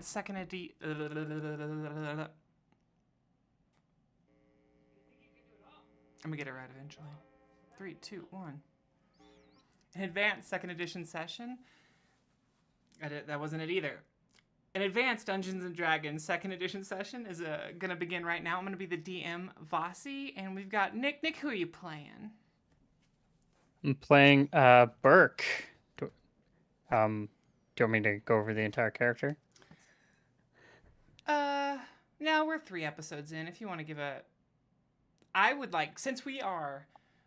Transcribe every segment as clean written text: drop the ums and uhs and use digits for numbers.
advanced second edition. I'm gonna get it right eventually. 3, 2, 1. An advanced second edition session. That wasn't it either. An advanced Dungeons and Dragons second edition session is gonna begin right now. I'm gonna be the DM Vasi, and we've got Nick. Nick, who are you playing? I'm playing Burke. Do you want me to go over the entire character? No, we're 3 episodes in. If you want to give I would like, since we are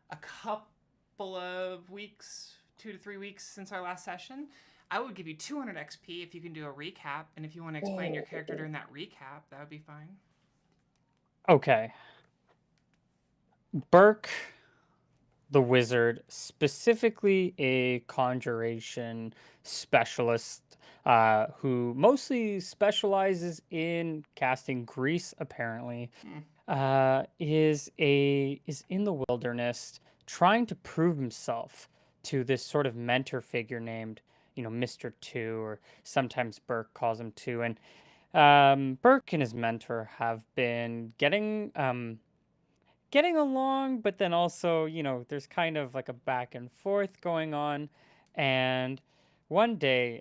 a couple of weeks, 2 to 3 weeks since our last session, I would give you 200 XP if you can do a recap, and if you want to explain your character during that recap, that would be fine. Okay. Burke, the wizard, specifically a conjuration specialist who mostly specializes in casting grease, apparently, is in the wilderness trying to prove himself to this sort of mentor figure named, Mr. Two, or sometimes Burke calls him Two. And Burke and his mentor have been getting along, but then also, there's kind of like a back and forth going on. And one day,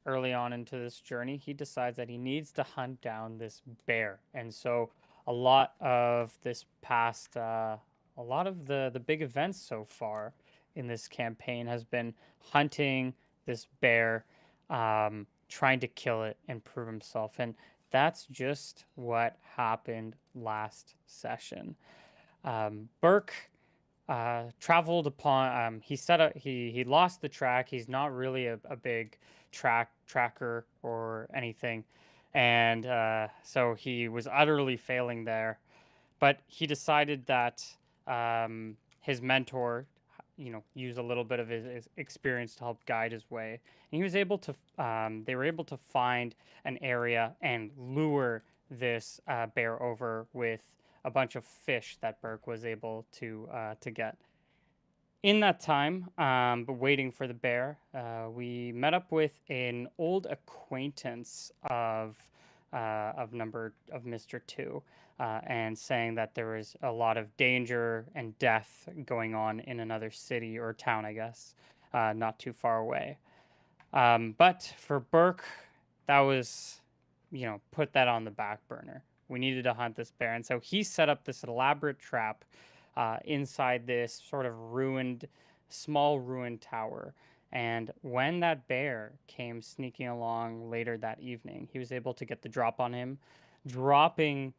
early on into this journey, he decides that he needs to hunt down this bear. And so a lot of this past, a lot of the big events so far in this campaign has been hunting this bear, trying to kill it and prove himself. And that's just what happened last session. Burke traveled upon. He lost the track. He's not really a big tracker or anything, and so he was utterly failing there. But he decided that his mentor, use a little bit of his experience to help guide his way. And he was able to, they were able to find an area and lure this bear over with a bunch of fish that Burke was able to get. In that time, but waiting for the bear, we met up with an old acquaintance of Mr. Two, and saying that there was a lot of danger and death going on in another city or town, I guess, not too far away. But for Burke, that was, put that on the back burner. We needed to hunt this bear, and so he set up this elaborate trap inside this sort of small ruined tower. And when that bear came sneaking along later that evening, he was able to get the drop on him, dropping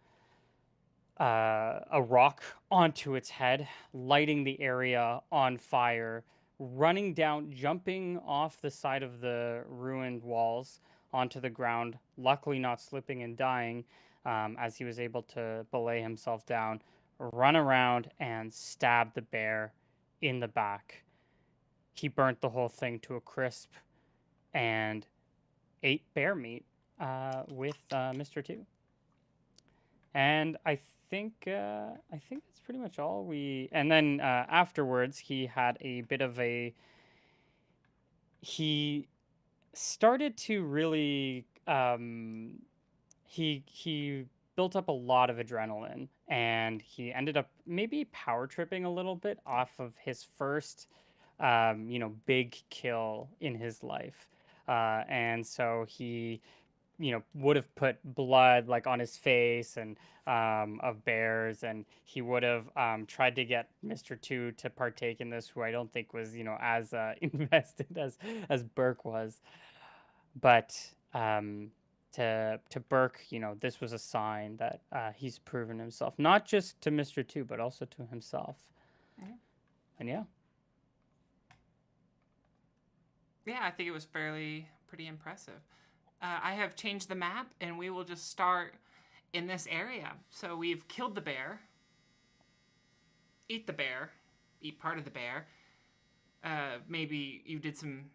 a rock onto its head, lighting the area on fire, running down, jumping off the side of the ruined walls onto the ground, luckily not slipping and dying, as he was able to belay himself down, run around and stab the bear in the back. He burnt the whole thing to a crisp and ate bear meat with Mr. Two. And I think that's pretty much all we. And then afterwards, he had a bit of a. He started to really. He built up a lot of adrenaline, and he ended up maybe power tripping a little bit off of his first, big kill in his life, and so he would have put blood like on his face and of bears, and he would have tried to get Mr. Two to partake in this, who I don't think was as invested as Burke was. But to Burke, this was a sign that he's proven himself, not just to Mr. Two, but also to himself. Mm-hmm. And yeah. Yeah, I think it was pretty impressive. I have changed the map, and we will just start in this area. So we've killed the bear, eat part of the bear. Maybe you did some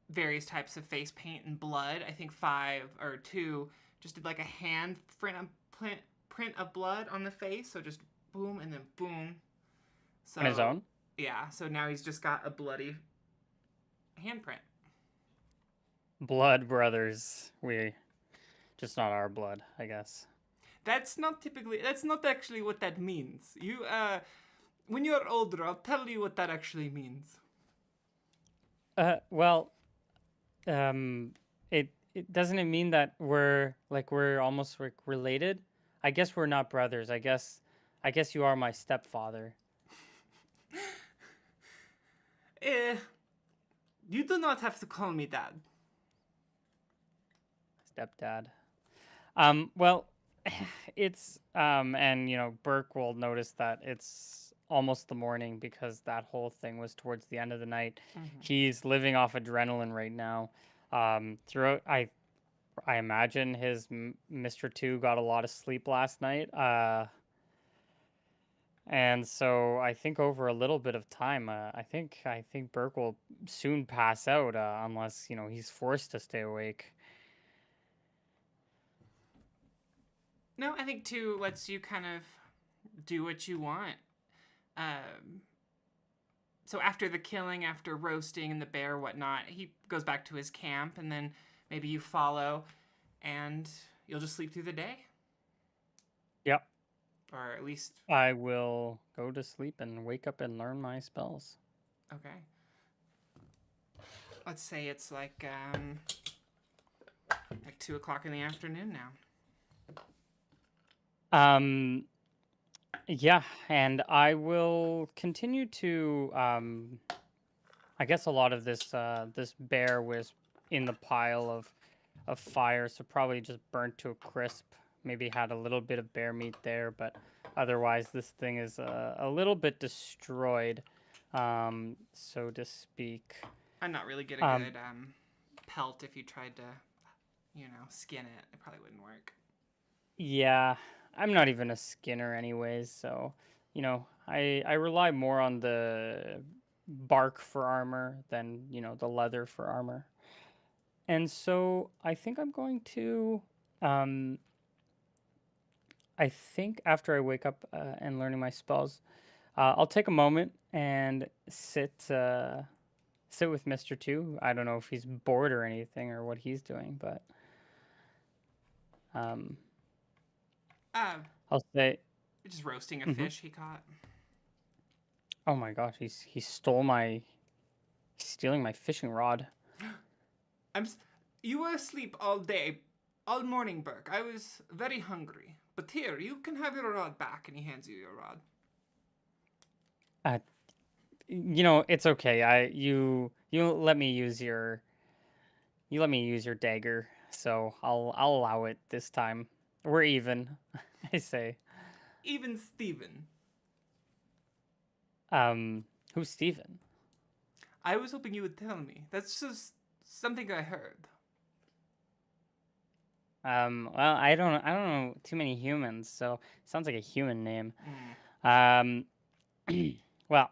various types of face paint and blood. I think 5 or 2 just did like a hand print of blood on the face. So just boom and then boom. So, on his own? Yeah, so now he's just got a bloody handprint. blood brothers. We just not our blood, I guess. That's not actually what that means. When you're older, I'll tell you what that actually means. Well, um, it doesn't it mean that we're almost like related? I guess we're not brothers. I guess you are my stepfather, Eh, you do not have to call me dad. stepdad. Well, and Burke will notice that it's almost the morning because that whole thing was towards the end of the night. Mm-hmm. He's living off adrenaline right now. Throughout, I imagine his Mr. Two got a lot of sleep last night. And so I think over a little bit of time, I think Burke will soon pass out unless he's forced to stay awake. No, I think two lets you kind of do what you want. Um, so after the killing, after roasting and the bear, whatnot, he goes back to his camp, and then maybe you follow, and you'll just sleep through the day, Yep. or at least I will go to sleep and wake up and learn my spells. okay. Let's say it's like 2 o'clock in the afternoon now. Yeah, and I will continue to I guess a lot of this bear was in the pile of fire, so probably just burnt to a crisp. Maybe had a little bit of bear meat there, but otherwise this thing is a little bit destroyed, so to speak. I'd not really get a Um, good pelt if you tried to, skin it. It probably wouldn't work. yeah, I'm not even a skinner anyways, so I rely more on the bark for armor than the leather for armor. And so I think I'm going to um I think after I wake up and learning my spells, I'll take a moment and sit with Mr. Two. I don't know if he's bored or anything or what he's doing, but um Uh, I'll say, just roasting a mhm. fish he caught. Oh my gosh, he's stealing my fishing rod. I'm. You were asleep all day, all morning, Burke. I was very hungry. But here, you can have your rod back, and he hands you your rod. Uh, it's okay. You let me use your dagger, so I'll allow it this time. We're even, I say. Even Steven. Um, who's Steven? I was hoping you would tell me. That's just something I heard. Well, I don't know too many humans, so sounds like a human name. Mm. Um, well,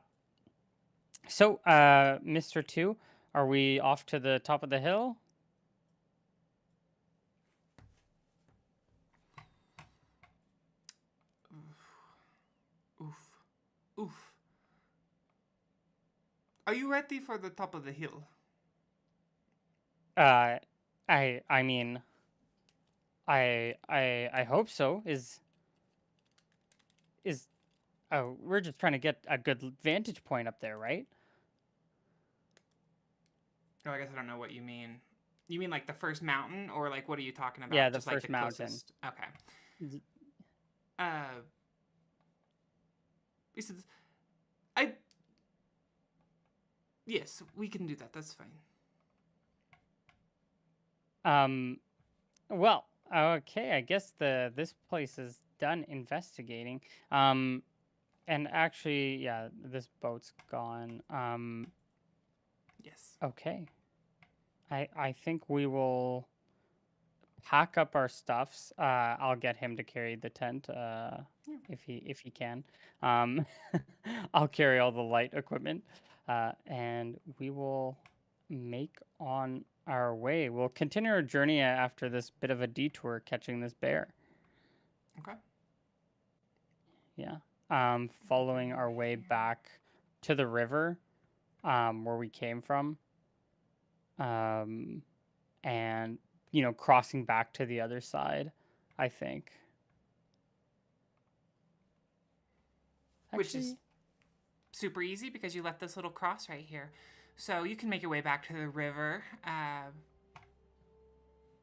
so Mr. Two, are we off to the top of the hill? Oof. Oof. Are you ready for the top of the hill? Uh, I mean, I hope so. Is Oh, we're just trying to get a good vantage point up there, right? Oh, I guess I don't know what you mean. You mean like the first mountain, or like what are you talking Yeah, about? the Just like the first mountain. closest. Okay. Y- Uh, he says, I. Yes, we can do that. That's fine. Um, well, okay, I guess this place is done investigating. And actually, yeah, this boat's gone. Yes. Okay. I think we will pack up our stuffs. I'll get him to carry the tent, Yeah. if he can. Um, I'll carry all the light equipment, and we will make on our way. We'll continue our journey after this bit of a detour, catching this bear. Okay. Yeah. Following our way back to the river, where we came from. Um, and, crossing back to the other side, I think. Which is Actually, super easy because you left this little cross right here. So you can make your way back to the river,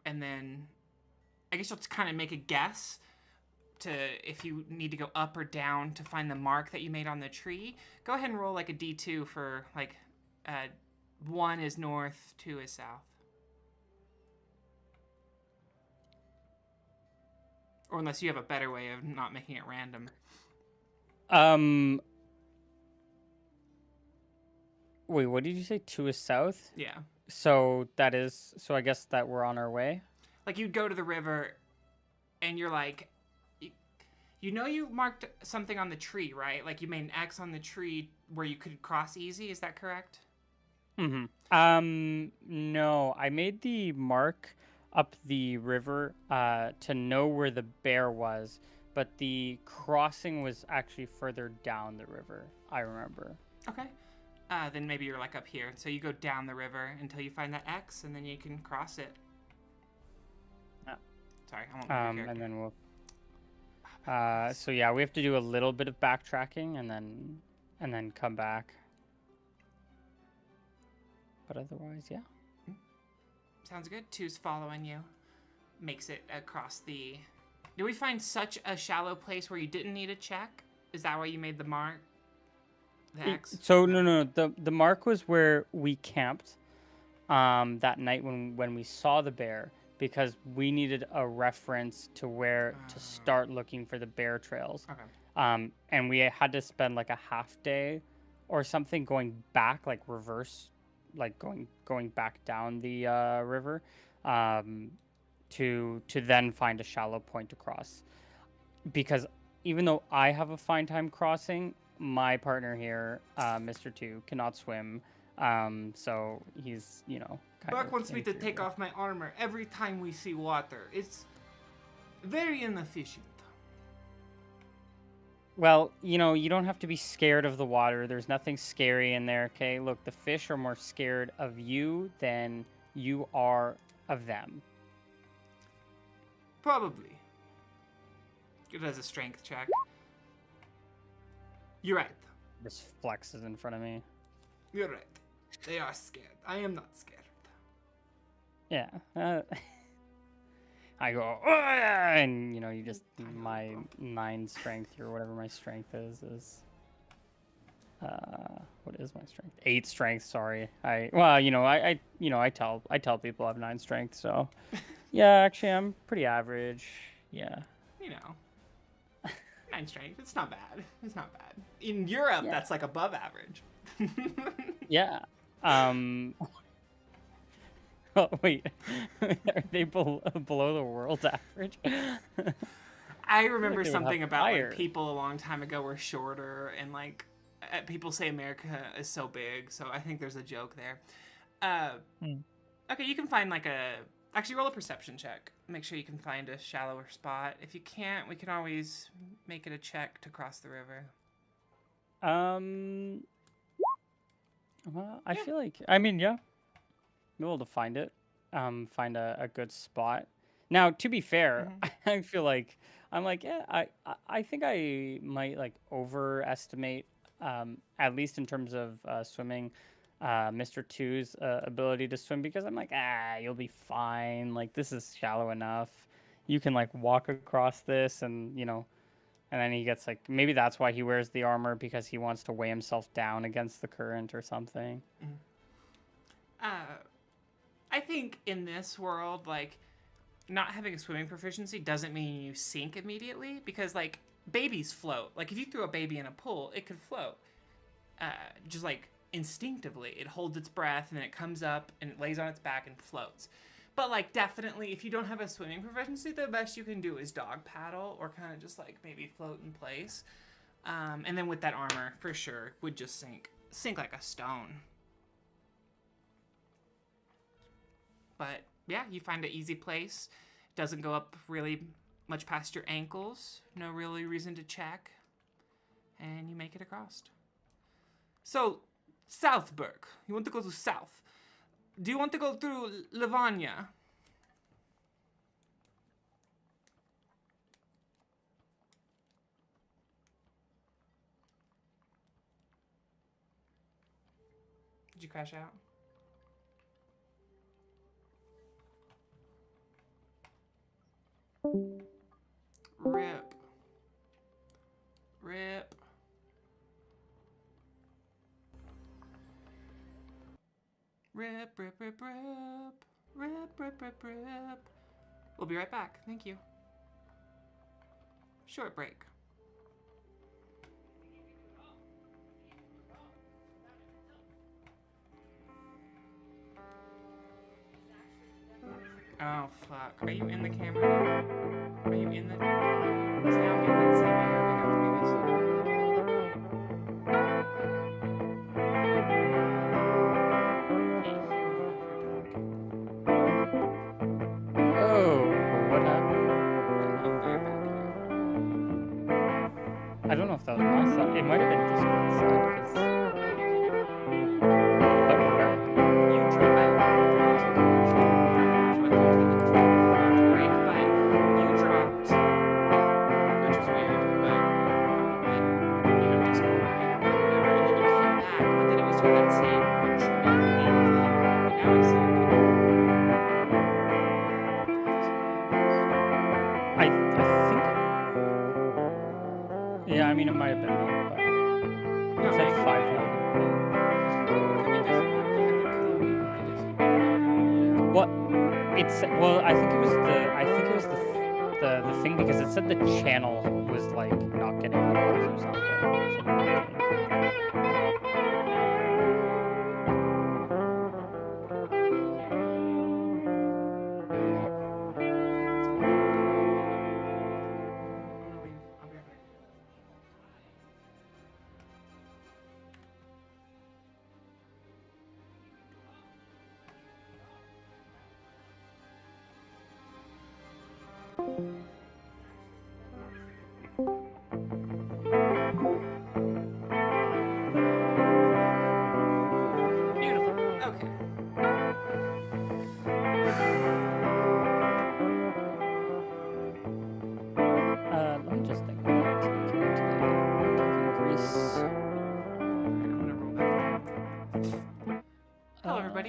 and then I guess you'll kind of make a guess to if you need to go up or down to find the mark that you made on the tree. Go ahead and roll like a D2 for like 1 is north, 2 is south. Or unless you have a better way of not making it random. wait, what did you say? 2 is south? Yeah. So I guess that we're on our way. Like you'd go to the river and you're like, you marked something on the tree, right? Like you made an X on the tree where you could cross easy. Is that correct? No, I made the mark up the river to know where the bear was, but the crossing was actually further down the river, I remember. Okay. Then maybe you're like up here. So you go down the river until you find that X, and then you can cross it. Yeah. Sorry, I won't move your character. And then we'll so yeah, we have to do a little bit of backtracking and then come back. But otherwise, yeah. Sounds good. 2's following you. Makes it across the... Did we find such a shallow place where you didn't need a check? Is that why you made the mark? The X? So no. The mark was where we camped that night when we saw the bear, because we needed a reference to where to start looking for the bear trails. Okay. And we had to spend like a half day or something going back, like reverse, like going back down the river, to then find a shallow point to cross. Because even though I have a fine time crossing, my partner here, Mr. 2, cannot swim. So he's, Burke wants me to take off my armor every time we see water. It's very inefficient. Well, you don't have to be scared of the water. There's nothing scary in there, okay? Look, the fish are more scared of you than you are of them. Probably. It does a strength check. You're right. Just flexes in front of me. You're right. They are scared. I am not scared. Yeah. I go, "Ugh!" and you just my 9 strength or whatever my strength is. What is my strength? 8 strength. Sorry. I tell people I have 9 strength. So yeah, actually I'm pretty average. Yeah. 9 strength. It's not bad. It's not bad. In Europe, that's like above average. Yeah. Oh, wait. Are they below the world average? I remember Like something about like, people a long time ago were shorter, and like people say America is so big, so I think there's a joke there. Okay, you can find like actually roll a perception check. Make sure you can find a shallower spot. If you can't, we can always make it a check to cross the river. Well, I feel like, I mean, yeah, I'm able to find it. Find a good spot. Now, to be fair, I feel like I'm like, yeah, I think I might like overestimate, at least in terms of swimming, Mr. 2's ability to swim, because I'm like, you'll be fine. Like, this is shallow enough. You can like walk across this, and and then he gets like, maybe that's why he wears the armor, because he wants to weigh himself down against the current or something. I think in this world, like, not having a swimming proficiency doesn't mean you sink immediately, because like babies float. Like if you threw a baby in a pool, it could float. Just like instinctively, it holds its breath and then it comes up and it lays on its back and floats. But like definitely, if you don't have a swimming proficiency, the best you can do is dog paddle or kind of just like maybe float in place. And then with that armor, for sure, would just sink like a stone. But yeah, you find an easy place. Doesn't go up really much past your ankles. No really reason to check. And you make it across. So, South Burke. You want to go to south. Do you want to go through Lavanya? Did you crash out? Rip. Rip. Rip, rip, rip, rip. Rip, rip, rip, rip. We'll be right back. Thank you. Short break. Oh, fuck. Are you in the camera now? Are you in the... Because now I'm getting that same error we got previously. Oh, what happened? No, you're back here. I don't know if that was my side. It might have been Discord's side, because... But we're back. You dropped out to commercial. Not commercial, but break, but you dropped, which was weird, but probably, you know, Discord or internet or whatever, and then you came back, but then it was doing that same intro clean thing, but now I see you I think... Yeah, I mean, it might have been me, but... It said 500. What? It's... Well, I think it was the thing, because it said the channel was, like, not getting logs or something.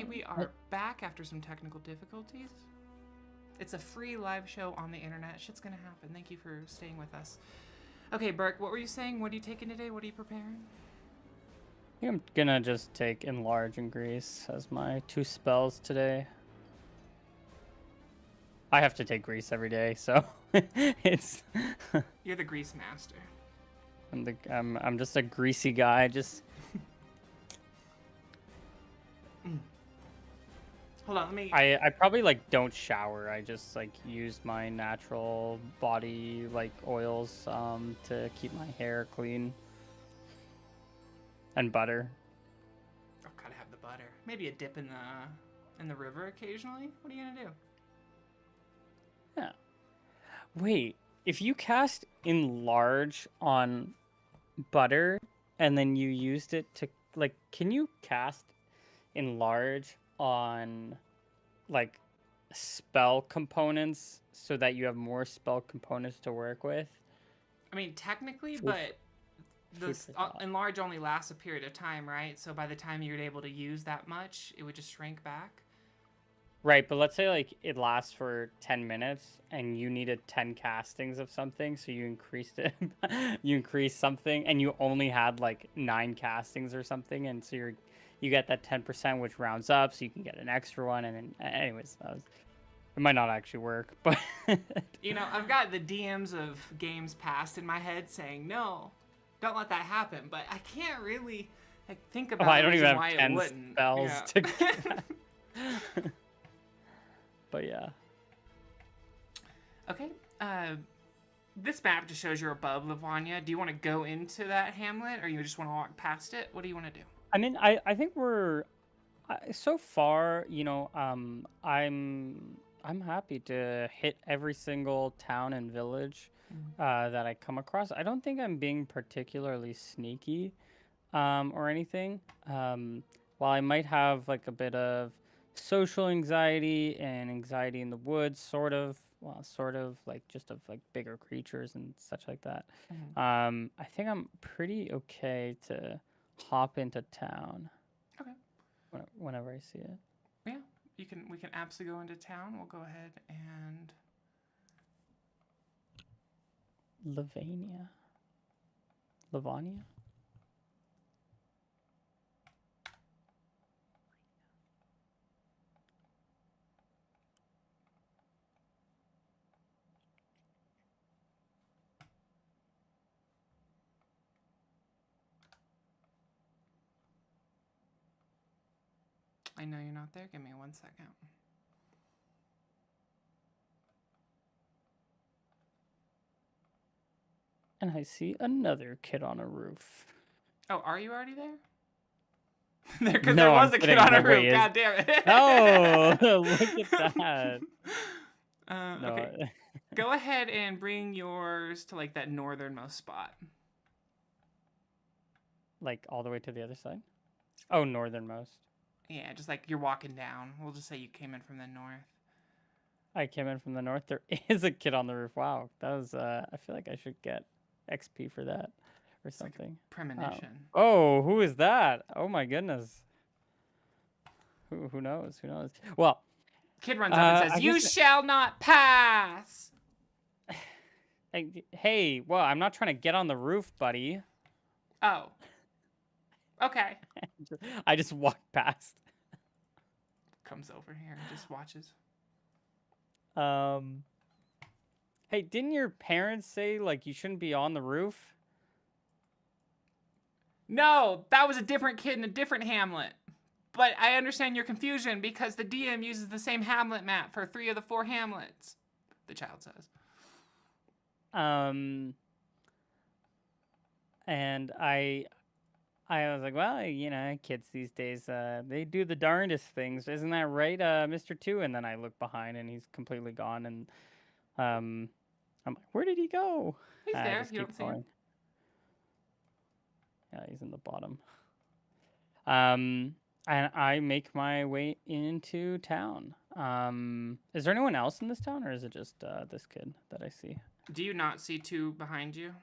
We are back after some technical difficulties. It's a free live show on the internet. Shit's gonna happen. Thank you for staying with us. Okay, Burke, what were you saying? What are you taking today? What are you preparing? I think I'm gonna just take Enlarge and Grease as my 2 spells today. I have to take Grease every day, so it's... You're the Grease master. I'm just a greasy guy, just... Hold on, let me... I probably, like, don't shower. I just, like, use my natural body, like, oils to keep my hair clean. And butter. Oh, gotta have the butter. Maybe a dip in the river occasionally? What are you gonna do? Yeah. Wait, if you cast Enlarge on butter and then you used it to, like, can you cast Enlarge on, like, spell components so that you have more spell components to work with? I mean, technically, but the Enlarge only lasts a period of time, right? So by the time you're able to use that much, it would just shrink back. Right, but let's say, like, it lasts for 10 minutes and you needed 10 castings of something, so you increased it. You increased something and you only had, like, 9 castings or something, and so you get that 10%, which rounds up, so you can get an extra one, and then, anyways, it might not actually work, but... You know, I've got the DMs of games past in my head saying, no, don't let that happen, but I can't really, like, think about I don't even have why 10 it wouldn't. spells to get. But yeah. Okay, this map just shows you're above Lavanya. Do you want to go into that hamlet, or you just want to walk past it? What do you want to do? I mean, I think we're so far, you know, I'm happy to hit every single town and village that I come across. I don't think I'm being particularly sneaky or anything. While I might have, like, a bit of social anxiety and anxiety in the woods, sort of. Well, sort of like just of like bigger creatures and such like that. Mhm. I think I'm pretty okay to hop into town Okay. whenever I see it. Yeah, we can absolutely go into town. We'll go ahead and Lavania. Lavania? I know you're not there. Give me 1 second. And I see another kid on a roof. Oh, are you already there? Because there No, I'm was a kid kidding, on a but roof. wait, God damn it. oh, look at that. No, Okay. Go ahead and bring yours to like that northernmost spot. like all the way to the other side? Oh, northernmost. Yeah, just like you're walking down. We'll just say you came in from the north. I came in from the north. There is a kid on the roof. Wow, that was. I feel like I should get XP for that or It's like something. a premonition. Oh, who is that? Oh my goodness. Who knows? Who knows? Well, Kid runs up and I says, "You guess. shall not pass." Hey, well, I'm not trying to get on the roof, buddy. Oh. Okay. I just walked past. Comes over here and just watches. Hey, didn't your parents say like you shouldn't be on the roof? No, that was a different kid in a different hamlet. But I understand your confusion because the DM uses the same hamlet map for 3 of the 4 hamlets, the child says. And I was like, well, kids these days, they do the darndest things. Isn't that right, Mr. Two? And then I look behind and he's completely gone. And I'm like, where did he go? He's I there. just You keep don't see him. going. Yeah, he's in the bottom. And I make my way into town. Is there anyone else in this town, or is it just this kid that I see? Do you not see 2 behind you?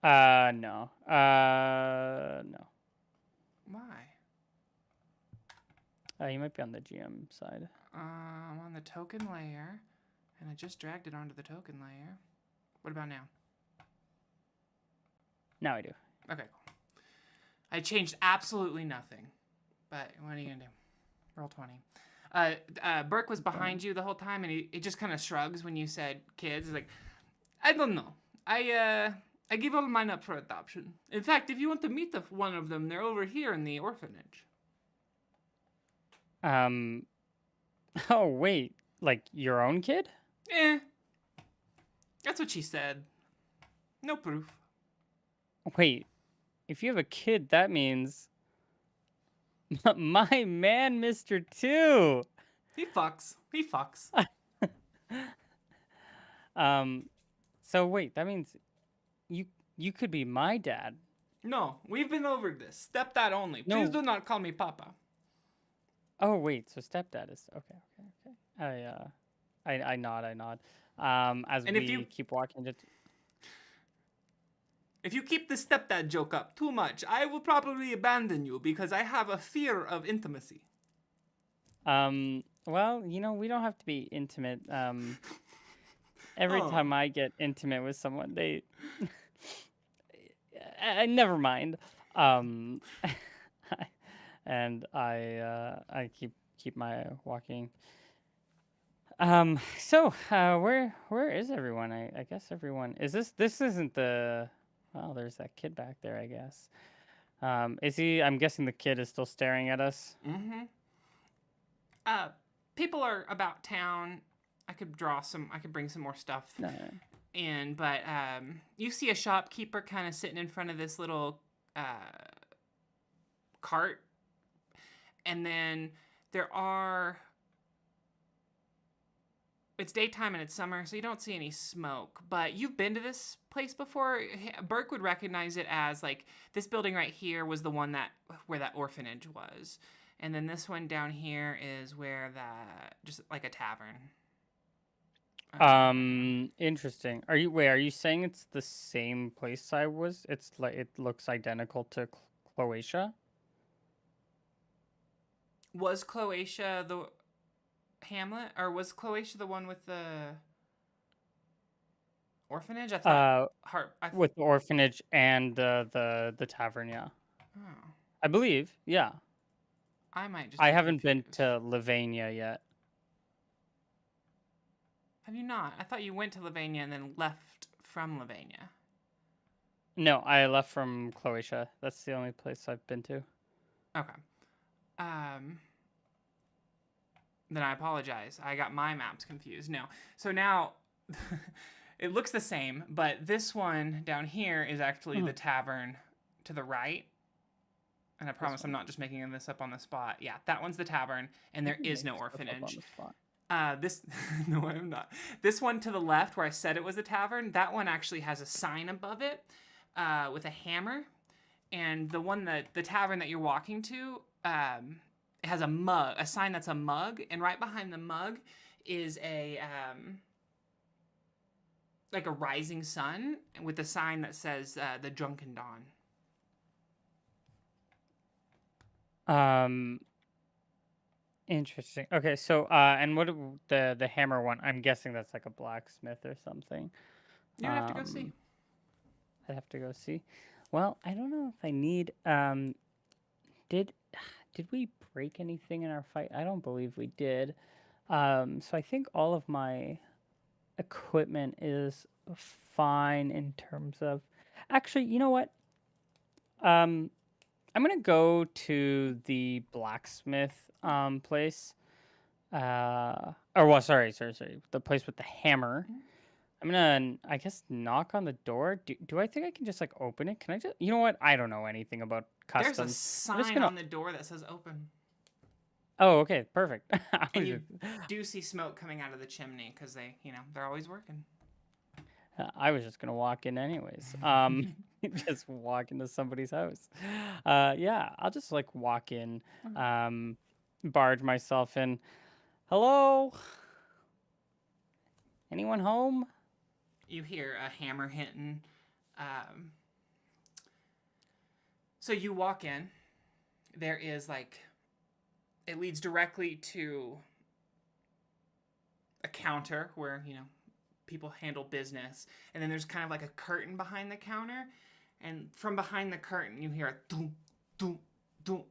No. No. Why? He might be on the GM side. I'm on the token layer, and I just dragged it onto the token layer. What about now? Now I do. Okay, cool. I changed absolutely nothing, but what are you gonna do? Roll 20. Burke was behind you the whole time, and he just kind of shrugs when you said kids. He's like, I don't know. I give all mine up for adoption. In fact, if you want to meet one of them, they're over here in the orphanage. Oh wait, like your own kid? Eh. That's what she said. No proof. Wait, if you have a kid, that means my man, Mr. Two. He fucks. He fucks. So wait, that means you could be my dad. No, we've been over this. Stepdad only. No. Please do not call me Papa. Oh wait, so stepdad is okay. I nod. As And we keep walking. If you keep the stepdad joke up too much, I will probably abandon you because I have a fear of intimacy. Well, we don't have to be intimate. Every time I get intimate with someone, they never mind. And I keep my walking. So where is everyone? I guess everyone is this isn't the. Well, there's that kid back there, I guess. Is he? I'm guessing the kid is still staring at us. Mm-hmm. People are about town. I could bring some more stuff in, but you see a shopkeeper kind of sitting in front of this little cart, and then it's daytime and it's summer, so you don't see any smoke, but you've been to this place before. Burke would recognize it as like this building right here was the one where that orphanage was. And then this one down here is where that, just like a tavern. Interesting. Are you saying it's the same place I was? It's like it looks identical to Croatia? Was Croatia the hamlet, or was Croatia the one with the orphanage? I thought Uh, heart. with the orphanage and the tavern, yeah. Oh, I believe, yeah. I might just I be haven't been confused. to Livania yet. Have you not? I thought you went to Livania and then left from Livania. No, I left from Croatia. That's the only place I've been to. Okay. Um. Then I apologize. I got my maps confused. No. So now it looks the same, but this one down here is actually the tavern to the right. And I promise I'm not just making this up on the spot. Yeah, that one's the tavern, and there is no orphanage. This no, I'm not. This one to the left, where I said it was a tavern, that one actually has a sign above it with a hammer, and the one that the tavern that you're walking to it has a mug, a sign that's a mug, and right behind the mug is a like a rising sun with a sign that says the Drunken Dawn. Interesting. Okay, so and the hammer one? I'm guessing that's like a blacksmith or something. You would have to go see. I'd have to go see. Well, I don't know if I need did did we break anything in our fight? I don't believe we did. So I think all of my equipment is fine in terms of actually, you know what? I'm gonna go to the blacksmith place. Or well, sorry. The place with the hammer. I'm gonna, I guess, knock on the door. Do I think I can just like open it? Can I just? You know what? I don't know anything about There's a customs. I'm just sign gonna. on the door that says open. Oh, okay, perfect. And you do see smoke coming out of the chimney because they, they're always working. I was just gonna walk in anyways. Just walk into somebody's house. Yeah, I'll just like walk in, barge myself in. Hello? Anyone home? You hear a hammer hitting. So you walk in. There is it leads directly to a counter where, people handle business. And then there's kind of like a curtain behind the counter. And from behind the curtain, you hear a doom, doom, doom,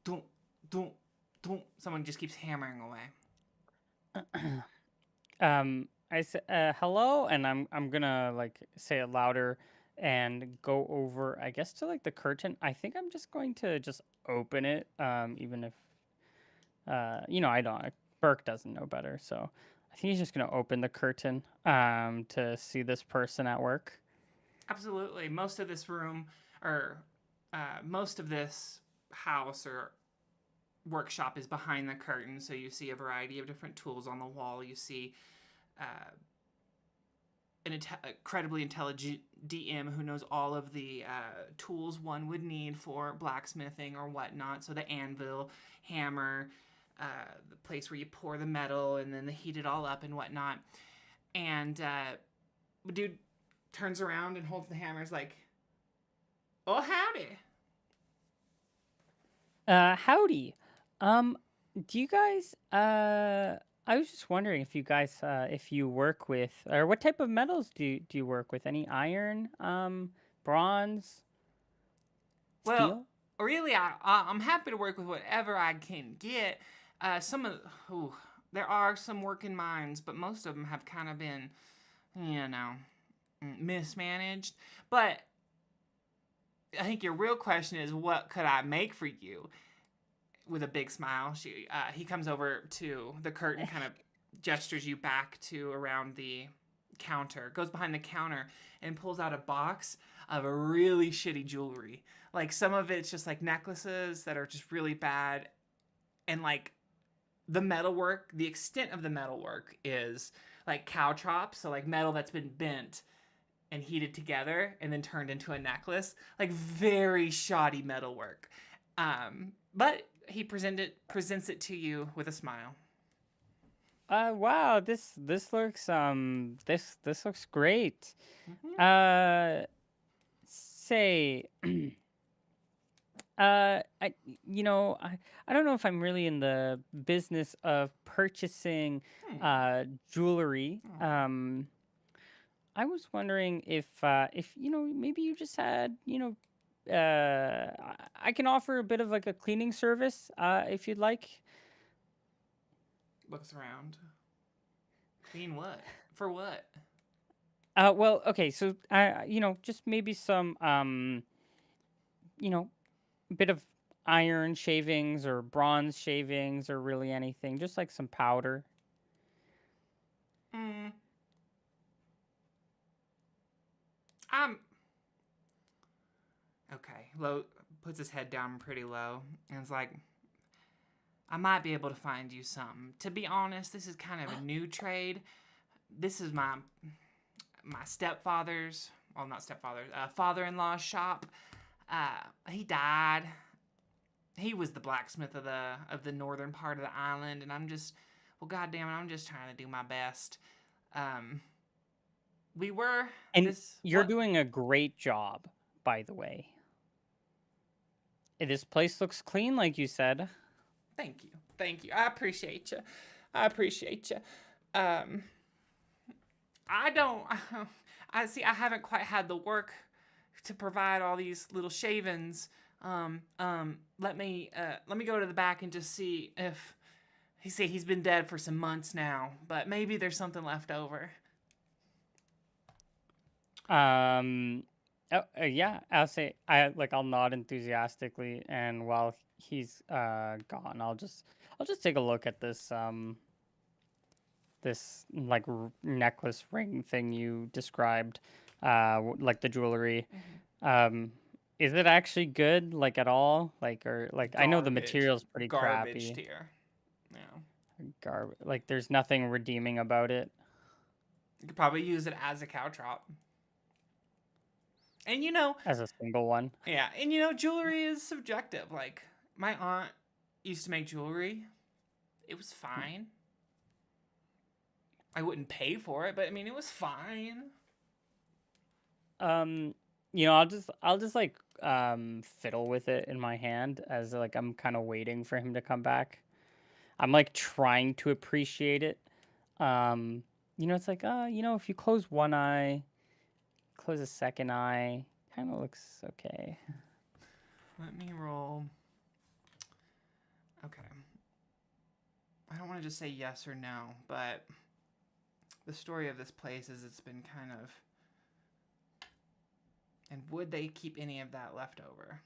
doom, doom, doom. Someone just keeps hammering away. I said hello, and I'm gonna like say it louder and go over, I guess, to like the curtain. I think I'm just going to just open it, even if I don't. Burke doesn't know better, so I think he's just gonna open the curtain to see this person at work. Absolutely. Most of this room, or most of this house or workshop is behind the curtain, so you see a variety of different tools on the wall. You see an incredibly intelligent DM who knows all of the tools one would need for blacksmithing or whatnot. So the anvil, hammer, the place where you pour the metal and then heat it all up and whatnot. And the dude turns around and holds the hammer. Is like, "Oh, howdy." Howdy. Do you guys I was just wondering if you guys if you work with, or what type of metals do you work with? Any iron, bronze, Well, steel? really, I'm happy to work with whatever I can get. Some of there are some working mines, but most of them have kind of been, mismanaged. But I think your real question is, what could I make for you? With a big smile, he comes over to the curtain, kind of gestures you back to around the counter, goes behind the counter and pulls out a box of a really shitty jewelry. Like some of it's just like necklaces that are just really bad, and like the metalwork, the extent of the metalwork is like caltrop, so like metal that's been bent and heated together and then turned into a necklace. Like very shoddy metalwork. But He presents it to you with a smile. Wow, this looks this looks great. Mm-hmm. Uh, say, I I don't know if I'm really in the business of purchasing Hmm. jewelry. Oh. I was wondering if maybe you just had I can offer a bit of like a cleaning service if you'd like. Looks around. Clean what? For what? Well, okay, so just maybe some you know, bit of iron shavings or bronze shavings or really anything, just like some powder. Mm. I'm okay. Low puts his head down pretty low and is like, I might be able to find you some. To be honest, this is kind of a new trade. This is my stepfather's, well, not stepfather's, father-in-law's shop. He died. He was the blacksmith of the northern part of the island, and I'm just, well, goddamn it, I'm just trying to do my best. Um, we were And this you're what? doing a great job, by the way. This place looks clean, like you said. Thank you. I appreciate you. I appreciate you. Um, I don't. I see. I haven't quite had the work to provide all these little shavings. Let me go to the back and just see if he's been dead for some months now, but maybe there's something left over. Um, yeah, I'll nod enthusiastically, and while he's gone, I'll just take a look at this like necklace ring thing you described, like the jewelry. Mm-hmm. Um, is it actually good, like at all? Like or like I know the material's pretty Garbage crappy. tier. Yeah, Like there's nothing redeeming about it you could probably use it as a cow trot. And you know, as a single one. yeah, and you know, jewelry is subjective. Like my aunt used to make jewelry. It was fine. I wouldn't pay for it, but I mean, it was fine. Um, I'll just like fiddle with it in my hand as like I'm kind of waiting for him to come back. I'm like trying to appreciate it. It's like if you close one eye, close a second eye, kind of looks okay. Let me roll. Okay. I don't want to just say yes or no, but the story of this place is it's been kind of. And would they keep any of that left over?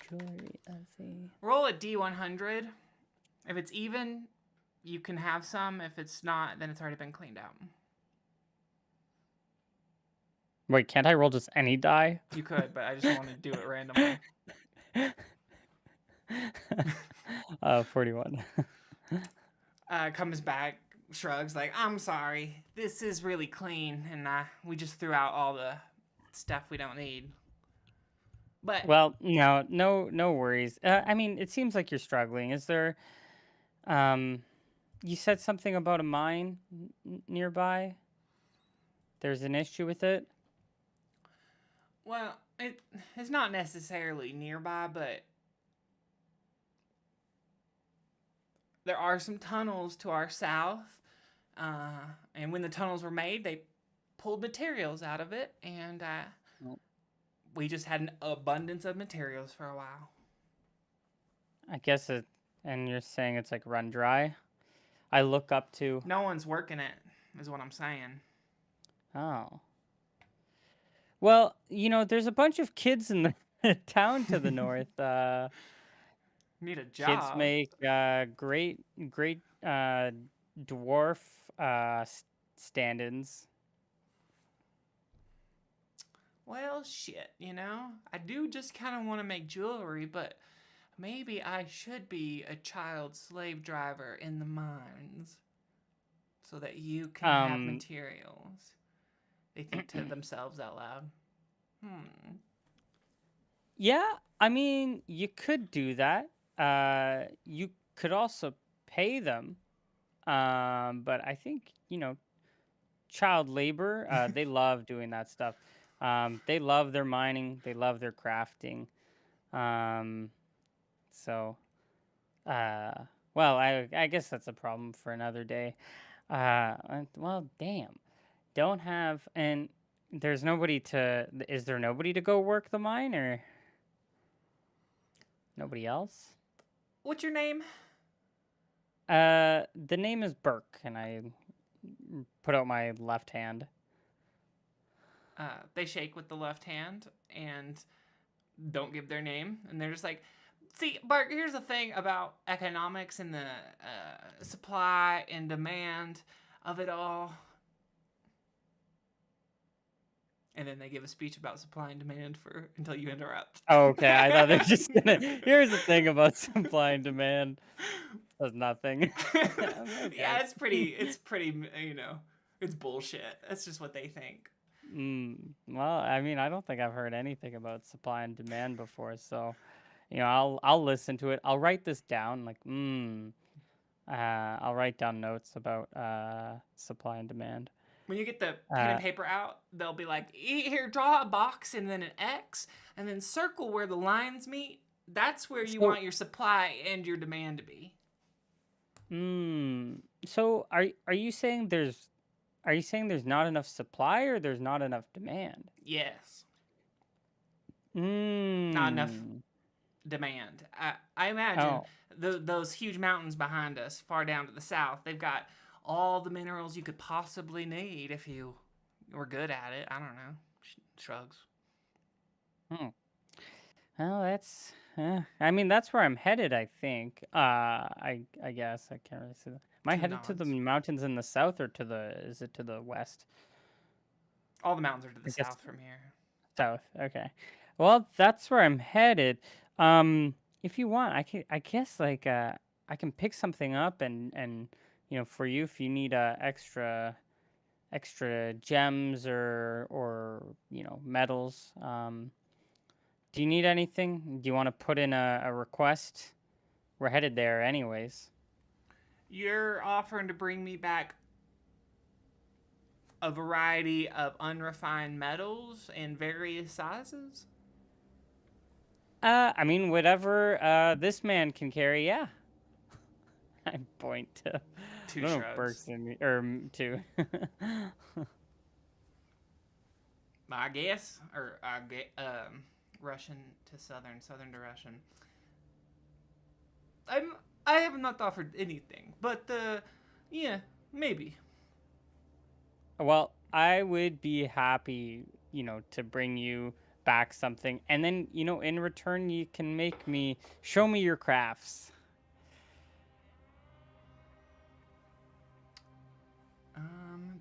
Jewelry as a Roll a D100. If it's even, you can have some. If it's not, then it's already been cleaned out. Wait, can't I roll just any die? You could, but I just want to do it randomly. 41. Comes back, shrugs like, I'm sorry. This is really clean, and we just threw out all the stuff we don't need. But Well, no worries. I mean, it seems like you're struggling. Is there, um, you said something about a mine nearby? There's an issue with it? well, it's not necessarily nearby, but there are some tunnels to our south. And when the tunnels were made, they pulled materials out of it, and Well, we just had an abundance of materials for a while. I guess and you're saying it's like run dry? I look up to, No one's working it, is what I'm saying. oh. Well, there's a bunch of kids in the town to the north. Need a Kids job. make great dwarf stand-ins. Well, shit, you know? I do just kind of want to make jewelry, but maybe I should be a child slave driver in the mines so that you can have Um, materials They think to themselves out loud. Hmm. Yeah, I mean, you could do that. You could also pay them. But I think, child labor, they love doing that stuff. They love their mining, they love their crafting. Um, so, uh, well, I guess that's a problem for another day. Well, damn. Don't have, and there's nobody to, is there nobody to go work the mine or nobody else? What's your name? The name is Burke, and I put out my left hand. They shake with the left hand and don't give their name, and they're just like, "See, Bart, here's the thing about economics and the supply and demand of it all." And then they give a speech about supply and demand for until you interrupt. Oh, okay, I thought they're just gonna. Here's the thing about supply and demand. Does nothing. Okay. Yeah, it's pretty. It's pretty. It's bullshit. That's just what they think. Well, I mean, I don't think I've heard anything about supply and demand before, so I'll listen to it. I'll write this down. Like, I'll write down notes about supply and demand. When you get the pen and Uh, paper out, they'll be like, "Here, draw a box and then an X, and then circle where the lines meet. That's where you so, want your supply and your demand to be." so are you saying there's not enough supply or there's not enough demand? Yes, not enough Hmm. demand. I imagine Oh, those huge mountains behind us, far down to the south, they've got all the minerals you could possibly need if you were good at it. I don't know. Shrugs. hmm. Well, I mean, that's where I'm headed, I think. I guess I can't really see that. Am I Two headed to the nods. mountains in the south or is it to the west? All the mountains are to the I guess south from here. south. Okay. Well, that's where I'm headed. If you want, I guess like I can pick something up and for you if you need extra gems or metals. Do you need anything? Do you want to put in a request? We're headed there anyways. You're offering to bring me back a variety of unrefined metals in various sizes? I mean, whatever this man can carry, yeah. I point to, I Two don't know if shrugs. Burke's in me, or two. I guess, or I get Russian to Southern, Southern to Russian. I'm. I have not offered anything, but yeah, maybe. Well, I would be happy, to bring you back something, and then, in return, you can show me your crafts.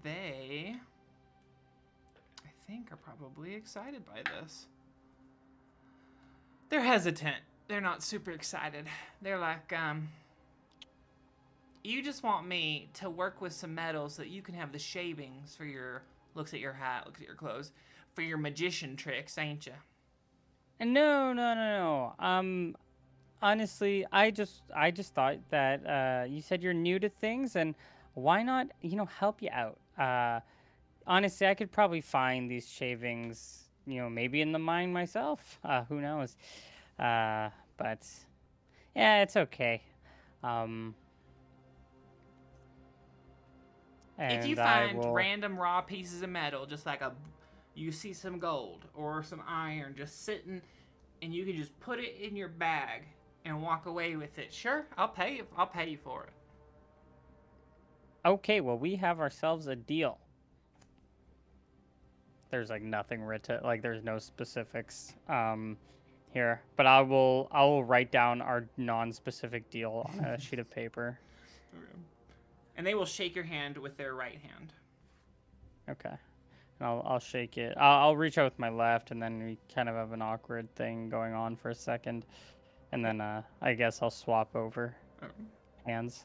They, I think, are probably excited by this. They're hesitant. They're not super excited. They're like, you just want me to work with some metals so that you can have the shavings for your, looks at your hat, looks at your clothes, for your magician tricks, ain't you? And no, no, no, no. Honestly, I just thought that you said you're new to things, and why not, help you out? Honestly, I could probably find these shavings, maybe in the mine myself. Who knows? But yeah, it's okay. Um, If you and I find will. random raw pieces of metal, just like you see some gold or some iron just sitting, and you can just put it in your bag and walk away with it. Sure, I'll pay you. I'll pay you for it. Okay, well, we have ourselves a deal. There's like nothing written, like there's no specifics here, but I will write down our non-specific deal on a sheet of paper. Okay. And they will shake your hand with their right hand. Okay. And I'll shake it. I'll reach out with my left, and then we kind of have an awkward thing going on for a second, and then I guess I'll swap over Oh. hands.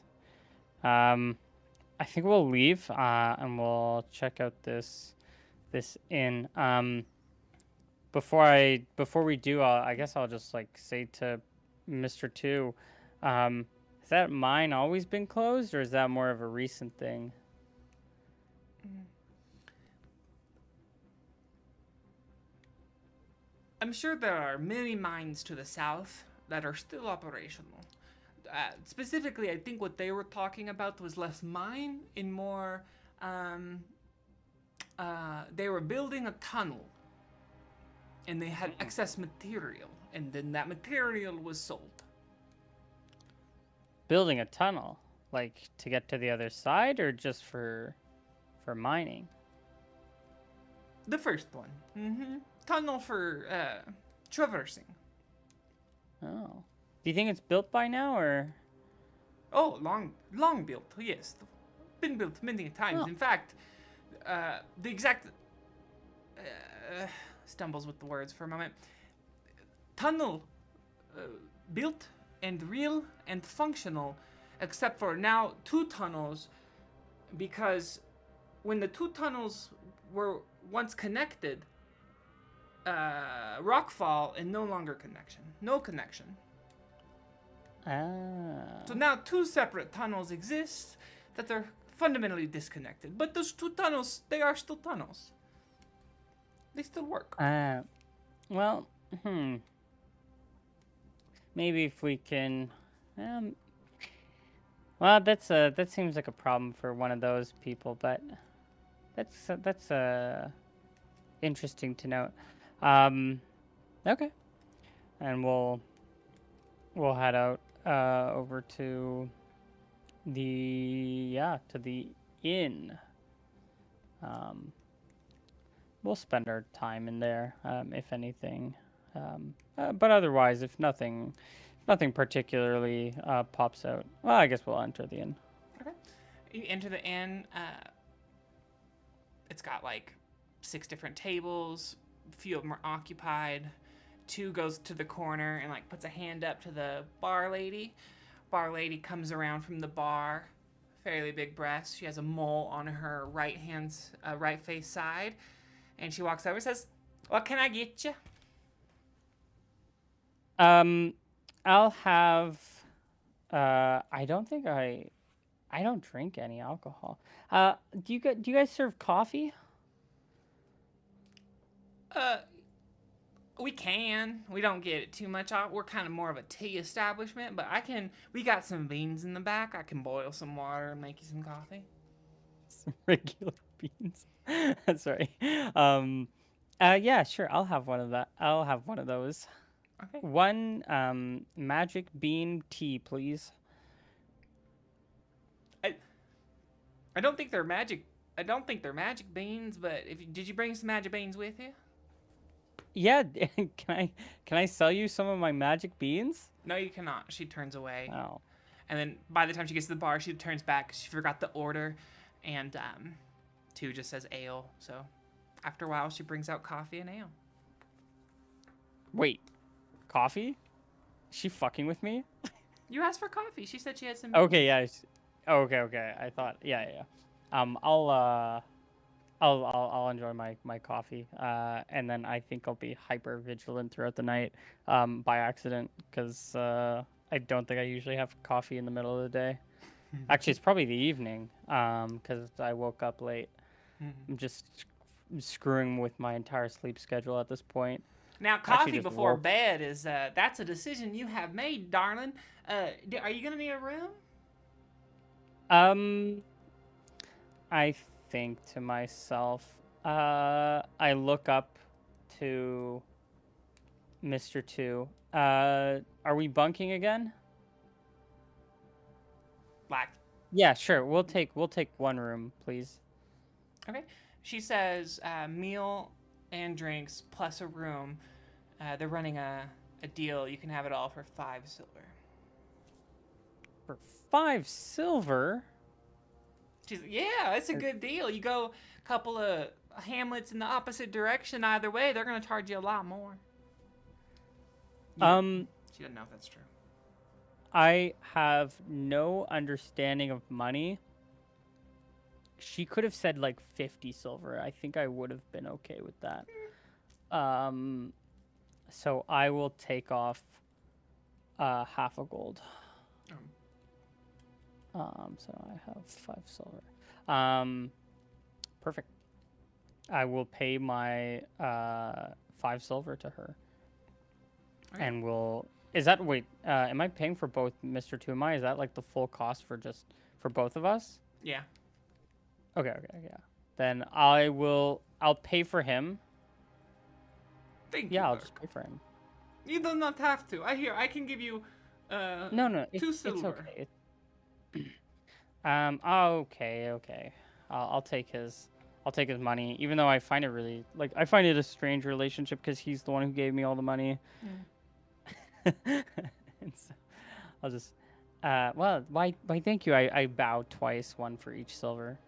I think we'll leave and we'll check out this this inn. Before we do, I guess I'll just like say to Mr. Two, has that mine always been closed, or is that more of a recent thing? I'm sure there are many mines to the south that are still operational. Specifically, I think what they were talking about was less mine and more. They were building a tunnel, and they had excess material, and then that material was sold. Building a tunnel, like to get to the other side, or just for mining? The first one, tunnel for traversing. Oh, do you think it's built by now, or? Oh, long built. Yes, been built many times. Oh. In fact, the exact stumbles with the words for a moment. Tunnel built and real and functional, except for now 2 tunnels, because when the 2 tunnels were once connected, rockfall and no longer connection. No connection. Ah. So now 2 separate tunnels exist that are fundamentally disconnected. But those 2 tunnels, they are still tunnels. They still work. Well, maybe if we can, well, that seems like a problem for one of those people, but that's interesting to note. Okay, and we'll head out over to the inn. We'll spend our time in there, if anything. But otherwise, if nothing particularly pops out, well, I guess we'll enter the inn. Okay. You enter the inn. It's got like 6 different tables. A few of them are occupied. 2 goes to the corner and like puts a hand up to the bar lady. Bar lady comes around from the bar. Fairly big breasts. She has a mole on her right face side. And she walks over and says, "What can I get you?" I'll have. I don't think I don't drink any alcohol. Do you guys serve coffee? We can. We don't get it too much off. We're kind of more of a tea establishment, but we got some beans in the back. I can boil some water and make you some coffee. Some regular beans. Sorry. Yeah, sure. I'll have one of that. I'll have one of those. Okay. 1 magic bean tea, please. I don't think they're magic. I don't think they're magic beans, but did you bring some magic beans with you? Yeah, can I sell you some of my magic beans? No, you cannot. She turns away. Oh. And then by the time she gets to the bar, she turns back. She forgot the order, and 2 just says ale. So after a while, she brings out coffee and ale. Wait, coffee? Is she fucking with me? You asked for coffee. She said she had some. Okay, yeah. Okay. I thought, yeah. I'll enjoy my coffee, and then I think I'll be hyper vigilant throughout the night, by accident, because I don't think I usually have coffee in the middle of the day. Actually, it's probably the evening, because I woke up late. I'm just screwing with my entire sleep schedule at this point. Now, coffee before bed is that's a decision you have made, darling. Are you gonna need a room? I think to myself, I look up to Mr. Two. Are we bunking again? Black. Yeah, sure. We'll take 1 room, please. Okay. She says meal and drinks plus a room. They're running a deal. You can have it all for 5 silver. For 5 silver? She's like, yeah, that's a good deal. You go a couple of hamlets in the opposite direction either way, they're going to charge you a lot more. She doesn't know if that's true. I have no understanding of money. she could have said like 50 silver. I think I would have been okay with that. Um, so I will take off half a gold. Um, So I have 5 silver. Um, perfect. I will pay my 5 silver to her, okay. and will. Is that wait? Am I paying for both, Mr. Tumai? Is that like the full cost for just for both of us? Yeah. Okay, okay, yeah. Then I will. I'll pay for him. Thank you, Yeah, I'll just Burke. pay for him. You do not have to. I can give you uh No, no, two it's silver. okay. Okay, okay. I'll take his. I'll take his money, even though I find it really like I find it a strange relationship because he's the one who gave me all the money. Mm. And so I'll just. Well, why? Thank you. I bow twice, one for each silver.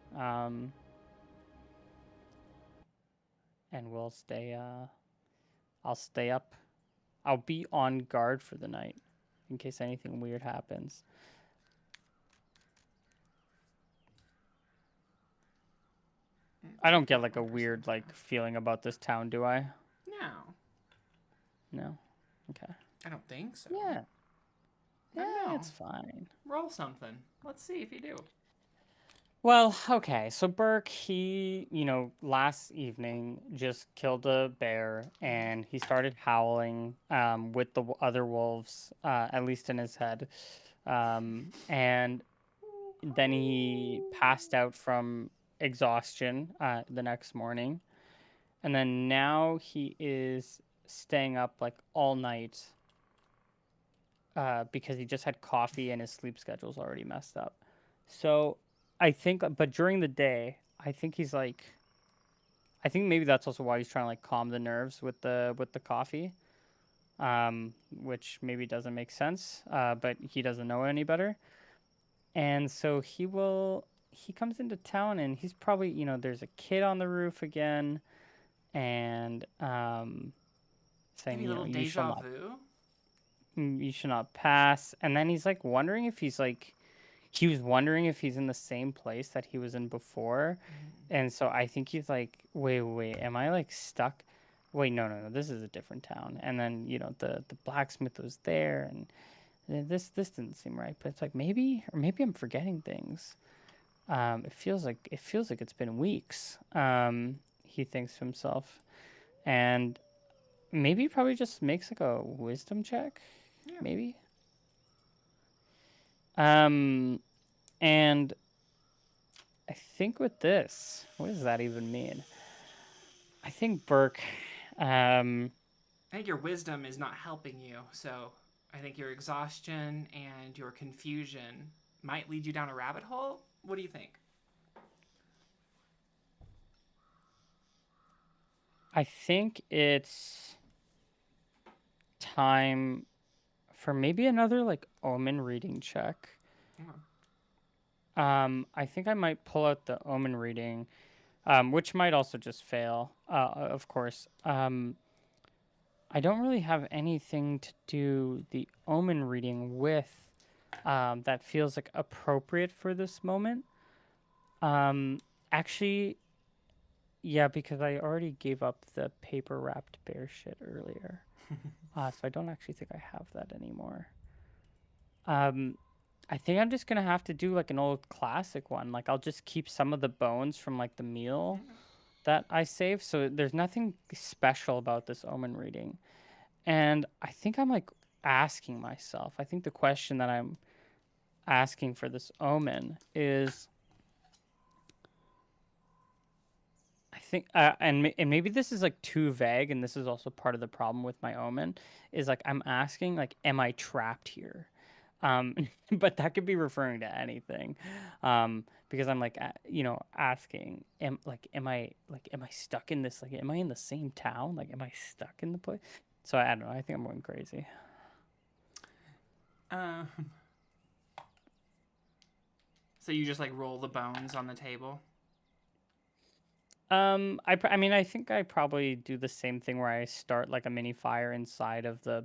And we'll stay. I'll stay up. I'll be on guard for the night, in case anything weird happens. I don't get like a weird like feeling about this town, do I? No, No. Okay. I don't think so. Yeah. I don't Yeah, know. it's fine. Roll something. Let's see if you do. Well, okay. So Burke, last evening just killed a bear and he started howling with the other wolves, at least in his head. And then he passed out from exhaustion the next morning. And then now he is staying up like all night because he just had coffee and his sleep schedule's already messed up. So I think, but during the day, I think he's like, I think maybe that's also why he's trying to like calm the nerves with the coffee, which maybe doesn't make sense, but he doesn't know any better. And so he comes into town and he's probably, there's a kid on the roof again, and saying, Maybe a little deja vu. you should not pass. And then he's like wondering if he was wondering if he's in the same place that he was in before. And so I think he's like, wait, am I like stuck? Wait, no, this is a different town. And then, the blacksmith was there and this didn't seem right, but it's like maybe I'm forgetting things. It feels like it's been weeks. He thinks to himself. And maybe he probably just makes like a wisdom check. Yeah. Maybe. Um and I think with this, what does that even mean? I think Burke, um, I think your wisdom is not helping you, so I think your exhaustion and your confusion might lead you down a rabbit hole. What do you think? I think it's time for maybe another like omen reading check. I think I might pull out the omen reading, which might also just fail, of course. I don't really have anything to do the omen reading with that feels like appropriate for this moment. Um, Actually, yeah, because I already gave up the paper wrapped bear shit earlier. So I don't actually think I have that anymore. Um, I think I'm just gonna have to do like an old classic one. Like I'll just keep some of the bones from like the meal that I saved. So there's nothing special about this omen reading. And I think I'm like asking myself, I think the question that I'm asking for this omen is I think, and maybe this is like too vague, and this is also part of the problem with my omen, is like I'm asking, like, am I trapped here? Um, but that could be referring to anything, because I'm like, asking, am I stuck in this? Like, am I in the same town? Like, am I stuck in the place? So I don't know. I think I'm going crazy. Um, so you just like roll the bones on the table. I mean, I think I probably do the same thing where I start like a mini fire inside of the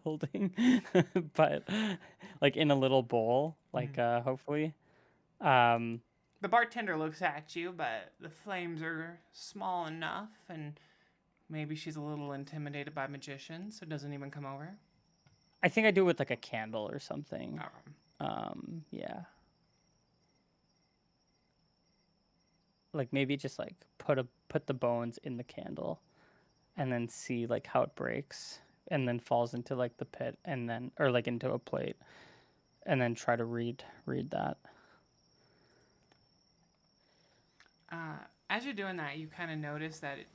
building, but like in a little bowl, like hopefully. Um, The bartender looks at you, but the flames are small enough, and maybe she's a little intimidated by magicians, so doesn't even come over. I think I do it with like a candle or something. Oh. Yeah. Like maybe just like put the bones in the candle and then see like how it breaks and then falls into like the pit and then or like into a plate and then try to read that. As you're doing that, you kind of notice that it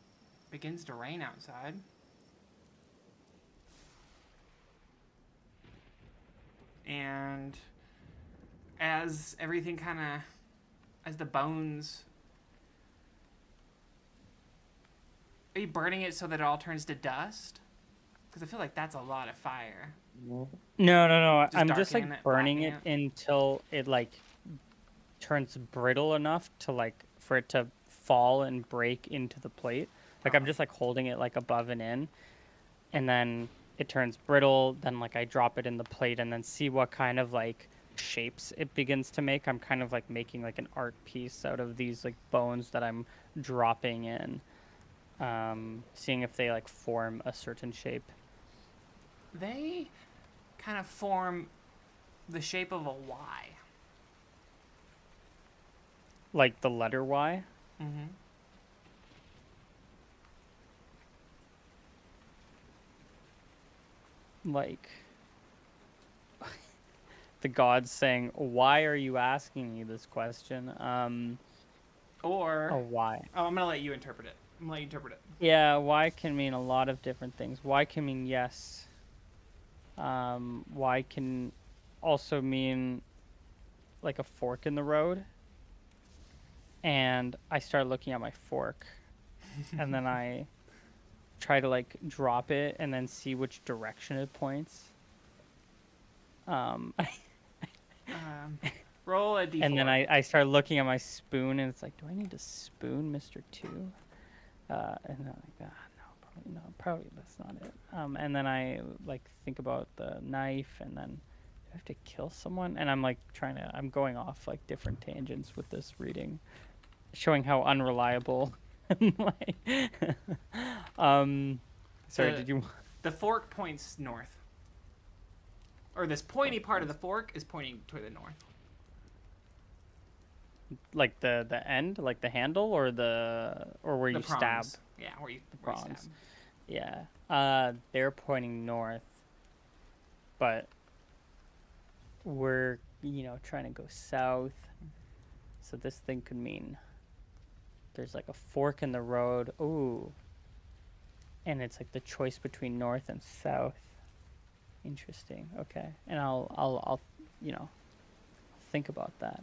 begins to rain outside. And as everything kind of, as the bones, are you burning it so that it all turns to dust? Because I feel like that's a lot of fire. No. Just I'm just darkening like it, burning it blackening until it like turns brittle enough to like for it to fall and break into the plate. Like I'm just like holding it like above and in, and then it turns brittle. Then like I drop it in the plate and then see what kind of like shapes it begins to make. I'm kind of like making like an art piece out of these like bones that I'm dropping in, seeing if they like form a certain shape. They kind of form the shape of a Y. Like the letter Y. Mm-hmm. Like the gods saying, "Why are you asking me this question?" Or, why? oh, I'm gonna let you interpret it. I'm gonna let you interpret it. Yeah, why can mean a lot of different things. Why can mean yes. Why can also mean like a fork in the road. And I start looking at my fork, and then I try to like drop it and then see which direction it points. Roll a d4. And then I start looking at my spoon, and it's like, do I need a spoon, Mr. Two? And then I'm like, no, probably that's not it. And then I like think about the knife, and then do I have to kill someone? And I'm like I'm going off like different tangents with this reading, showing how unreliable my. Sorry, did you? The fork points north. Or this pointy part of the fork is pointing toward the north. Like the end, like the handle, or where The you prongs. stab? Yeah, where you Prongs. stab. Yeah. They're pointing north, but we're trying to go south. So this thing could mean there's like a fork in the road. Ooh. And it's like the choice between north and south. Interesting. Okay. And I'll think about that.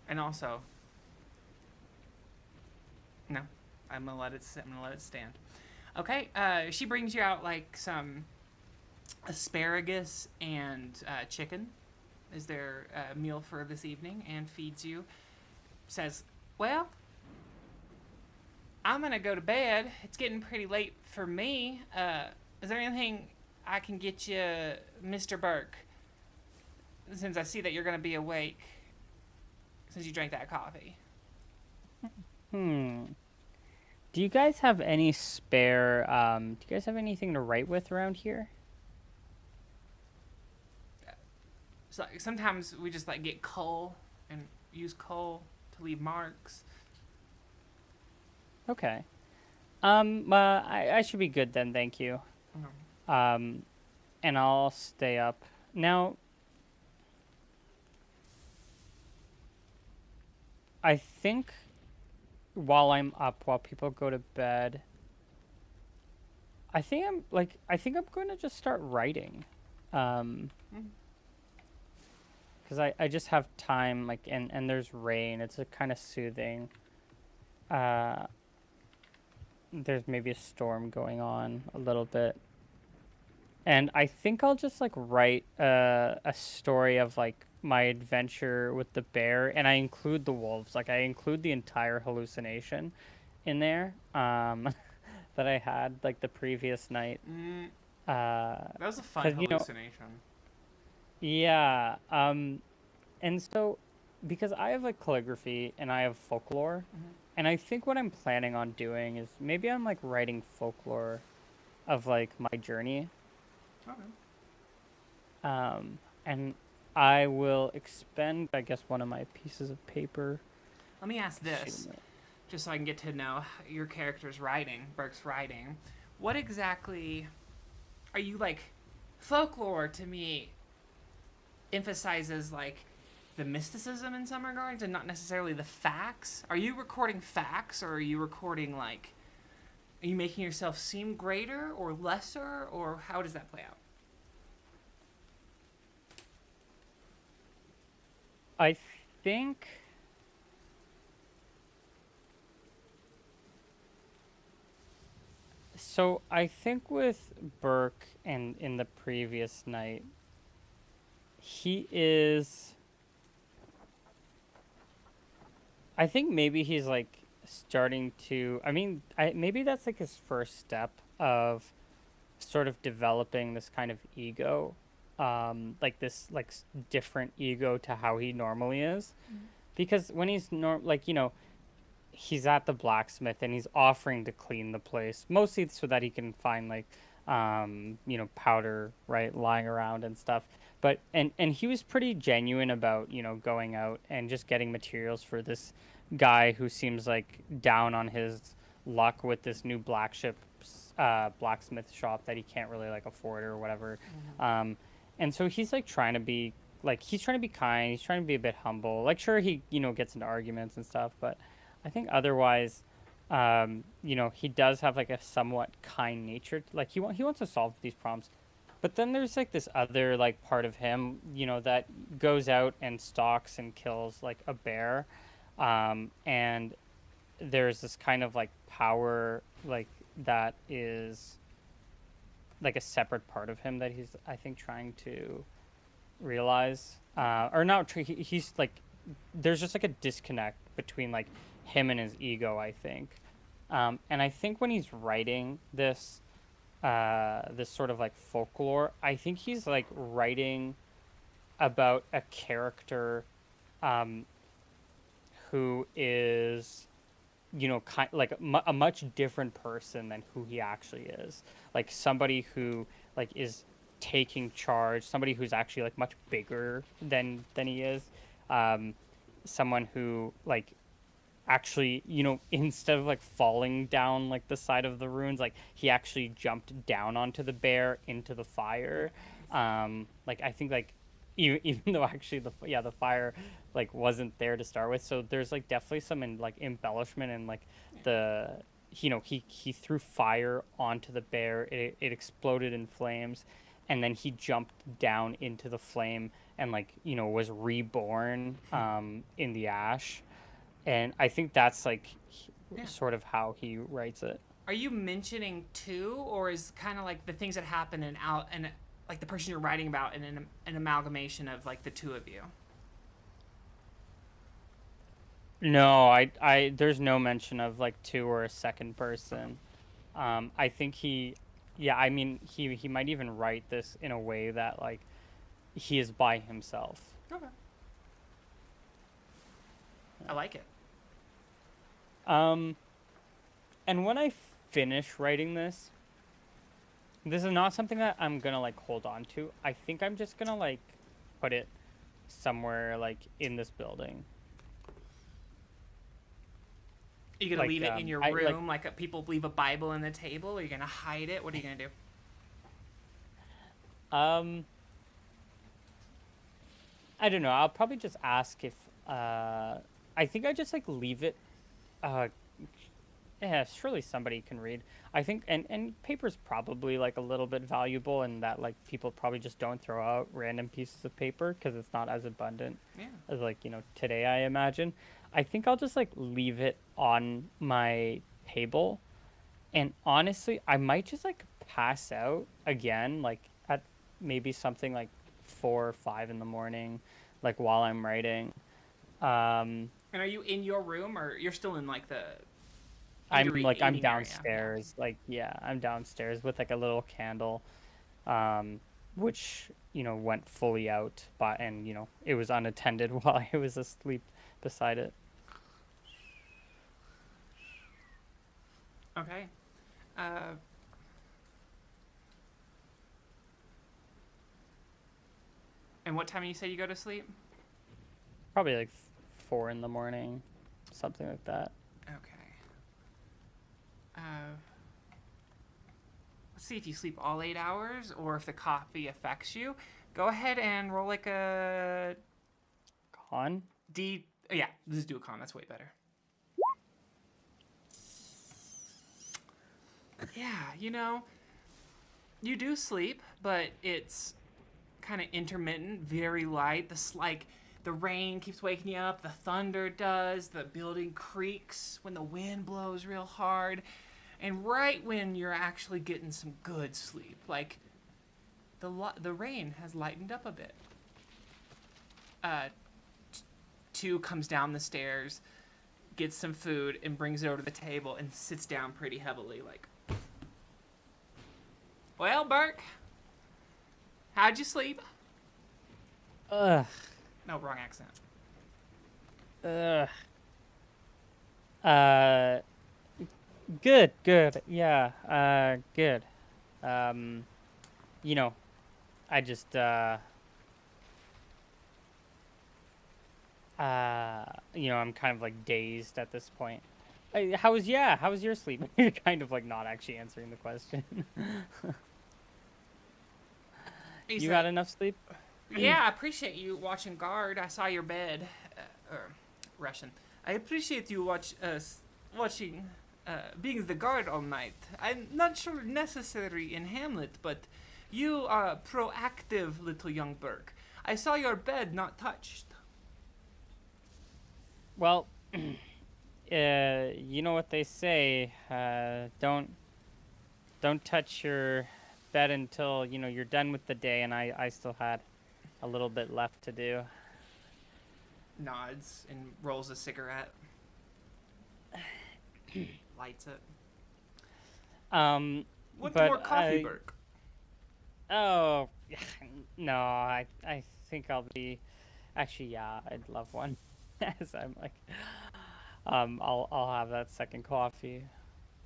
And also, no, I'm gonna let it stand. Okay. She brings you out like some asparagus and chicken is their meal for this evening, and feeds you. Says, well, I'm gonna go to bed. It's getting pretty late for me. Is there anything I can get you, Mr. Burke? Since I see that you're gonna be awake, since you drank that coffee. Do you guys have any spare? Do you guys have anything to write with around here? So sometimes we just like get coal and use coal to leave marks. Okay. I should be good then, thank you. And I'll stay up. Now, I think while I'm up, while people go to bed, I think I'm going to just start writing. Because I just have time, like, and there's rain. It's a kind of soothing. There's maybe a storm going on a little bit. And I think I'll just like write a story of like my adventure with the bear, and I include the wolves. Like I include the entire hallucination in there that I had like the previous night. That was a fun hallucination. Yeah. And so, because I have like calligraphy and I have folklore, Mm-hmm. and I think what I'm planning on doing is maybe I'm like writing folklore of like my journey. Okay. And I will expend, I guess, one of my pieces of paper. Let me ask Shoot a this, minute. just so I can get to know your character's writing, Burke's writing. What exactly are you like? Folklore to me emphasizes like the mysticism in some regards and not necessarily the facts. Are you recording facts or are you recording like are you making yourself seem greater or lesser or how does that play out? I think so. I think with Burke and in the previous night, he is. I think maybe he's like starting to. I mean, maybe that's like his first step of sort of developing this kind of ego, like this different ego to how he normally is. Because when he's like he's at the blacksmith and he's offering to clean the place mostly so that he can find like powder right lying around and stuff, but and he was pretty genuine about going out and just getting materials for this guy who seems like down on his luck with this new blacksmith shop that he can't really like afford or whatever. And so he's like trying to be he's trying to be kind, he's trying to be a bit humble, like sure he gets into arguments and stuff, but I think otherwise, he does have like a somewhat kind nature. Like he wants to solve these problems, but then there's like this other like part of him, that goes out and stalks and kills like a bear, and there's this kind of like power like that is like a separate part of him that he's I think trying to realize, or not. He's like there's just like a disconnect between like him and his ego, I think. And I think when he's writing this sort of like folklore, I think he's like writing about a character, um, who is like a much different person than who he actually is, like somebody who like is taking charge, somebody who's actually like much bigger than he is, um, someone who like actually instead of like falling down like the side of the ruins, like he actually jumped down onto the bear into the fire. Like I think like even though actually the fire like wasn't there to start with, so there's like definitely some like embellishment and like the he threw fire onto the bear, it exploded in flames, and then he jumped down into the flame and like was reborn in the ash. And I think that's like Yeah. sort of how he writes it. Are you mentioning two or is kind of like the things that happen and out and like the person you're writing about and an amalgamation of like the two of you? No, I there's no mention of like two or a second person. I think yeah, I mean, he might even write this in a way that like he is by himself. Okay. I like it. Um, and when I finish writing this is not something that I'm gonna like hold on to. I think I'm just gonna like put it somewhere like in this building. Are you gonna Like leave it in your I like room like people leave a Bible on the table? Are you gonna hide it? What are you gonna do? um I don't know. I'll probably just ask if I think I just like leave it. Uh, yeah, surely somebody can read. I think, and paper's probably like a little bit valuable, and that like people probably just don't throw out random pieces of paper because it's not as abundant Yeah. as like today, I imagine. I think I'll just like leave it on my table, and honestly, I might just like pass out again, like at maybe something like 4 or 5 in the morning, like while I'm writing. Um, And are you in your room or you're still in like the I'm eating area? Yeah. downstairs, like yeah, I'm downstairs with like a little candle. Um, which went fully out, and it was unattended while I was asleep beside it. Okay. Uh, and what time you say you go to sleep? Probably like 4 in the morning, something like that. Okay. Uh, let's see if you sleep all 8 hours or if the coffee affects you. Go ahead and roll like a Con? D. Yeah, just do a con. That's way better. Yeah, you do sleep, but it's kind of intermittent, very light. The rain keeps waking you up. The thunder does. The building creaks when the wind blows real hard, and right when you're actually getting some good sleep, like the rain has lightened up a bit. Uh, Two comes down the stairs, gets some food, and brings it over to the table and sits down pretty heavily, like, well, Burke, how'd you sleep? Ugh. No, wrong accent. Ugh. Uh, good. Yeah. Good. Um, you know, I just I'm kind of like dazed at this point. How was your sleep? You're kind of like not actually answering the question. He You said, got enough sleep? yeah, I appreciate you watching guard. I saw your bed. Russian. I appreciate you watching, being the guard all night. I'm not sure necessary in Hamlet, but you are proactive, little young Burke. I saw your bed not touched. Well, you know what they say. Don't touch your bed until you're done with the day, and I still had a little bit left to do. Nods and rolls a cigarette. Lights it. Want But more coffee, Burke? oh no, I think I'll be actually, yeah, I'd love one. As I'm like, I'll have that second coffee.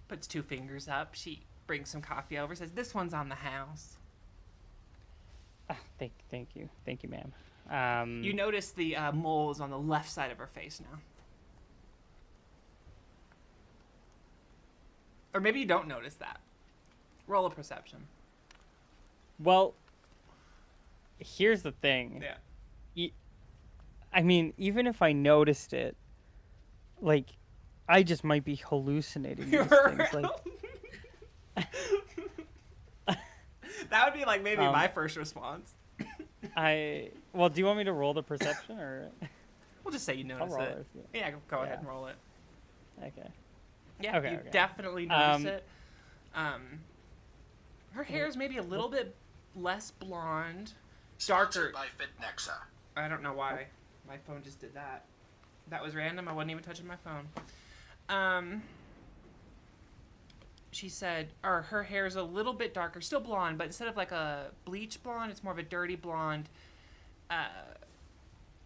Puts two fingers up. She brings some coffee over. Says, "This one's on the house." Thank you, ma'am. You notice the moles on the left side of her face now. Or maybe you don't notice that. Roll a perception. Well, here's the thing. Yeah. I mean, even if I noticed it, like, I just might be hallucinating these things. Like, that would be like maybe my first response. well, do you want me to roll the perception or? We'll just say you notice I'll roll it. it. Yeah, go ahead and roll it. Okay. Yeah, Okay, you okay. definitely notice it. Her hair is maybe a little bit less blonde, darker. Sponsored by FitNexa. I don't know why my phone just did that. That was random. I wasn't even touching my phone. She said, or her hair is a little bit darker, still blonde, but instead of like a bleach blonde, it's more of a dirty blonde.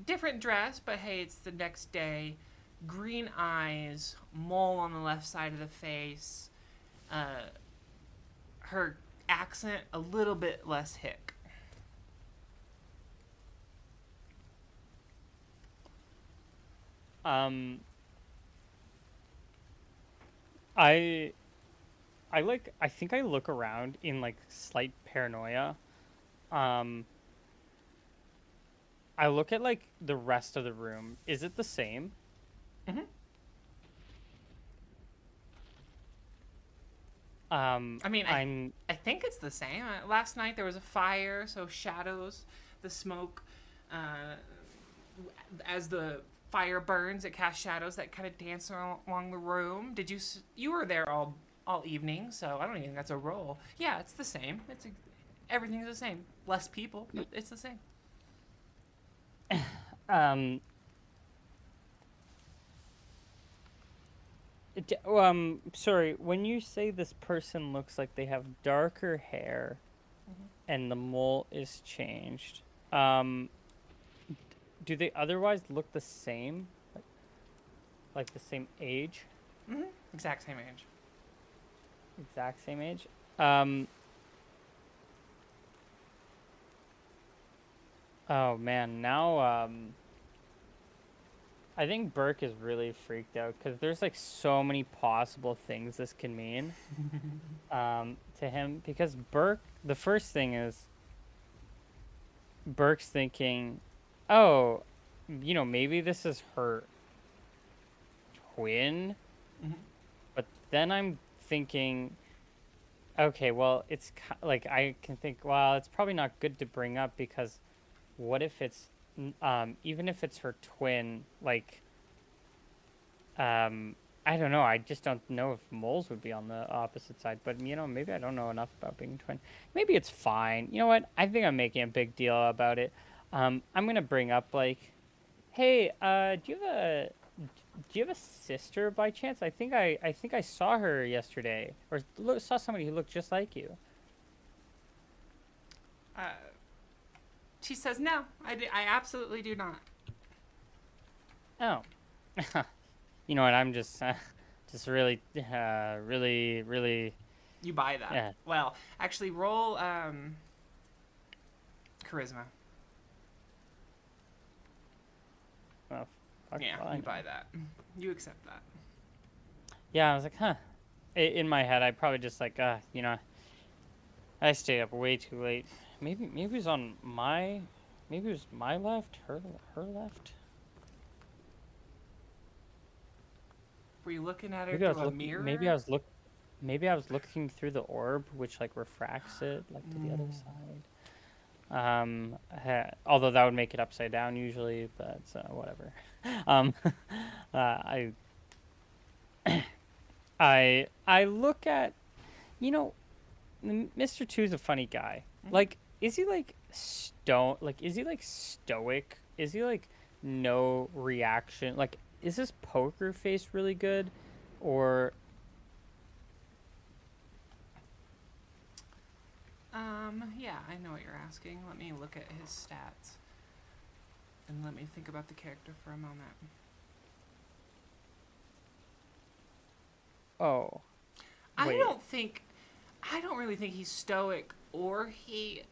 Different dress, but hey, it's the next day. Green eyes, mole on the left side of the face. Her accent a little bit less hick. I think I look around in like slight paranoia. I look at like the rest of the room. Is it the same? Mm-hmm. I mean, I think it's the same. Last night there was a fire, so shadows, the smoke, as the fire burns, it casts shadows that kind of dance along the room. You were there all evening, so I don't even think that's a roll. Yeah, it's the same. Everything's the same. Less people, but it's the same. Sorry, when you say this person looks like they have darker hair and the mole is changed. Um, do they otherwise look the same? Like the same age? Mm-hmm. Exact same age. Exact same age? Um, oh man, now I think Burke is really freaked out because there's like so many possible things this can mean to him. Because Burke, the first thing is Burke's thinking, oh, maybe this is her twin. Mm-hmm. But then I'm thinking, okay, well, like I can think, well, it's probably not good to bring up because what if it's, even if it's her twin, like, I don't know. I just don't know if moles would be on the opposite side. But maybe I don't know enough about being twin. Maybe it's fine. You know what? I think I'm making a big deal about it. I'm gonna bring up like, hey, do you have a sister by chance? I think I saw her yesterday, or saw somebody who looked just like you. She says, no, I absolutely do not. Oh, you know what? I'm just really, really, really. You buy that. Yeah. Well, actually, roll charisma. Oh, fuck, Yeah, fine. you buy that. You accept that. Yeah, I was like, huh. In my head, I probably just like, I stayed up way too late. Maybe it was on my, maybe it was my left, her left. Were you looking at her Maybe I was through a looking. mirror? Maybe I was looking through the orb, which like refracts it like to the other side. Although that would make it upside down usually, but whatever. Um, I I look at, you know, Mr. Two's a funny guy. Like, is he like is he like stoic? Is he like no reaction? Like, is his poker face really good, or Yeah, I know what you're asking. Let me look at his stats. And let me think about the character for a moment. oh, wait. I don't really think he's stoic or he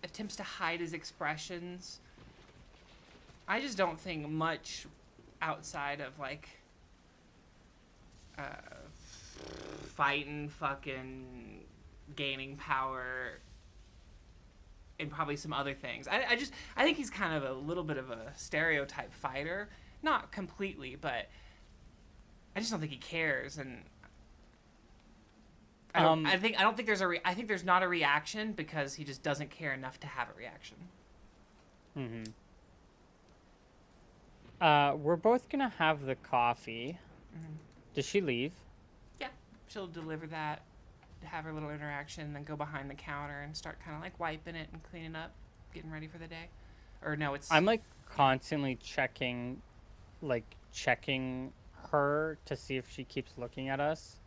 attempts to hide his expressions. I just don't think much outside of like fighting, fucking gaining power, and probably some other things. I think he's kind of a little bit of a stereotype fighter, not completely, but I just don't think he cares. And I don't think there's I think there's not a reaction because he just doesn't care enough to have a reaction. We're both gonna have the coffee. Does she leave? Yeah, she'll deliver that, have her little interaction, then go behind the counter and start kind of like wiping it and cleaning up, getting ready for the day. Or no, it's... I'm like constantly checking her to see if she keeps looking at us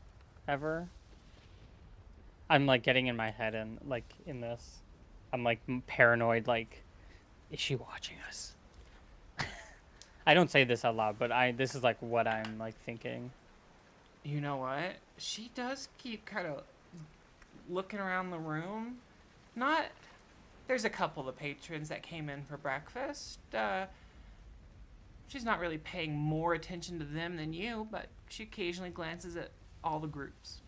ever. I'm like getting in my head and like in this, I'm like paranoid, like, is she watching us? I don't say this out loud, but this is like what I'm like thinking. You know what? She does keep kind of looking around the room. There's a couple of patrons that came in for breakfast. She's not really paying more attention to them than you, but she occasionally glances at all the groups.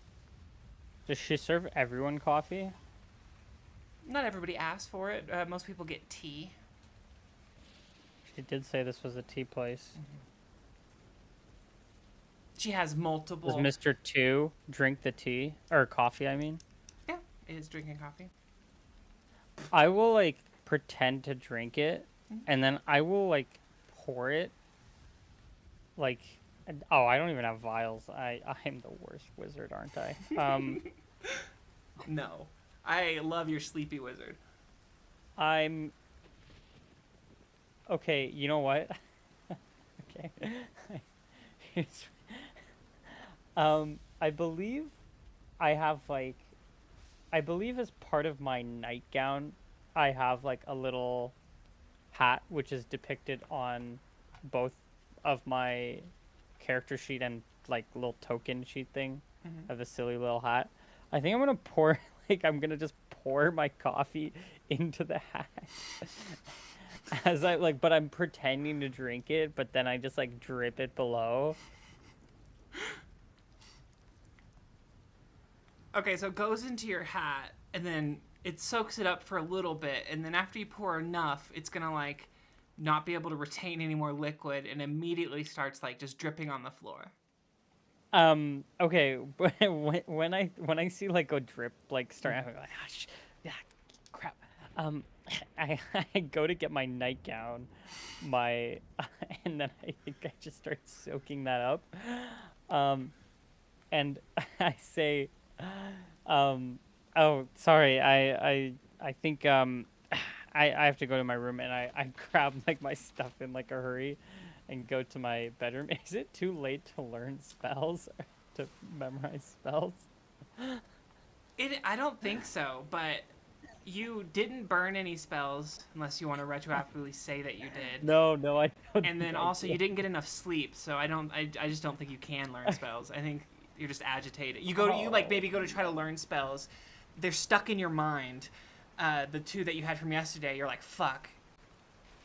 Does she serve everyone coffee? Not everybody asks for it. Most people get tea. She did say this was a tea place. She has multiple... Does Mr. Two drink the tea? Or coffee, I mean? Yeah, is drinking coffee. I will, like, pretend to drink it, and then I will, like, pour it. Like, oh, I don't even have vials. I'm the worst wizard, aren't I? No. I love your sleepy wizard. I'm... Okay, you know what? Okay. I believe I have, like... I believe as part of my nightgown, I have like a little hat which is depicted on both of my character sheet and like little token sheet thing of a silly little hat. I think I'm gonna pour I'm gonna just pour my coffee into the hat as I like, but I'm pretending to drink it, but then I just like drip it below. Okay, so it goes into your hat, and then it soaks it up for a little bit, and then after you pour enough, it's gonna like not be able to retain any more liquid, and immediately starts like just dripping on the floor. Okay, when I see like a drip like start, I'm like, ah, yeah, crap. I go to get my nightgown, and then I think I just start soaking that up, and I say, oh, sorry, I think I have to go to my room, and I grab like my stuff in like a hurry and go to my bedroom. Is it too late to learn spells, to memorize spells? I don't think so, but you didn't burn any spells unless you want to retroactively say that you did. No, I don't. And then also you didn't get enough sleep, so I just don't think you can learn spells. I think you're just agitated. You like maybe go to try to learn spells. They're stuck in your mind. The two that you had from yesterday, you're like, fuck.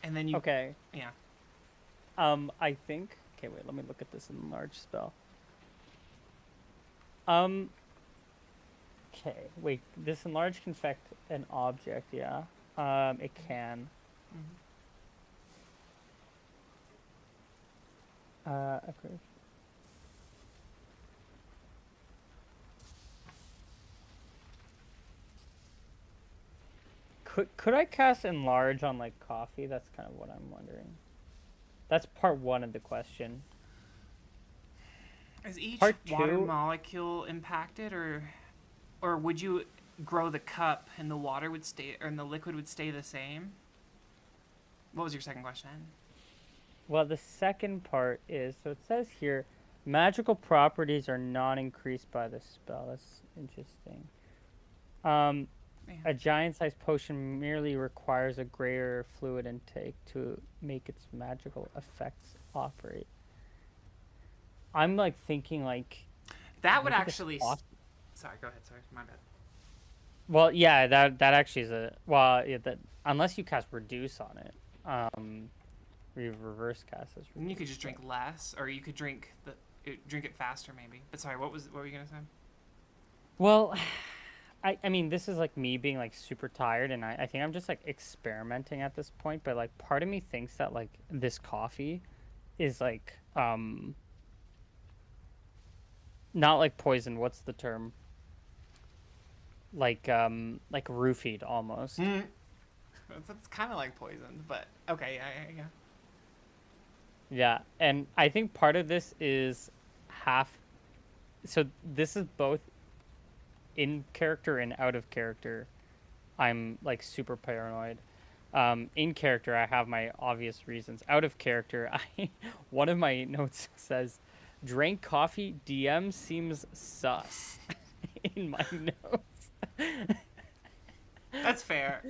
And then you Okay. Yeah. I think. Okay, wait. Let me look at this enlarge spell. Okay, wait. This enlarge can affect an object. Yeah. It can. Okay. Could I cast enlarge on like coffee? That's kind of what I'm wondering. That's part one of the question. Is each Part water two- molecule impacted, or would you grow the cup and the water would stay, or the liquid would stay the same? What was your second question? Well, the second part is, so it says here, magical properties are not increased by the spell. That's interesting. A giant-sized potion merely requires a greater fluid intake to make its magical effects operate. I'm like thinking like That would maybe this actually. cost- Sorry, go ahead. Sorry, my bad. Well, yeah, that actually is a yeah, that unless you cast reduce on it, you reverse cast this. And you could just drink less, or you could drink it faster maybe. But sorry, what were you gonna say? Well, I mean, this is like me being like super tired, and I think I'm just like experimenting at this point. But like, part of me thinks that like this coffee is like not like poison. What's the term? Like roofied almost. That's kind of like poison, but okay, yeah. Yeah, and I think part of this is half. So this is both in character and out of character. I'm like super paranoid. In character, I have my obvious reasons. Out of character, one of my notes says, "Drank coffee. DM seems sus." In my notes. That's fair.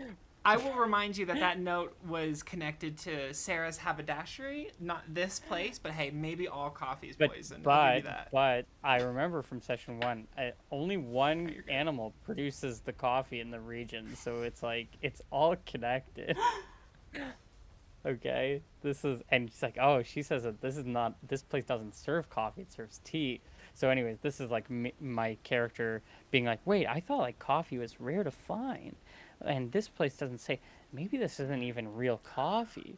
I will remind you that note was connected to Sarah's haberdashery, not this place, but hey, maybe all coffee is poison. I'll give you that. But I remember from session one, only one animal produces the coffee in the region, so it's like it's all connected. Okay, and she's like, oh, she says that this place doesn't serve coffee, it serves tea. So anyways, this is like my character being like, wait, I thought like coffee was rare to find, and this place doesn't say, maybe this isn't even real coffee.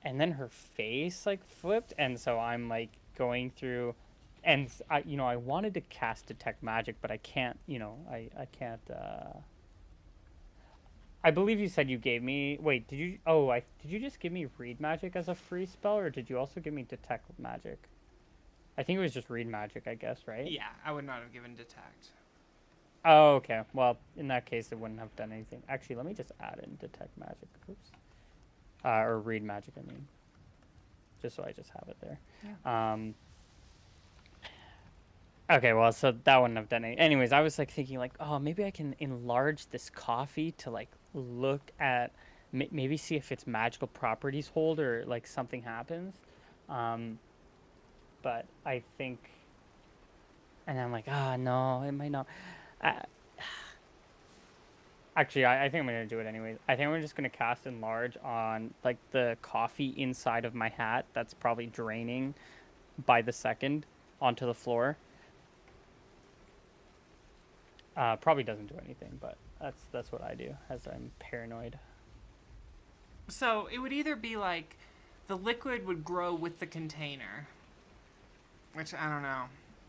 And then her face like flipped, and so I'm like going through, and I wanted to cast detect magic, but I can't, I can't. I believe you said you gave me. Wait, did you? Oh, did you just give me read magic as a free spell, or did you also give me detect magic? I think it was just read magic, I guess, right? Yeah, I would not have given detect. Oh, okay. Well, in that case, it wouldn't have done anything. Actually, let me just add in detect magic. Oops. Or read magic, I mean. Just so I just have it there. Yeah. Okay, well, so that wouldn't have done it. Anyways, I was like thinking like, oh, maybe I can enlarge this coffee to like look at maybe see if its magical properties hold or like something happens. Um, but I think, and I'm like, ah, no, it might not. Uh, Actually, I think I'm gonna do it anyways. I think I'm just gonna cast enlarge on like the coffee inside of my hat that's probably draining by the second onto the floor. Probably doesn't do anything, but that's what I do as I'm paranoid. So it would either be like the liquid would grow with the container, which I don't know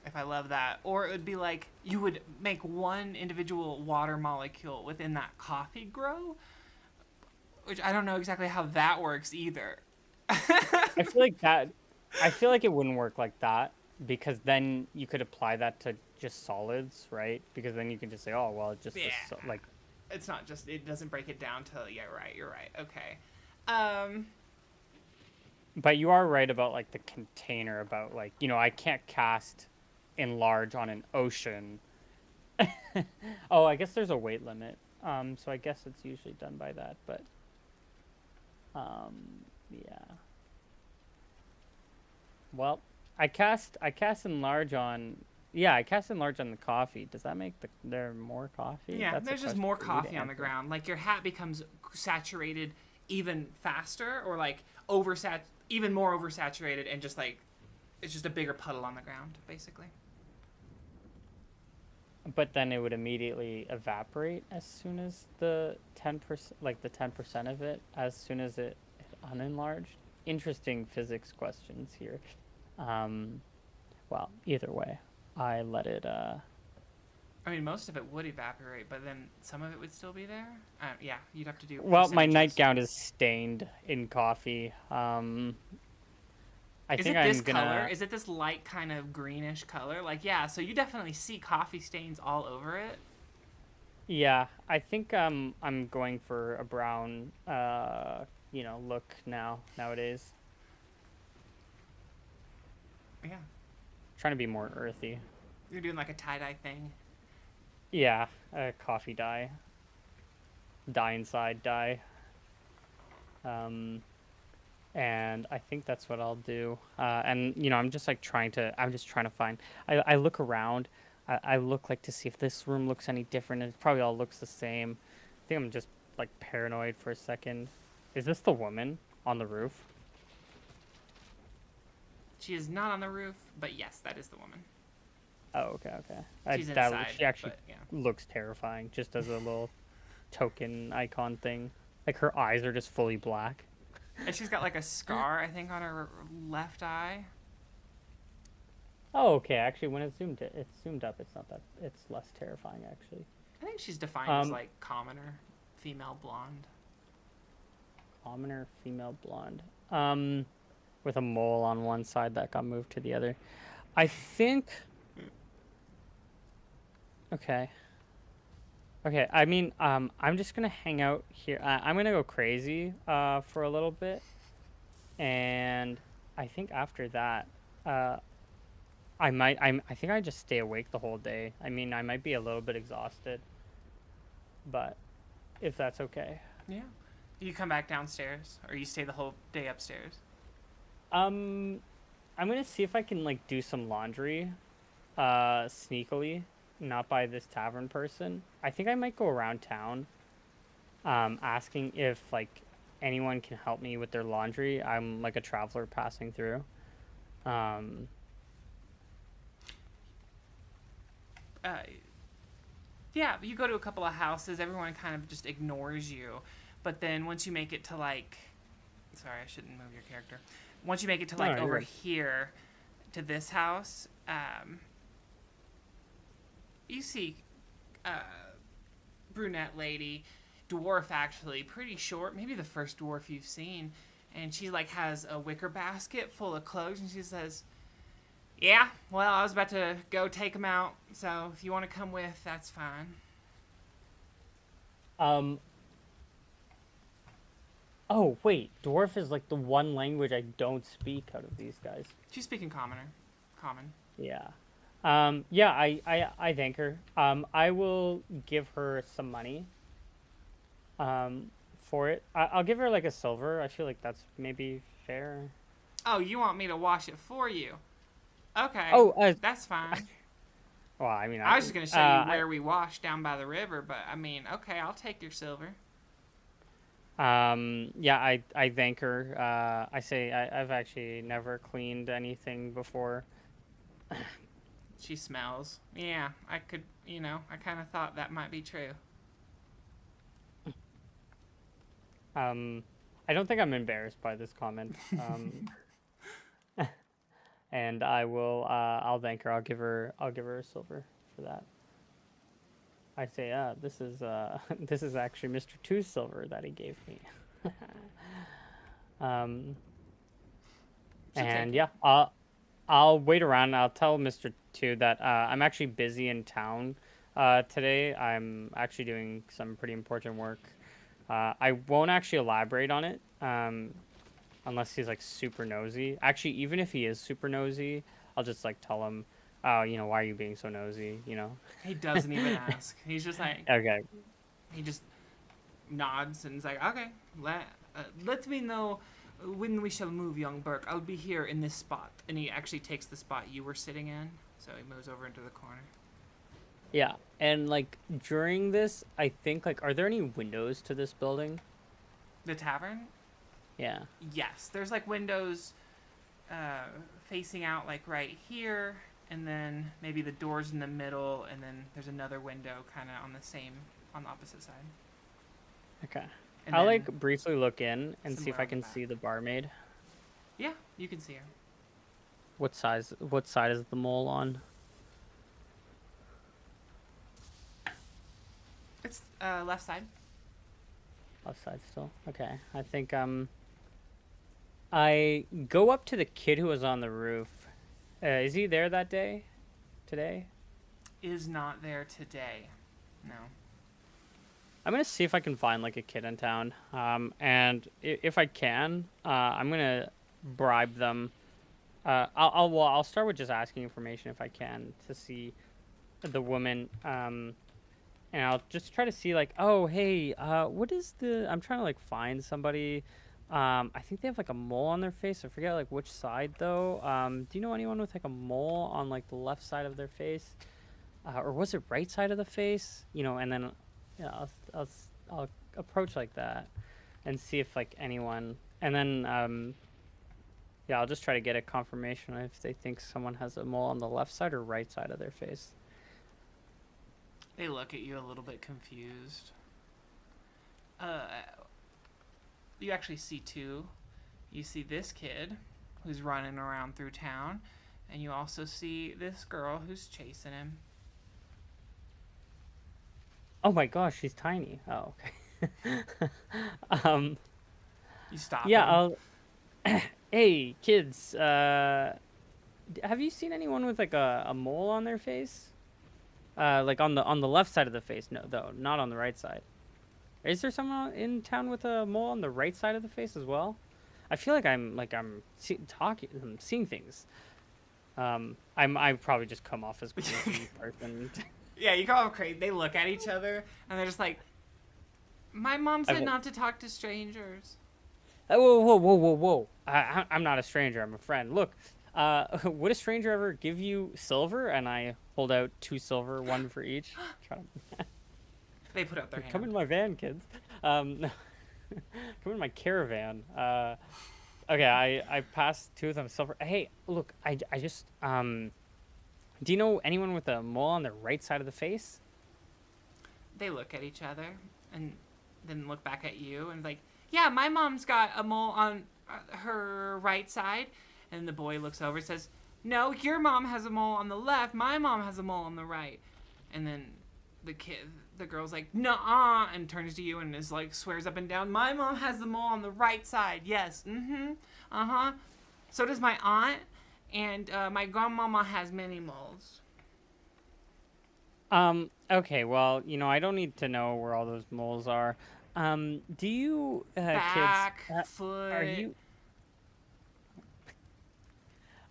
if I love that, or it would be like you would make one individual water molecule within that coffee grow, which I don't know exactly how that works either. I feel like that. I feel like it wouldn't work like that because then you could apply that to just solids, right? Because then you can just say, oh well, it's just Yeah. this, like. It's not just, it doesn't break it down to, yeah, right, you're right, okay. But you are right about like the container. About like I can't cast enlarge on an ocean. Oh, I guess there's a weight limit. So I guess it's usually done by that. But um, yeah. Well, I cast enlarge on. Yeah, I cast enlarge on the coffee. Does that make there more coffee? Yeah, That's a there's just question more for you to coffee on the answer. ground. Like your hat becomes saturated even faster, or like even more oversaturated, and just like it's just a bigger puddle on the ground, basically. But then it would immediately evaporate as soon as the 10%, like the 10% of it, as soon as it unenlarged. Interesting physics questions here. Um, well, either way, I let it. I mean, most of it would evaporate, but then some of it would still be there. Yeah, you'd have to do Well, my percentages. nightgown is stained in coffee. I Is think it this I'm gonna. color? Is it this light kind of greenish color? Like, yeah, so you definitely see coffee stains all over it. Yeah, I think I'm going for a brown look nowadays. Yeah, Trying to be more earthy. you're doing like a tie-dye thing. Yeah, a coffee dye. Dye inside dye. Um and I think that's what I'll do. And I'm just like I'm just trying to find. I look around. I look like to see if this room looks any different. It probably all looks the same. I think I'm just like paranoid for a second. Is this the woman on the roof? She is not on the roof, but yes, that is the woman. Oh, okay. She's inside, She actually but yeah. looks terrifying, just as a little token icon thing. Like her eyes are just fully black. And she's got like a scar, I think, on her left eye. Oh, okay. Actually, when it's zoomed up. It's not that. It's less terrifying, actually. I think she's defined as Um, like commoner, female blonde. Commoner, female blonde. With a mole on one side that got moved to the other. I think. Okay. Okay. I mean, I'm just gonna hang out here. I'm gonna go crazy, for a little bit, and I think after that, I think I just stay awake the whole day. I mean, I might be a little bit exhausted, but if that's okay. Yeah. You come back downstairs, or you stay the whole day upstairs. I'm gonna see if I can like do some laundry, sneakily, not by this tavern person. I think I might go around town, asking if like anyone can help me with their laundry. I'm like a traveler passing through. Um, Uh, yeah, you go to a couple of houses. Everyone kind of just ignores you, but then once you make it to like, sorry, I shouldn't move your character. Once you make it to like No, you're over good. here, to this house, you see, brunette lady, dwarf actually, pretty short, maybe the first dwarf you've seen, and she like has a wicker basket full of clothes, and she says, "Yeah, well, I was about to go take them out, so if you want to come with, that's fine." um. Oh wait, dwarf is like the one language I don't speak out of these guys. She's speaking common. Yeah. Yeah, I thank her. I will give her some money. For it. I'll give her like a silver. I feel like that's maybe fair. Oh, you want me to wash it for you? Okay, Oh, that's fine. well, I mean, I was just gonna show you where we wash down by the river, but I mean, okay, I'll take your silver. Yeah, I thank her. I say I've actually never cleaned anything before. She smells. Yeah, I could, I kind of thought that might be true. I don't think I'm embarrassed by this comment. And I will. I'll thank her. I'll give her a silver for that. I say, this is this is actually Mr. Two's silver that he gave me. um, She'll take and it. yeah, I'll wait around. I'll tell Mr. Two that I'm actually busy in town today. I'm actually doing some pretty important work. I won't actually elaborate on it unless he's like super nosy. Actually, even if he is super nosy, I'll just like tell him, oh, why are you being so nosy? He doesn't even ask. He's just like, Okay. he just nods and is like, okay, let me know when we shall move, young Burke. I'll be here in this spot. And he actually takes the spot you were sitting in, so he moves over into the corner. Yeah, and like during this, I think like, are there any windows to this building? The tavern? Yeah. Yes, there's like windows facing out like right here, and then maybe the doors in the middle, and then there's another window kind of on the opposite side. Okay. And I'll then like briefly look in and see if somewhere I on the can back. see the barmaid. Yeah, you can see her. What side is the mole on? It's left side. Left side still. Okay. I think I go up to the kid who was on the roof. Is he there that day? Today? Is not there today. No. I'm gonna see if I can find like a kid in town. And if I can, I'm gonna bribe them. I'll start with just asking information if I can to see the woman. And I'll just try to see like, oh hey, what is the? I'm trying to like find somebody. I think they have like a mole on their face. I forget like which side though. Do you know anyone with like a mole on like the left side of their face, or was it right side of the face? And then yeah, I'll approach like that and see if like anyone, and then yeah, I'll just try to get a confirmation if they think someone has a mole on the left side or right side of their face. They look at you a little bit confused. You actually see two. You see this kid who's running around through town, and you also see this girl who's chasing him. Oh my gosh, she's tiny. Oh, okay. You stop Yeah, him. I'll. Hey, kids. Have you seen anyone with like a mole on their face? Like on the left side of the face. No, though, not on the right side. Is there someone in town with a mole on the right side of the face as well? I feel like I'm seeing things. I probably just come off as crazy person. Yeah, you call them crazy. They look at each other, and they're just like, my mom said won't- not to talk to strangers. Whoa. I'm not a stranger. I'm a friend. Look, would a stranger ever give you silver? And I hold out 2 silver, 1 for each. They put up their hand. Come in my van, kids. Come in my caravan. Okay, I passed 2 of them silver. Hey, look, I just do you know anyone with a mole on the right side of the face? They look at each other, and then look back at you, and like, yeah, my mom's got a mole on her right side. And the boy looks over and says, no, your mom has a mole on the left. My mom has a mole on the right. And then the girl's like, nuh-uh, and turns to you and is like, swears up and down, my mom has the mole on the right side. Yes, uh-huh. So does my aunt, and my grandmama has many moles. Okay, well, I don't need to know where all those moles are. Do you Back, kids foot. are you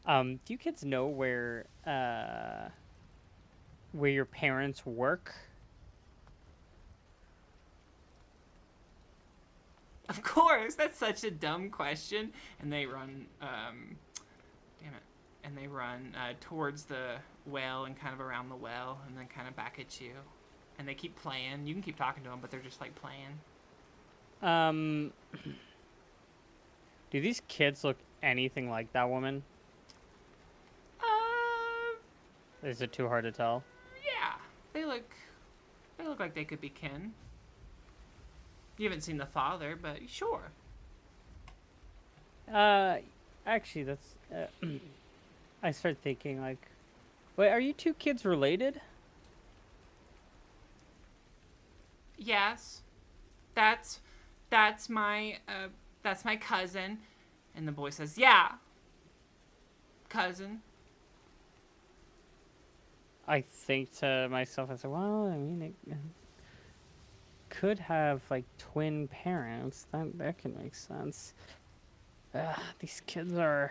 Do you kids know where your parents work? Of course, that's such a dumb question. And they run, damn it, and they run towards the well and kind of around the well and then kind of back at you. And they keep playing. You can keep talking to them, but they're just like playing. Do these kids look anything like that woman? Is it too hard to tell? Yeah, they look like they could be kin. You haven't seen the father, but sure. Actually, that's. I start thinking like, wait, are you two kids related? Yes, that's my cousin, and the boy says, "Yeah, cousin." I think to myself, I said, well, I mean, it could have like twin parents. That can make sense. These kids are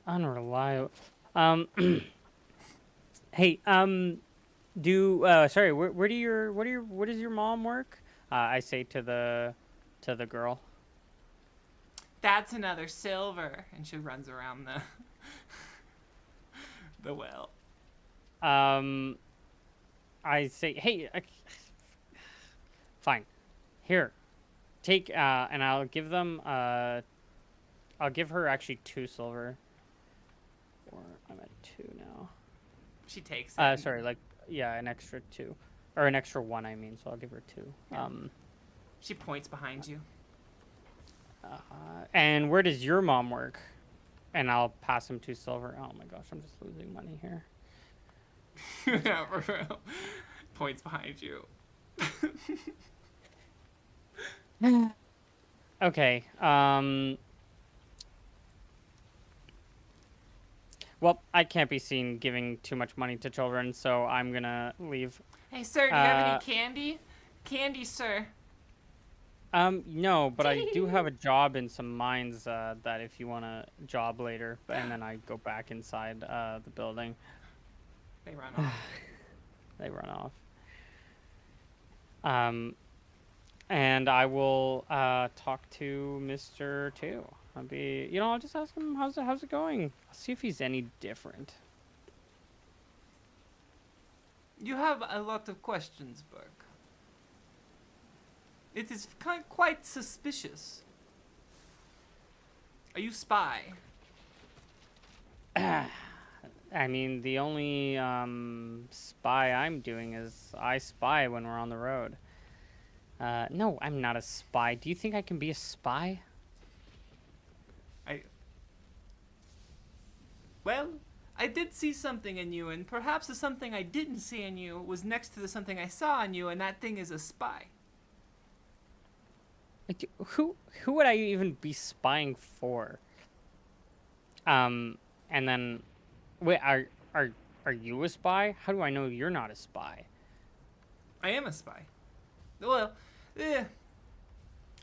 unreliable. Hey, sorry, where does your mom work? I say to the girl. That's another silver, and she runs around the well. I say, hey, fine, here, take, and I'll give them, I'll give her actually 2 silver. Or I'm at 2 now. She takes it. Sorry, like, yeah, an extra 2, or an extra 1, I mean. So I'll give her 2. Yeah. She points behind you. And where does your mom work? And I'll pass him 2 silver. Oh my gosh, I'm just losing money here. Yeah, for real. Points behind you. Okay. Well, I can't be seen giving too much money to children, so I'm gonna leave. Hey, sir, do you have any candy? Candy, sir. No, but I do have a job in some mines that if you want a job later, and then I go back inside the building. They run off. They run off. And I will talk to Mr. 2. I'll just ask him how's it going. I'll see if he's any different. You have a lot of questions, Burke. It is quite suspicious. Are you spy? I mean, the only spy I'm doing is I spy when we're on the road. No, I'm not a spy. Do you think I can be a spy? Well, I did see something in you, and perhaps the something I didn't see in you was next to the something I saw in you, and that thing is a spy. Like, who would I even be spying for? And then, wait, are you a spy? How do I know you're not a spy? I am a spy. Well,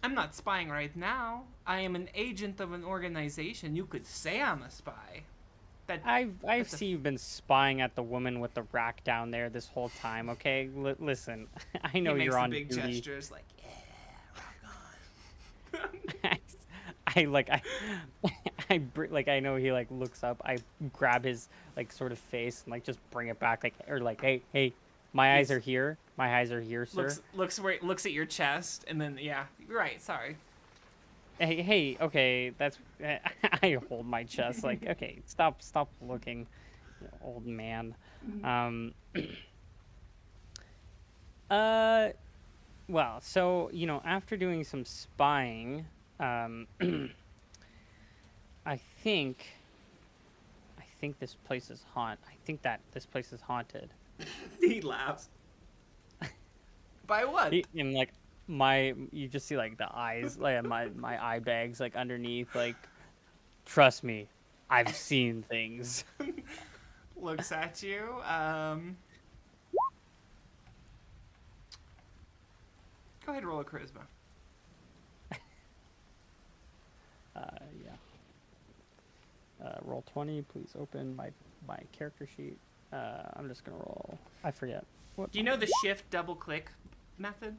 I'm not spying right now. I am an agent of an organization. You could say I'm a spy. I've seen you've been spying at the woman with the rack down there this whole time. Okay, listen, I know you're on duty. He makes the big gestures like, yeah, rock on. I know he like looks up. I grab his like sort of face and like just bring it back, like, or like, hey, my eyes are here. My eyes are here, sir. Looks at your chest, and then yeah, you're right. Sorry. Hey, okay, that's. I hold my chest, like, okay, stop looking, old man. Well, so after doing some spying, I think this place is haunted. I think that this place is haunted. He laughs. By what? And like you just see like the eyes, like my eye bags, like underneath, like, trust me, I've seen things. Looks at you. Go ahead and roll a charisma. roll 20. Please open my character sheet. I'm just gonna roll. I forget. What? Do you know the shift double click method?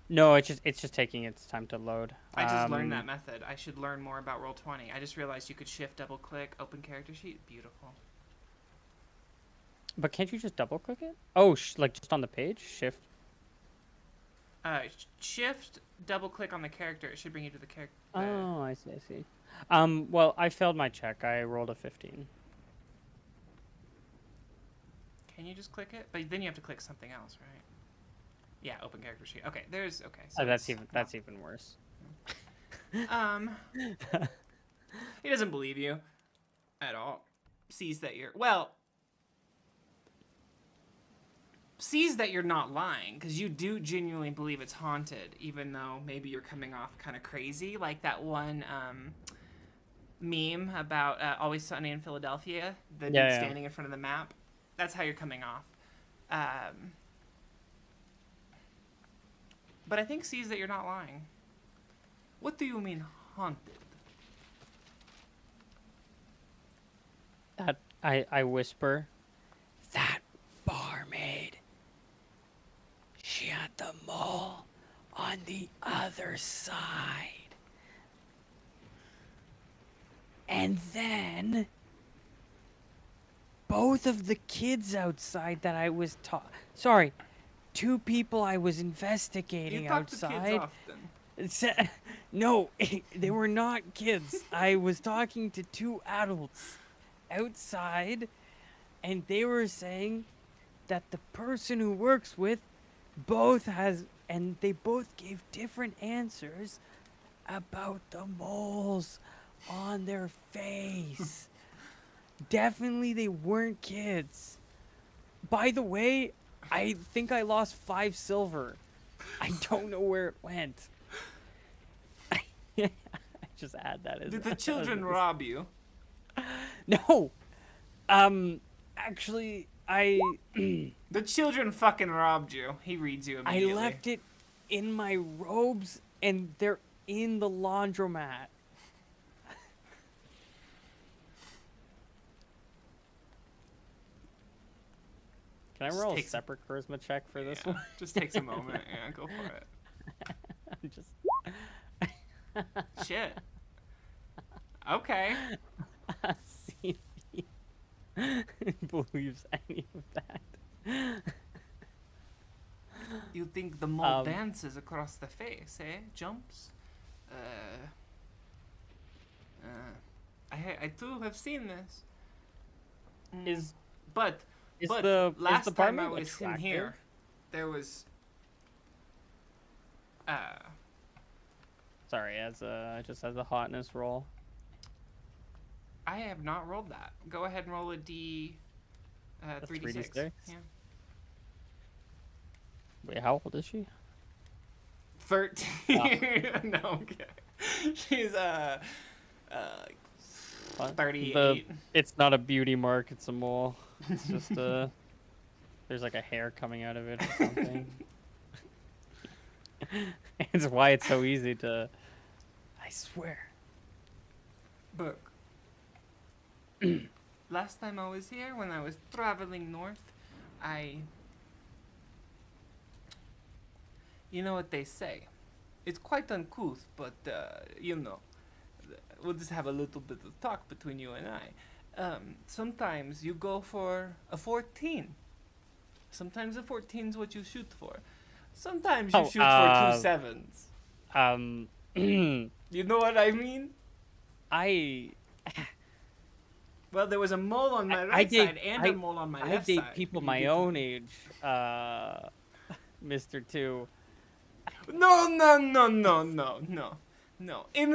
No, it's just taking its time to load. I just learned that method. I should learn more about Roll20. I just realized you could shift double click, open character sheet. Beautiful. But can't you just double click it? Oh, like just on the page? Shift. Shift double click on the character. It should bring you to the character. Oh, I see. Well, I failed my check. I rolled a 15. Can you just click it? But then you have to click something else, right? Yeah, open character sheet. Okay, there's okay. So That's even worse. He doesn't believe you at all. Sees that you're not lying, because you do genuinely believe it's haunted, even though maybe you're coming off kind of crazy, like that one meme about Always Sunny in Philadelphia, the dude standing in front of the map. That's how you're coming off. But I think sees that you're not lying. What do you mean haunted? I whisper, that barmaid, she had the mole on the other side. And then both of the kids outside that I was sorry, 2 people I was investigating You talk outside. to kids often. No, they were not kids. I was talking to 2 adults outside, and they were saying that the person who works with they both gave different answers about the moles on their face. Definitely they weren't kids. By the way, I think I lost 5 silver. I don't know where it went. I just add that as Did the children rob you? No. Actually, The children fucking robbed you. He reads you I immediately. left it in my robes, and they're in the laundromat. Can I Just roll a takes- separate charisma check for this Yeah, one? just takes a moment. Yeah, go for it. I'm just... Shit. Okay. See if he believes any of that. You think the mole dances across the face, eh? Jumps? I too have seen this. But last time I was in here, there was Sorry, just as a hotness roll. I have not rolled that. Go ahead and roll a D 3d6. 3d6? Yeah. Wait, how old is she? 13. No, okay. She's What? 38. It's not a beauty mark, it's a mole. It's just there's like a hair coming out of it or something. It's why it's so easy to... I swear. Burke. Last time I was here, when I was traveling north, you know what they say. It's quite uncouth, but, we'll just have a little bit of talk between you and I. Sometimes you go for a 14. Sometimes a 14 is what you shoot for. Sometimes you shoot for 2 sevens. You know what I mean? Well, there was a mole on my right side and a mole on my left side. I date people my own age, Mr. 2. No. In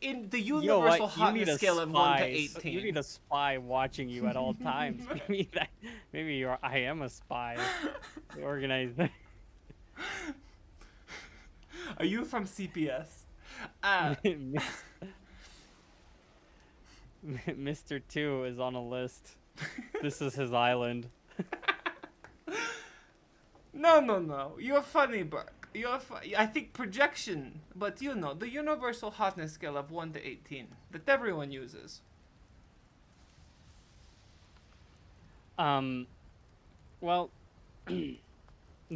in the universal hotness scale of 1 to 18. You need a spy watching you at all times. Maybe I am a spy. Organized. Are you from CPS? Mr. 2 is on a list. This is his island. No. You're funny, Burke. I think projection, but you know, the universal hotness scale of 1 to 18 that everyone uses. Well,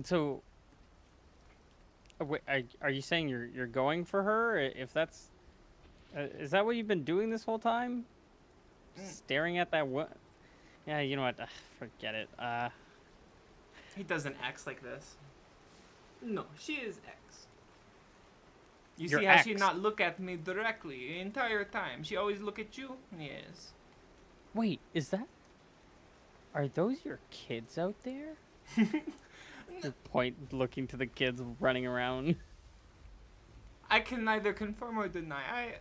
so wait, are you saying you're going for her? If that's is that what you've been doing this whole time? Staring at that what? Yeah, you know what? Forget it. He does an X like this. No, she is X. You Your see how she ex? not look at me directly the entire time? She always look at you? Yes. Wait, are those your kids out there? You point looking to the kids running around. I can neither confirm or deny.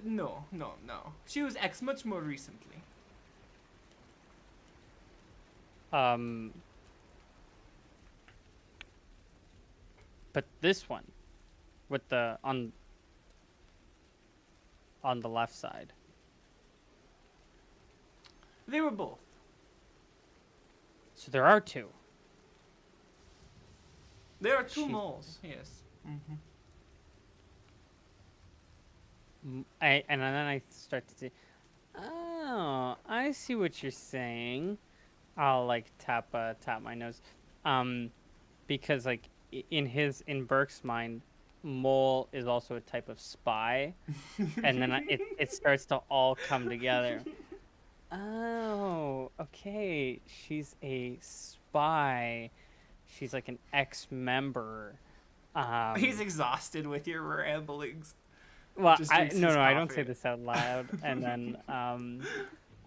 No. She was X much more recently. But this one with the on the left side. They were both. So there are two. There are two She- moles. Yes. Mm-hmm. And then I start to see, oh, I see what you're saying. I'll like tap my nose, because like in Burke's mind, mole is also a type of spy, and then it starts to all come together. Oh, okay. She's a spy. She's like an ex-member. He's exhausted with your ramblings. Well, Just I drinks no, his I don't coffee. say this out loud. And then I'm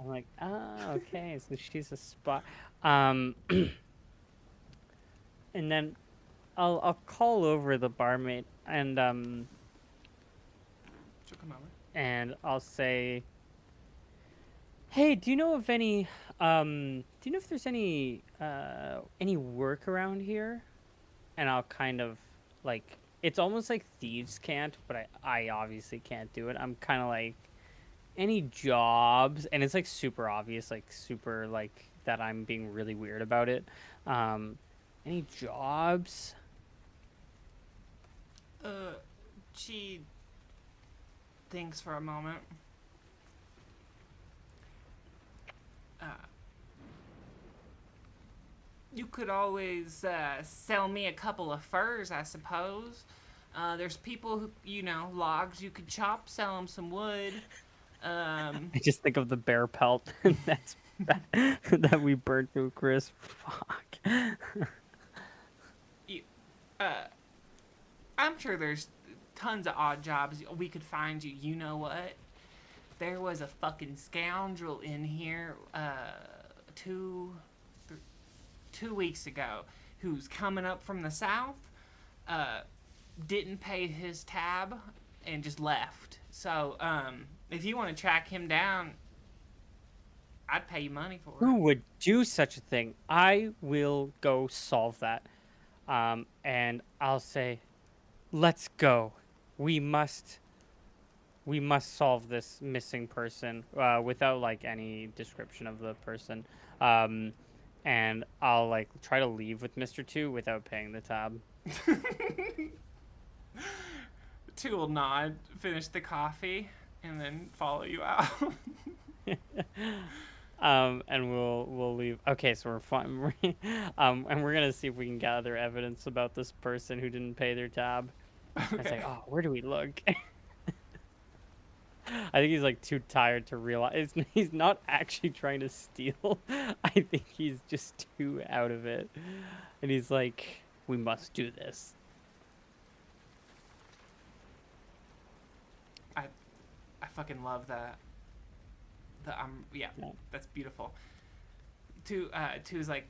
like, oh, okay, so she's a spy. And then I'll call over the barmaid She'll come over. and I'll say, hey, do you know if there's any work around here? And I'll kind of like, it's almost like thieves can't, but I obviously can't do it. I'm kind of like, any jobs, and it's like super obvious, like super like that I'm being really weird about it. Any jobs? She thinks for a moment. You could always sell me a couple of furs, I suppose. There's people who, logs you could chop, sell them some wood. I just think of the bear pelt that's that we burned to a crisp. Fuck. I'm sure there's tons of odd jobs we could find you. You know what? There was a fucking scoundrel in here 2 weeks ago who's coming up from the south, didn't pay his tab, and just left. So, if you want to track him down, I'd pay you money for Who it. would do such a thing? I will go solve that. And I'll say, let's go. We must solve this missing person without like any description of the person. And I'll like try to leave with Mr. Two without paying the tab. Two will nod, finish the coffee, and then follow you out. And we'll leave. Okay, so we're fine. And we're gonna see if we can gather evidence about this person who didn't pay their tab. It's like, oh, where do we look? I think he's like too tired to realize he's not actually trying to steal. I think he's just too out of it, and he's like, we must do this. I fucking love that. Yeah, that's beautiful. Two's like,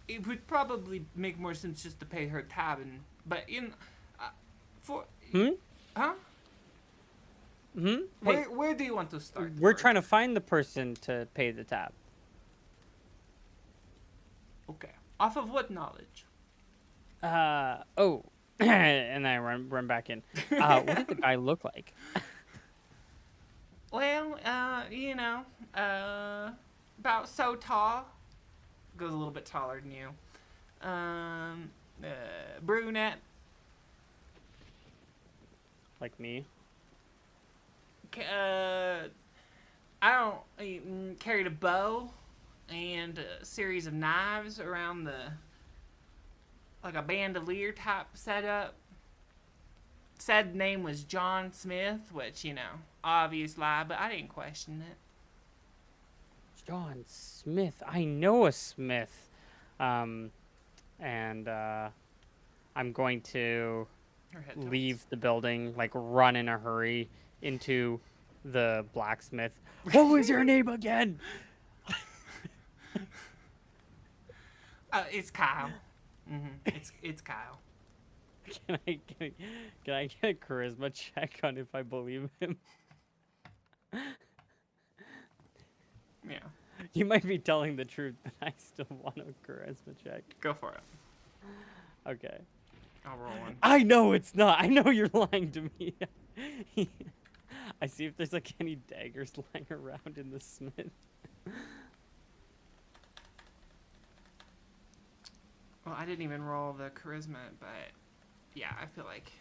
it would probably make more sense just to pay her tab, but huh? Hey, Where do you want to start? we're Burke? trying to find the person to pay the tab. Okay. Off of what knowledge? Oh, and I run back in. What did the guy look like? Well, about so tall. Goes a little bit taller than you. Brunette. Like me. I don't carried a bow and a series of knives around the like a bandolier type setup. Said name was John Smith, which obvious lie, but I didn't question it. John Smith. I know a Smith. And I'm going to leave the building, like run in a hurry into the blacksmith. What was your name again? It's Kyle. It's Kyle. Can I get a charisma check on if I believe him? Yeah, You might be telling the truth, but I still want a charisma check. go for it. Okay. I'll roll one. I know it's not. I know you're lying to me. I see if there's like any daggers lying around in the smith. Well, I didn't even roll the charisma, but yeah, I feel like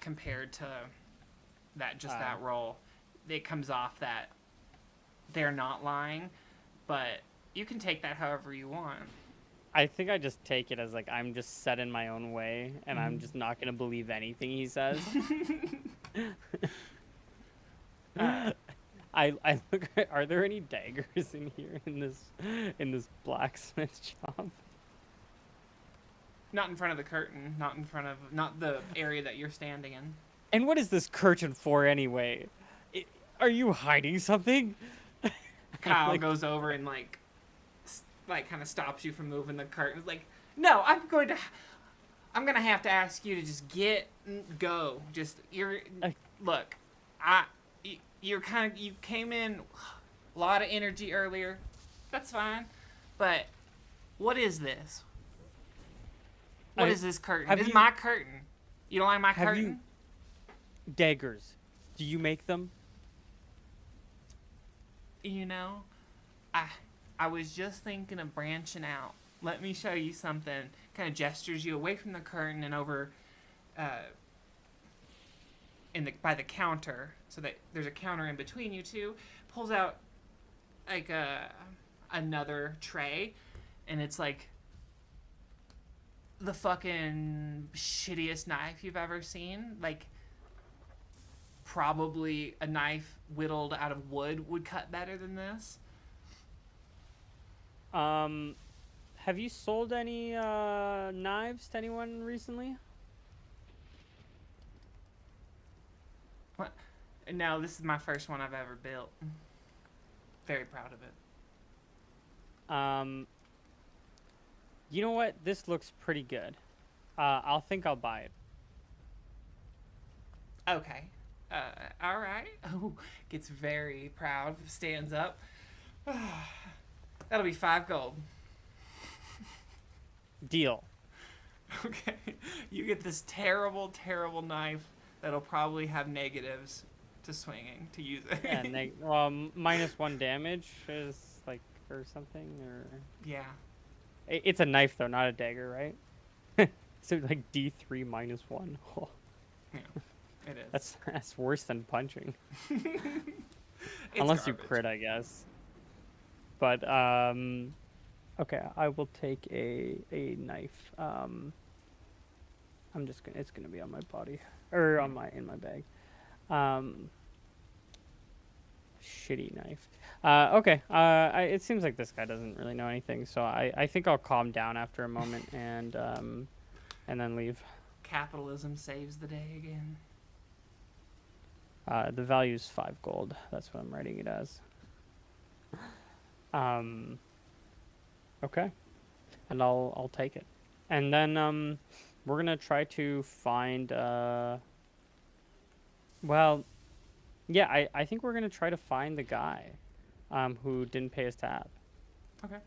compared to that roll, it comes off that they're not lying, but you can take that however you want. I think I just take it as like I'm just set in my own way, and I'm just not gonna believe anything he says. I look. Are there any daggers in here in this blacksmith shop? Not in front of the curtain, not the area that you're standing in. And what is this curtain for anyway? Are you hiding something? Kyle Like- goes over and like kind of stops you from moving the curtain. It's like, no, I'm gonna have to ask you to just go. Just look, you came in a lot of energy earlier. That's fine, but what is this? What is this curtain? This is my curtain. You don't like my curtain? Daggers. Do you make them? I was just thinking of branching out. Let me show you something. Kind of gestures you away from the curtain and over by the counter, so that there's a counter in between you two. Pulls out like another tray, and it's like the fucking shittiest knife you've ever seen. Like, probably a knife whittled out of wood would cut better than this. Have you sold any knives to anyone recently? What? No, this is my first one I've ever built. Very proud of it. You know what? This looks pretty good. I'll buy it. Okay. All right. Oh, gets very proud. Stands up. That'll be 5 gold. Deal. Okay. You get this terrible, terrible knife that'll probably have negatives to swinging to use it. Yeah, -1 damage is like or something or. Yeah. It's a knife though, not a dagger, right? So like D3 -1. Oh. Yeah. It is. That's worse than punching. It's Unless you garbage. crit, I guess. But okay, I will take a knife. It's gonna be on my body or in my bag. Shitty knife. Okay. It seems like this guy doesn't really know anything, so I think I'll calm down after a moment and then leave. Capitalism saves the day again. The value is 5 gold. That's what I'm writing it as. Okay. And I'll take it. And then we're gonna try to find well, yeah, I think we're gonna try to find the guy who didn't pay his tab. Okay.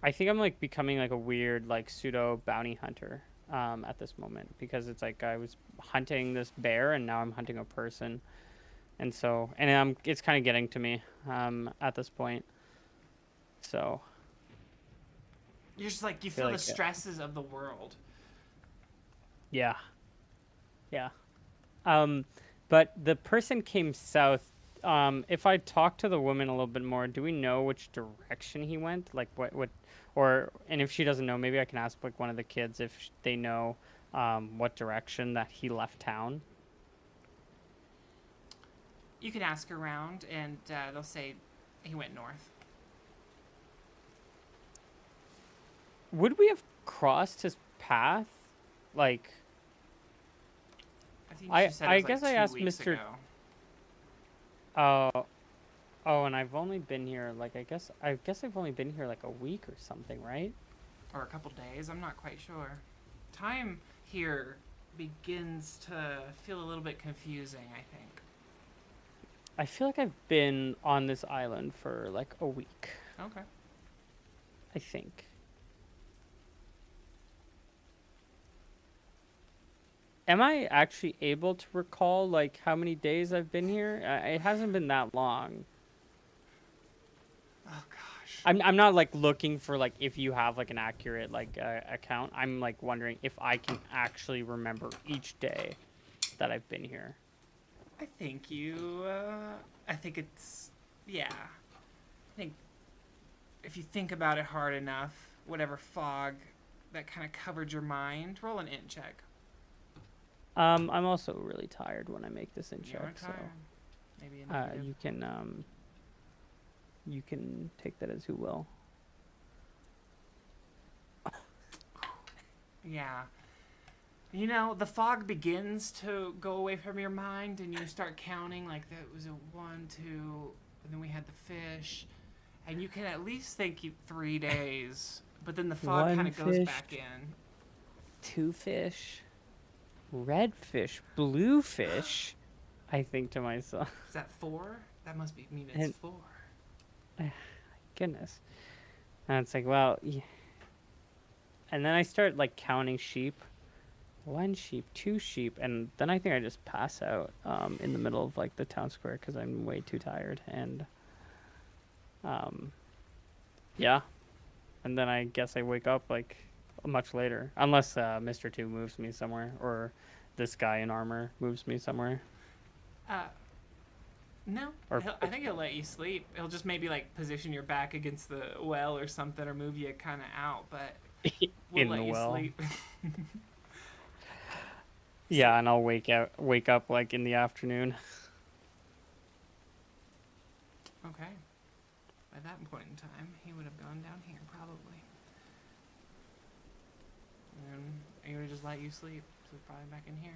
I think I'm like becoming like a weird like pseudo bounty hunter at this moment, because it's like I was hunting this bear and now I'm hunting a person, and so it's kind of getting to me at this point. So You're just like, you feel feel the like, stresses of the world. yeah, yeah. But the person came south. If I talk to the woman a little bit more, do we know which direction he went? Like and if she doesn't know, maybe I can ask like one of the kids if they know what direction that he left town. You can ask around, and they'll say he went north. Would we have crossed his path? Like, I think I she said I it was guess like I 2 asked weeks Mr. ago. Oh, and I've only been here like I guess I've only been here like a week or something, right? Or a couple days, I'm not quite sure. Time here begins to feel a little bit confusing, I think. I feel like I've been on this island for like a week, Okay. I think. Am I actually able to recall like how many days I've been here? It hasn't been that long. Oh gosh. I'm not like looking for like if you have like an accurate like account. I'm like wondering if I can actually remember each day that I've been here. I think I think it's, yeah. I think if you think about it hard enough, whatever fog that kind of covered your mind, roll an int check. I'm also really tired when I make this in You're check, so tired. Maybe a negative. you can take that as you will. Yeah. You know, the fog begins to go away from your mind, and you start counting like that was a 1, 2, and then we had the fish, and you can at least think 3 days, but then the fog One kind of goes fish. back in. 2 fish, red fish, blue fish. I think to myself, Is that 4? That must mean it's And- 4. goodness. And it's like, well, yeah. And then I start like counting sheep. 1 sheep, 2 sheep, and then I think I just pass out in the middle of like the town square because I'm way too tired. And yeah, and then I guess I wake up like much later, unless Mr. 2 moves me somewhere, or this guy in armor moves me somewhere. No, Or- I think he'll let you sleep. He'll just maybe like position your back against the well or something, or move you kind of out, but we'll In let the you well. sleep. Yeah, and I'll wake up like in the afternoon. Okay. By that point in time, he would have gone down here, probably. And he would have just let you sleep, so probably back in here.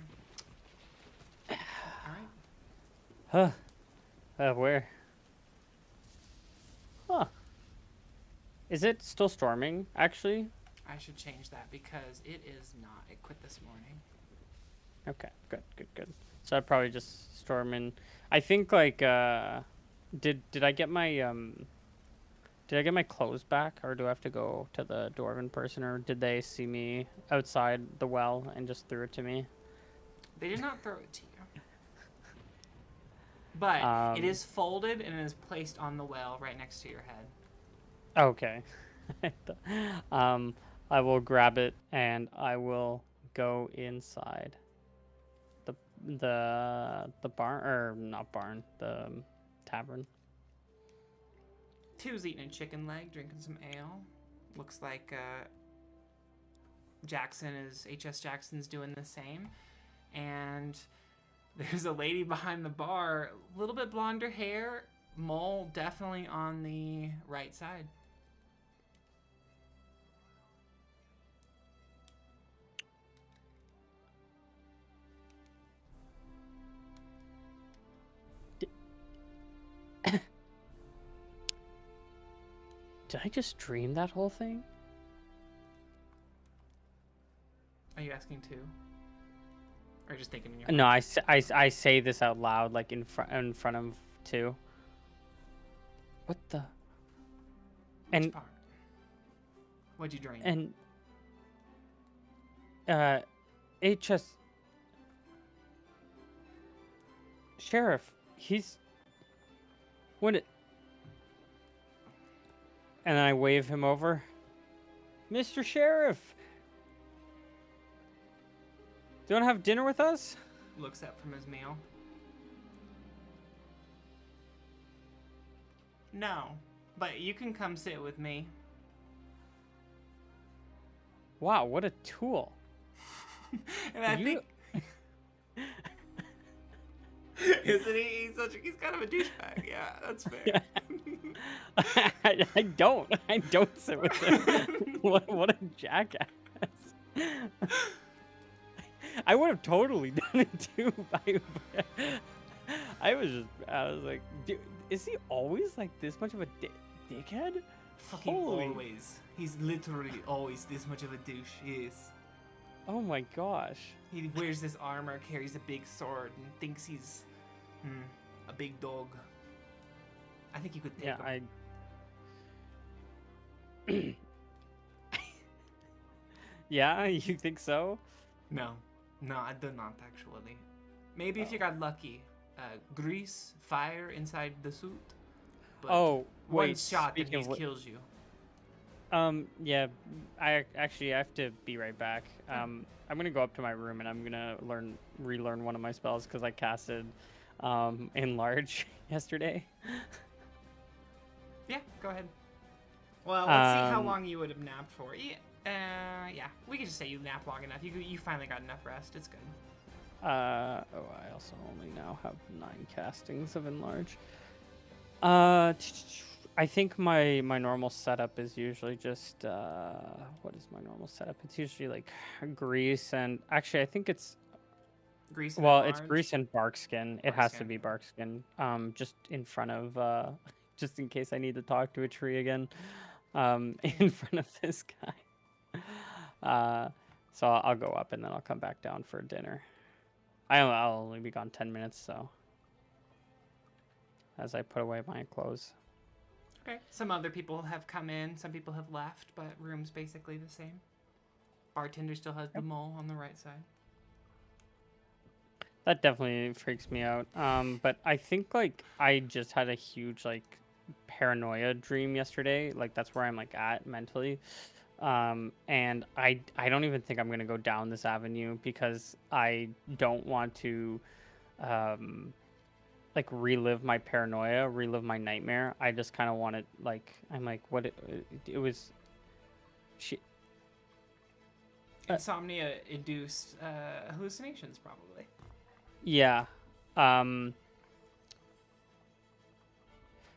Alright. Huh? Where? Huh? Is it still storming? Actually. I should change that because it is not. It quit this morning. Okay, good. So I'd probably just storm in. I think like did I get my clothes back, or do I have to go to the dwarven person, or did they see me outside the well and just threw it to me? They did not throw it to you. But it is folded and it is placed on the well right next to your head. Okay. I will grab it and I will go inside the barn, or not barn, the tavern. 2's eating a chicken leg, drinking some ale. Looks like H.S. Jackson's doing the same. And there's a lady behind the bar, a little bit blonder hair, mole definitely on the right side. Did I just dream that whole thing? Are you asking too? Or just thinking in your No, I say this out loud, like in front of 2. What the? Which part? What'd you dream? And HS Sheriff, he's when it, and I wave him over. Mr. Sheriff, do you want to have dinner with us? Looks up from his meal. No, but you can come sit with me. Wow, what a tool. And I You- think, isn't he? He's kind of a douchebag. Yeah, that's fair. I don't sit with him. What a jackass. I would have totally done it too. I was like, dude, is he always like this much of a dickhead? Fucking Holy- always. He's literally always this much of a douche. He is. Oh my gosh. He wears this armor, carries a big sword, and thinks he's a big dog. I think you could take Yeah, him. Yeah, you think so? No, I do not actually. Maybe if you got lucky. Grease, fire inside the suit. But Oh, one wait. shot and speaking he of kills you. Yeah, I have to be right back. I'm gonna go up to my room and I'm gonna relearn one of my spells because I casted enlarge yesterday. Yeah, go ahead. Well, let's see how Um, long you would have napped for. Yeah, we could just say you napped long enough. You finally got enough rest. It's good. I also only now have 9 castings of enlarge. I think my normal setup is usually just what is my normal setup? It's usually like grease and actually I think it's Grease and it's enlarge. grease and bark skin. It Bark has to skin. be bark skin. Just in front of just in case I need to talk to a tree again. In front of this guy. So I'll go up and then I'll come back down for dinner. I'll only be gone 10 minutes, so as I put away my clothes. Okay. Some other people have come in. Some people have left, but room's basically the same. Bartender still has the mole on the right side. That definitely freaks me out. But I think like I just had a huge like paranoia dream yesterday. Like that's where I'm like at mentally. And I don't even think I'm gonna go down this avenue because I don't want to like relive my paranoia, relive my nightmare. I just kind of want it like I'm like what it was. She, Insomnia induced hallucinations, probably. yeah.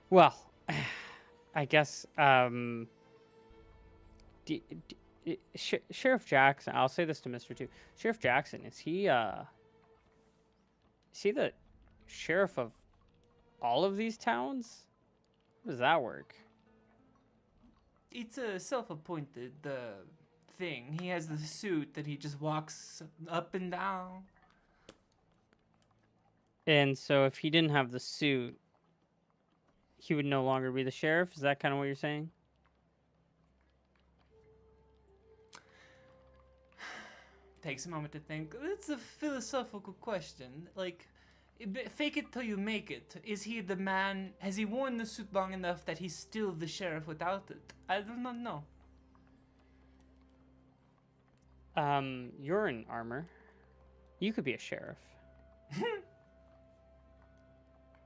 Well, I guess Sheriff Jackson. I'll say this to Mister Two. Sheriff Jackson is he the sheriff of all of these towns? How does that work? It's a self-appointed thing. He has the suit that he just walks up and down. And so if he didn't have the suit, he would no longer be the sheriff? Is that kind of what you're saying? Takes a moment to think. It's a philosophical question. Like, fake it till you make it. Is he the man? Has he worn the suit long enough that he's still the sheriff without it? I do not know. You're in armor. You could be a sheriff.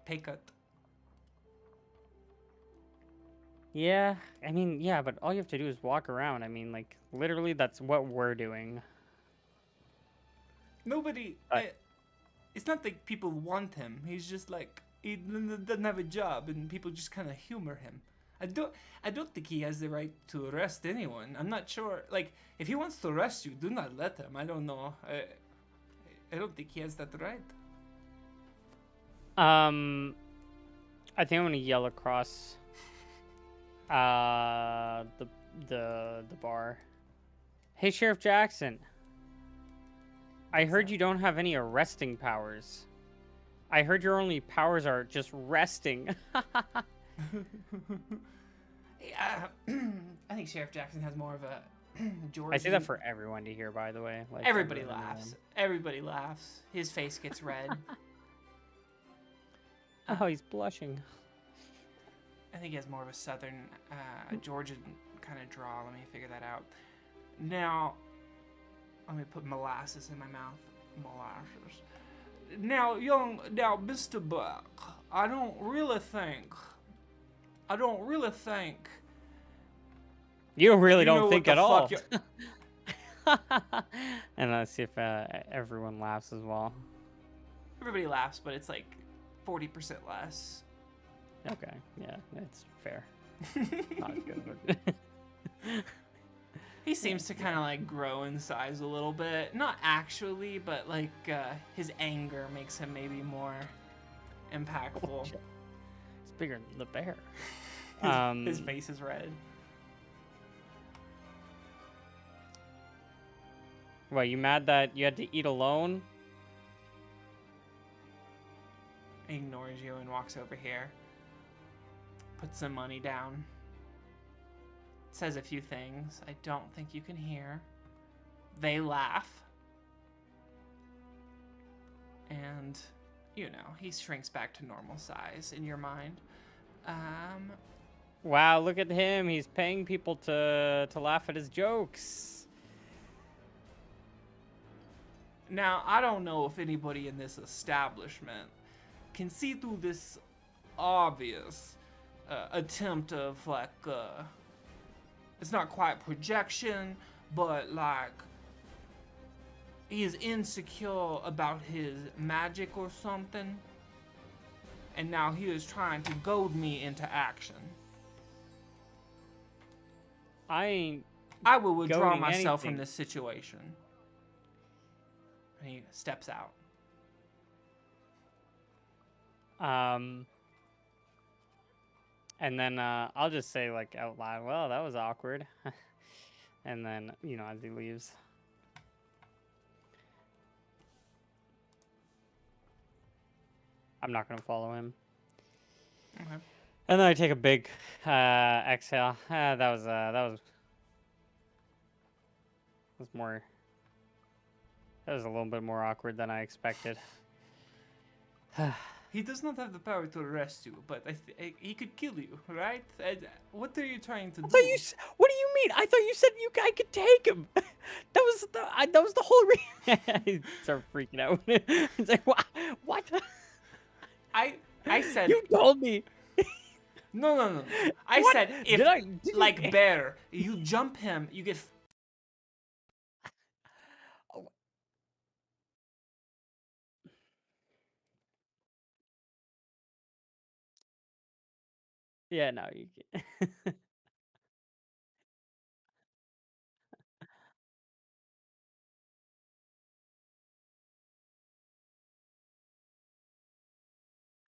Pay cut. Yeah, I mean, yeah, but all you have to do is walk around. I mean, like, literally, that's what we're doing. Nobody. It's not like people want him. He's just like he doesn't have a job, and people just kind of humor him. I don't think he has the right to arrest anyone. I'm not sure. Like, if he wants to arrest you, do not let him. I don't know. I don't think he has that right. I think I'm gonna yell across the bar. Hey, Sheriff Jackson. I heard you don't have any arresting powers. I heard your only powers are just resting. Yeah, I think Sheriff Jackson has more of a George. I say that for everyone to hear, by the way. Like Everybody everyone in the laughs. room. Everybody laughs. His face gets red. Oh, he's blushing. I think he has more of a southern Georgian kind of draw. Let me figure that out. Now, let me put molasses in my mouth. Molasses. Now, Mr. Burke, I don't really think. You really You know don't what think the at all. fuck And let's see if everyone laughs as well. Everybody laughs, but it's like 40% less. Okay, yeah, that's fair. Not good. He seems to kind of like grow in size a little bit. Not actually, but like his anger makes him maybe more impactful. It's bigger than the bear. His face is red. What, you mad that you had to eat alone? He ignores you and walks over here. Puts some money down. Says a few things I don't think you can hear. They laugh. And, you know, he shrinks back to normal size in your mind. Wow, look at him. He's paying people to laugh at his jokes. Now, I don't know if anybody in this establishment can see through this obvious attempt of like it's not quite projection, but like he is insecure about his magic or something, and now he is trying to goad me into action. I will withdraw goading myself from anything. this situation. And he steps out. And then I'll just say like out loud, well, that was awkward. And then, you know, as he leaves. I'm not going to follow him. Okay. And then I take a big exhale. That was more. That was a little bit more awkward than I expected. He does not have the power to arrest you, but he could kill you, right? What are you trying to do? What do you mean? I thought you said I could take him. That was the whole reason. I start freaking out. It's like, what? I said You told me. no. I What? said if Did like you... bear, you jump him, you get. Yeah, no, you can't.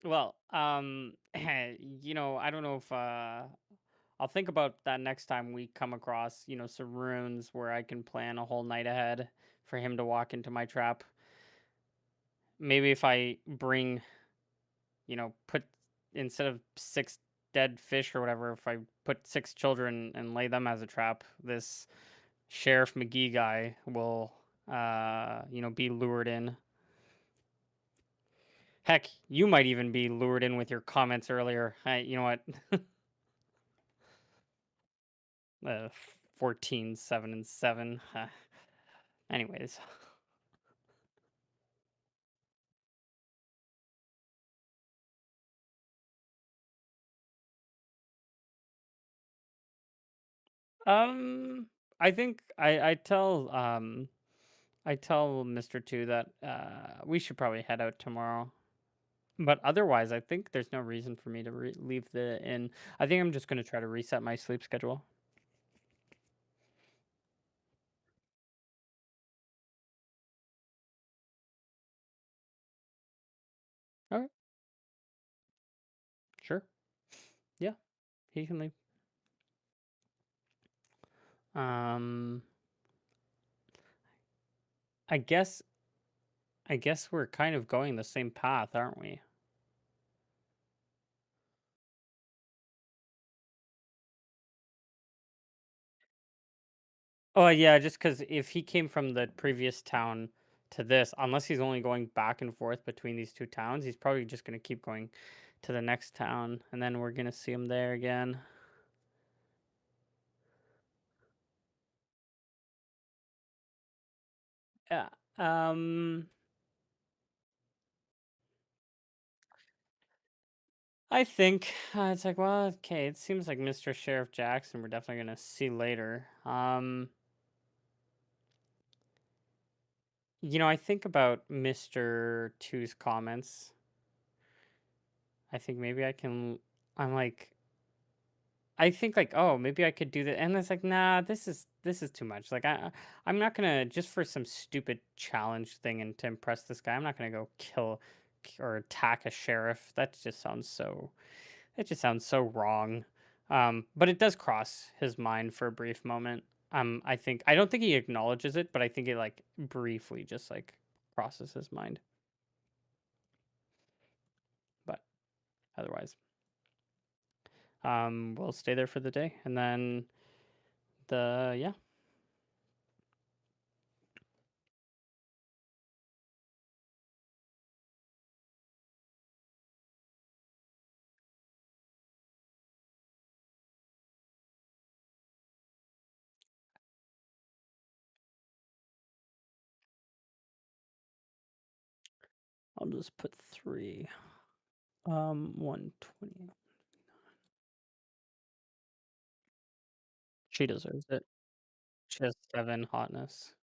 Well, you know, I don't know if I'll think about that next time we come across, you know, some runes where I can plan a whole night ahead for him to walk into my trap. Maybe if I bring, you know, put instead of 6 dead fish or whatever, if I put 6 children and lay them as a trap, this Sheriff McGee guy will, you know, be lured in. Heck, you might even be lured in with your comments earlier. You know what? 14, 7, and 7. Anyways. I think I tell Mr. Two that we should probably head out tomorrow. But otherwise, I think there's no reason for me to leave the inn. I think I'm just going to try to reset my sleep schedule. All right. Sure. Yeah, he can leave. Um, I guess we're kind of going the same path, aren't we? Oh yeah, just because if he came from the previous town to this, unless he's only going back and forth between these two towns, he's probably just going to keep going to the next town, and then we're going to see him there again. Yeah. Um, I think it's like, well, okay, it seems like Mr. Sheriff Jackson, we're definitely gonna see later. I think about Mr. Two's comments. I think maybe I can. I'm like, I think like, oh, maybe I could do that, and it's like, nah, this is too much. Like, I'm not gonna just for some stupid challenge thing and to impress this guy. I'm not gonna go or attack a sheriff. That just sounds so wrong. But it does cross his mind for a brief moment. I don't think he acknowledges it, but I think it like briefly just like crosses his mind. But otherwise, we'll stay there for the day, and then yeah, I'll just put 3. 120. She deserves it. She has 7 hotness.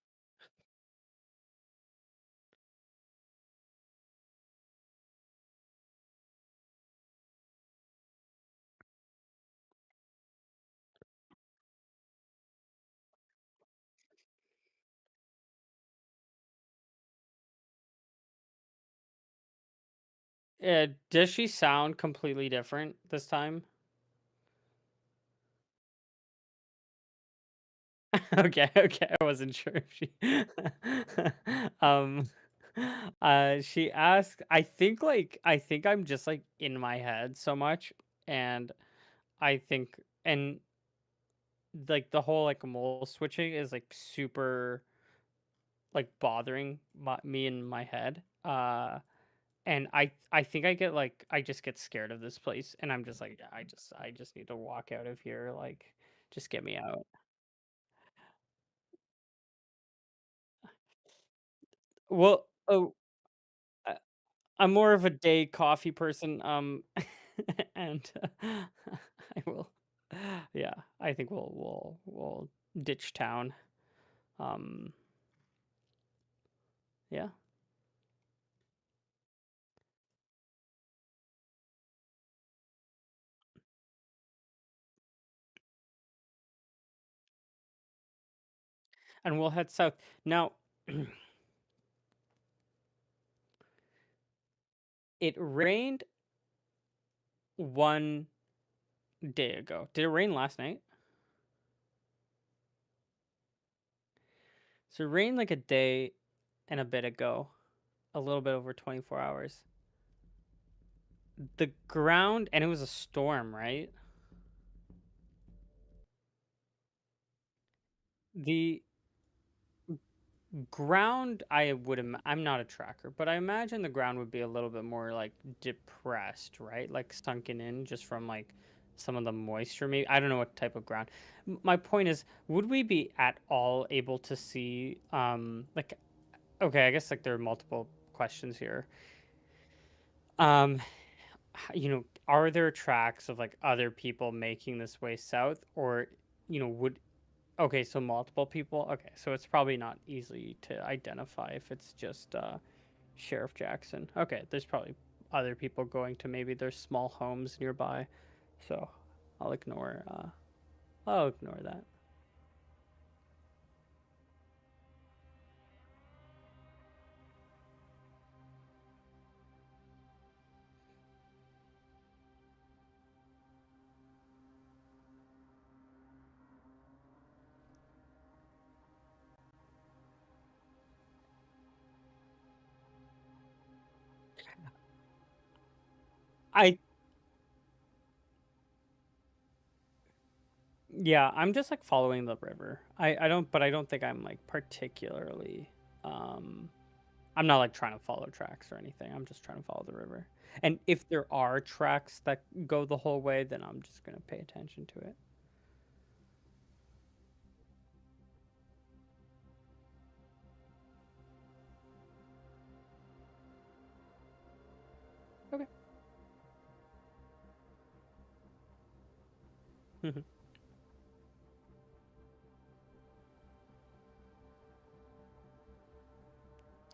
Does she sound completely different this time? Okay, okay, I wasn't sure if she um, she asked I think I'm just, like, in my head so much, and I think and, like, the whole, like, mole switching is, like, super, like, bothering me in my head, and I think I just get scared of this place, and I'm just like, "Yeah, I just need to walk out of here, like, just get me out." Well oh, uh I'm more of a day coffee person, and I will yeah, I think we'll ditch town, um, yeah, and we'll head south. Now, it rained 1 day ago. Did it rain last night? So it rained, like, a day and a bit ago, a little bit over 24 hours. The ground and it was a storm, right? The ground, I'm not a tracker, but I imagine the ground would be a little bit more like depressed, right? Like sunken in just from like some of the moisture. Maybe I don't know what type of ground. My point is, would we be at all able to see like okay, I guess like there are multiple questions here. Um are there tracks of like other people making this way south or would okay, so multiple people. Okay, so it's probably not easy to identify if it's just Sheriff Jackson. Okay, there's probably other people going to maybe their small homes nearby. So I'll ignore that. I Yeah, I'm just like following the river. I don't think I'm like particularly um I'm not like trying to follow tracks or anything. I'm just trying to follow the river. And if there are tracks that go the whole way, then I'm just going to pay attention to it. Okay. Mhm.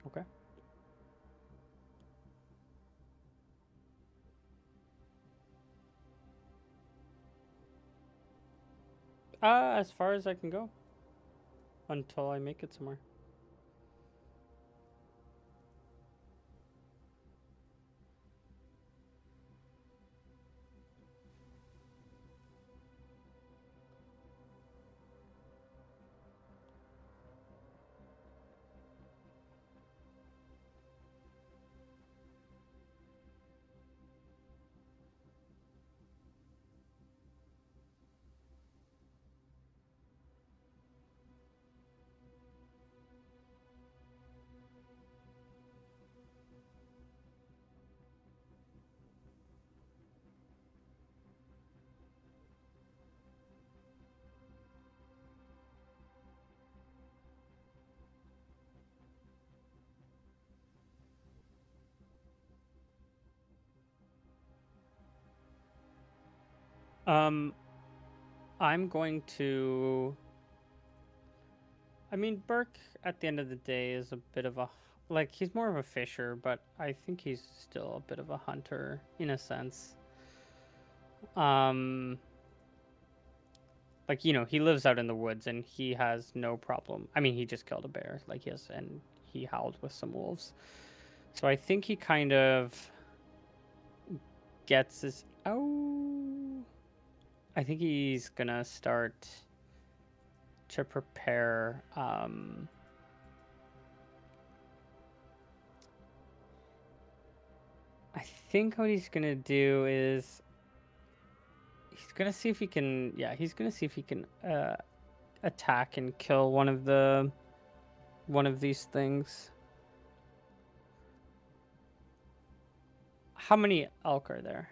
Okay. As far as I can go until I make it somewhere. Um, I'm going to. I mean, Burke at the end of the day is a bit of a like he's more of a fisher, but I think he's still a bit of a hunter in a sense. Um, like he lives out in the woods and he has no problem. I mean, he just killed a bear, like and he howled with some wolves. So I think he kind of gets his. Oh, I think he's gonna start to prepare. I think what he's gonna do is he's gonna see if he can. Yeah, he's gonna see if he can attack and kill one of these things. How many elk are there?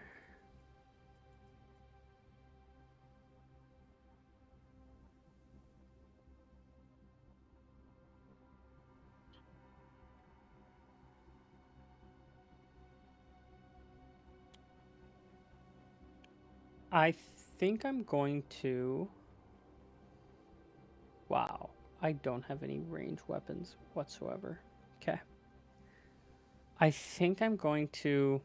I think I'm going to. Wow, I don't have any range weapons whatsoever. Okay. I think I'm going to.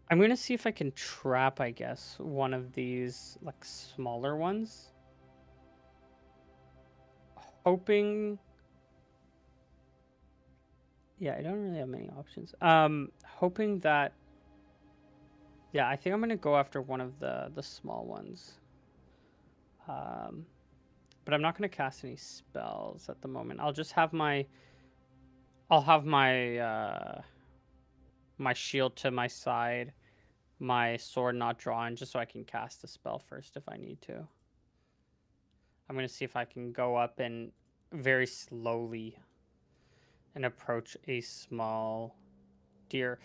I'm going to see if I can trap, I guess, one of these like smaller ones. Hoping. Yeah, I don't really have many options. Hoping that. Yeah, I think I'm gonna go after one of the small ones. But I'm not gonna cast any spells at the moment. I'll just have my. I'll have my shield to my side, my sword not drawn, just so I can cast a spell first if I need to. I'm gonna see if I can go up and very slowly and approach a small deer.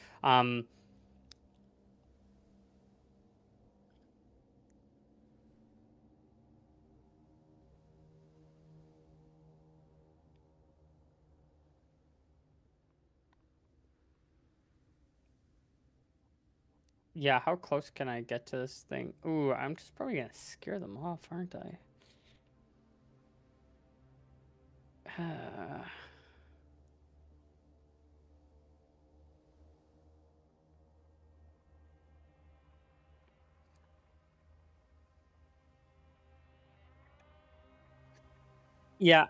Yeah, how close can I get to this thing? Ooh, I'm just probably gonna scare them off, aren't I? Yeah,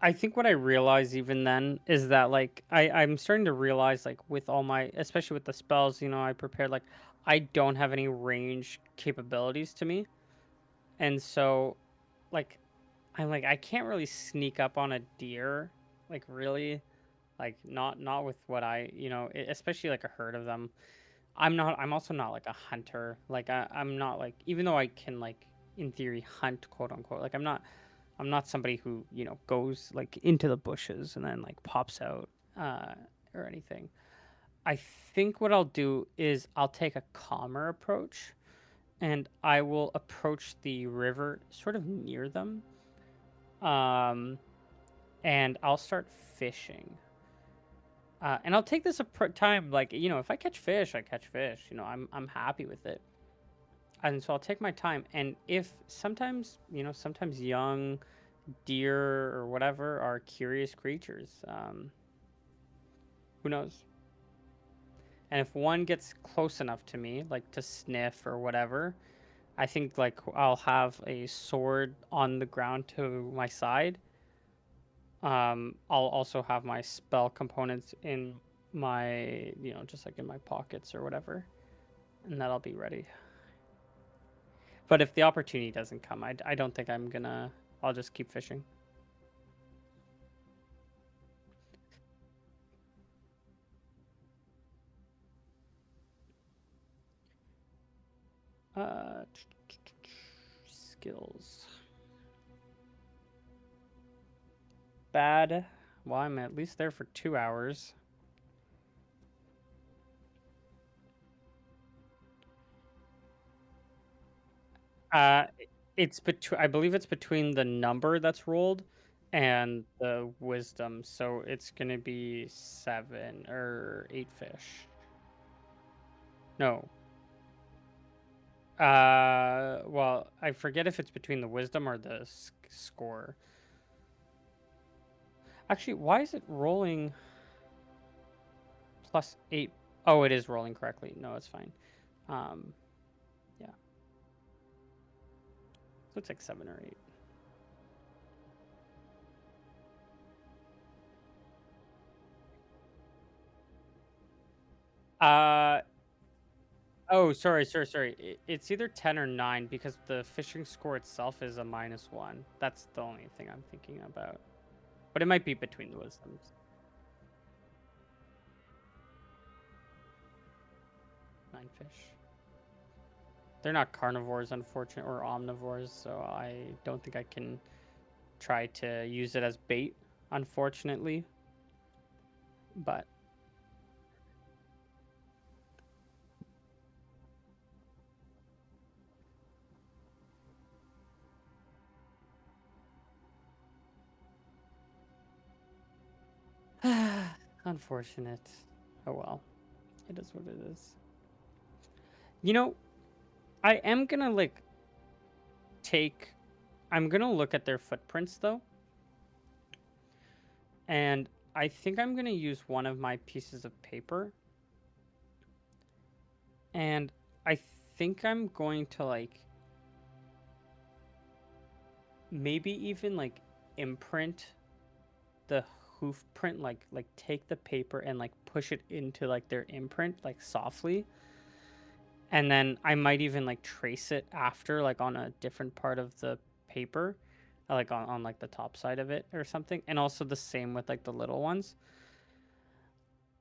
I think what I realize even then is that like I'm starting to realize like with all my especially with the spells, I prepared like I don't have any range capabilities to me. And so like I'm like I can't really sneak up on a deer like really like not with what especially like a herd of them. I'm also not like a hunter. Like I'm not like even though I can like in theory hunt quote unquote. Like I'm not somebody who goes like into the bushes and then like pops out uh, or anything. I think what I'll do is I'll take a calmer approach and I will approach the river sort of near them. Um, and I'll start fishing. And I'll take this time, like, if I catch fish, I catch fish. I'm happy with it. And so I'll take my time. And if sometimes, sometimes young deer or whatever are curious creatures. Who knows? And if one gets close enough to me, like to sniff or whatever, I think like I'll have a sword on the ground to my side. I'll also have my spell components in my, just like in my pockets or whatever, and that'll be ready. But if the opportunity doesn't come, I don't think I'm gonna. I'll just keep fishing. Uh, skills. Bad. Well, I'm at least there for 2 hours. Uh, it's between. I believe it's between the number that's rolled and the wisdom. So it's gonna be 7 or 8 fish. No. Well, I forget if it's between the wisdom or the score. Actually, why is it rolling +8? Oh, it is rolling correctly. No, it's fine. Yeah. So it's like 7 or 8. Oh, sorry. It's either 10 or 9 because the fishing score itself is a -1. That's the only thing I'm thinking about. But it might be between the wisdoms. 9 fish. They're not carnivores, unfortunately, or omnivores, so I don't think I can try to use it as bait, unfortunately. But unfortunate. Oh well. It is what it is. You know, I am gonna like take I'm gonna look at their footprints though. And I think I'm gonna use one of my pieces of paper. And I think I'm going to like maybe even like imprint the hoof print, like take the paper and like push it into like their imprint like softly, and then I might even like trace it after like on a different part of the paper, like on like the top side of it or something. And also the same with like the little ones.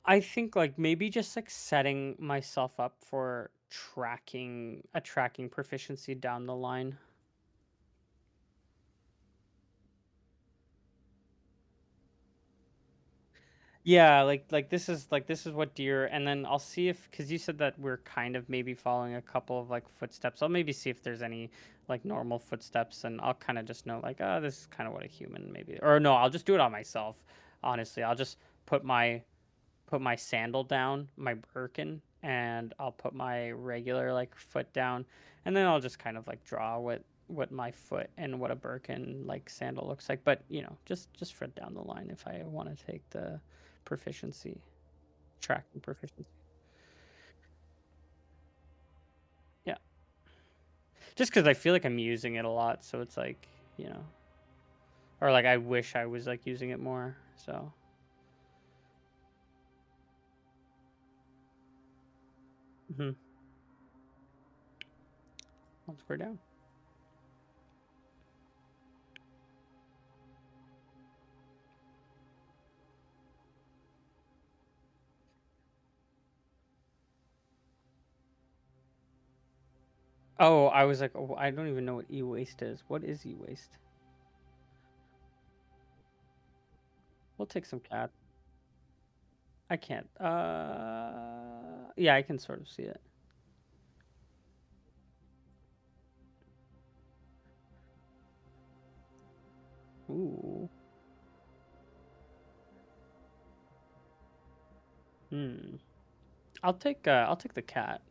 I think like maybe just like setting myself up for tracking proficiency down the line. Yeah, like this is what deer, and then I'll see if, because you said that we're kind of maybe following a couple of like footsteps. I'll maybe see if there's any like normal footsteps, and I'll kind of just know like, oh, this is kind of what a human maybe, or no, I'll just do it on myself. Honestly, I'll just put my sandal down, my Birkin, and I'll put my regular like foot down, and then I'll just kind of like draw what my foot and what a Birkin like sandal looks like. But just for down the line if I want to take the proficiency tracking proficiency. Yeah, just because I feel like I'm using it a lot, so it's like or like I wish I was like using it more. So. Mm-hmm. I'll square down. Oh, I was like, oh, I don't even know what e-waste is. What is e-waste? We'll take some cat. I can't. Yeah, I can sort of see it. Ooh. Hmm. I'll take the cat.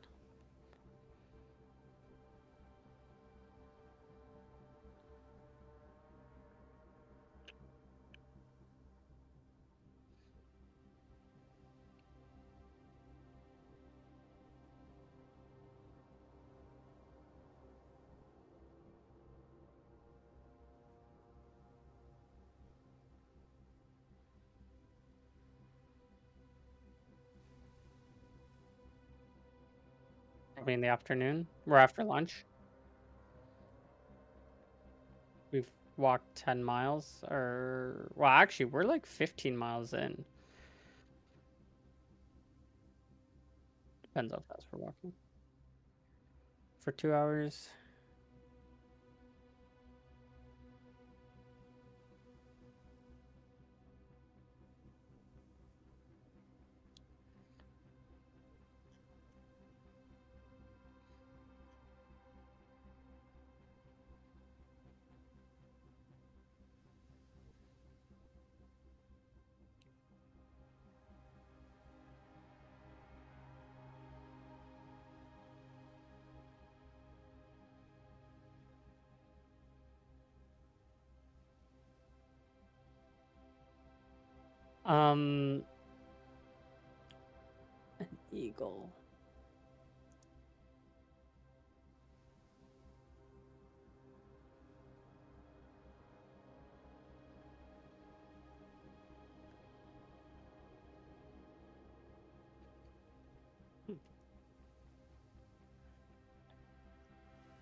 Probably in the afternoon. We're after lunch. We've walked 10 miles, or well, actually, we're like 15 miles in. Depends how fast we're walking. For 2 hours. Um, Eagle.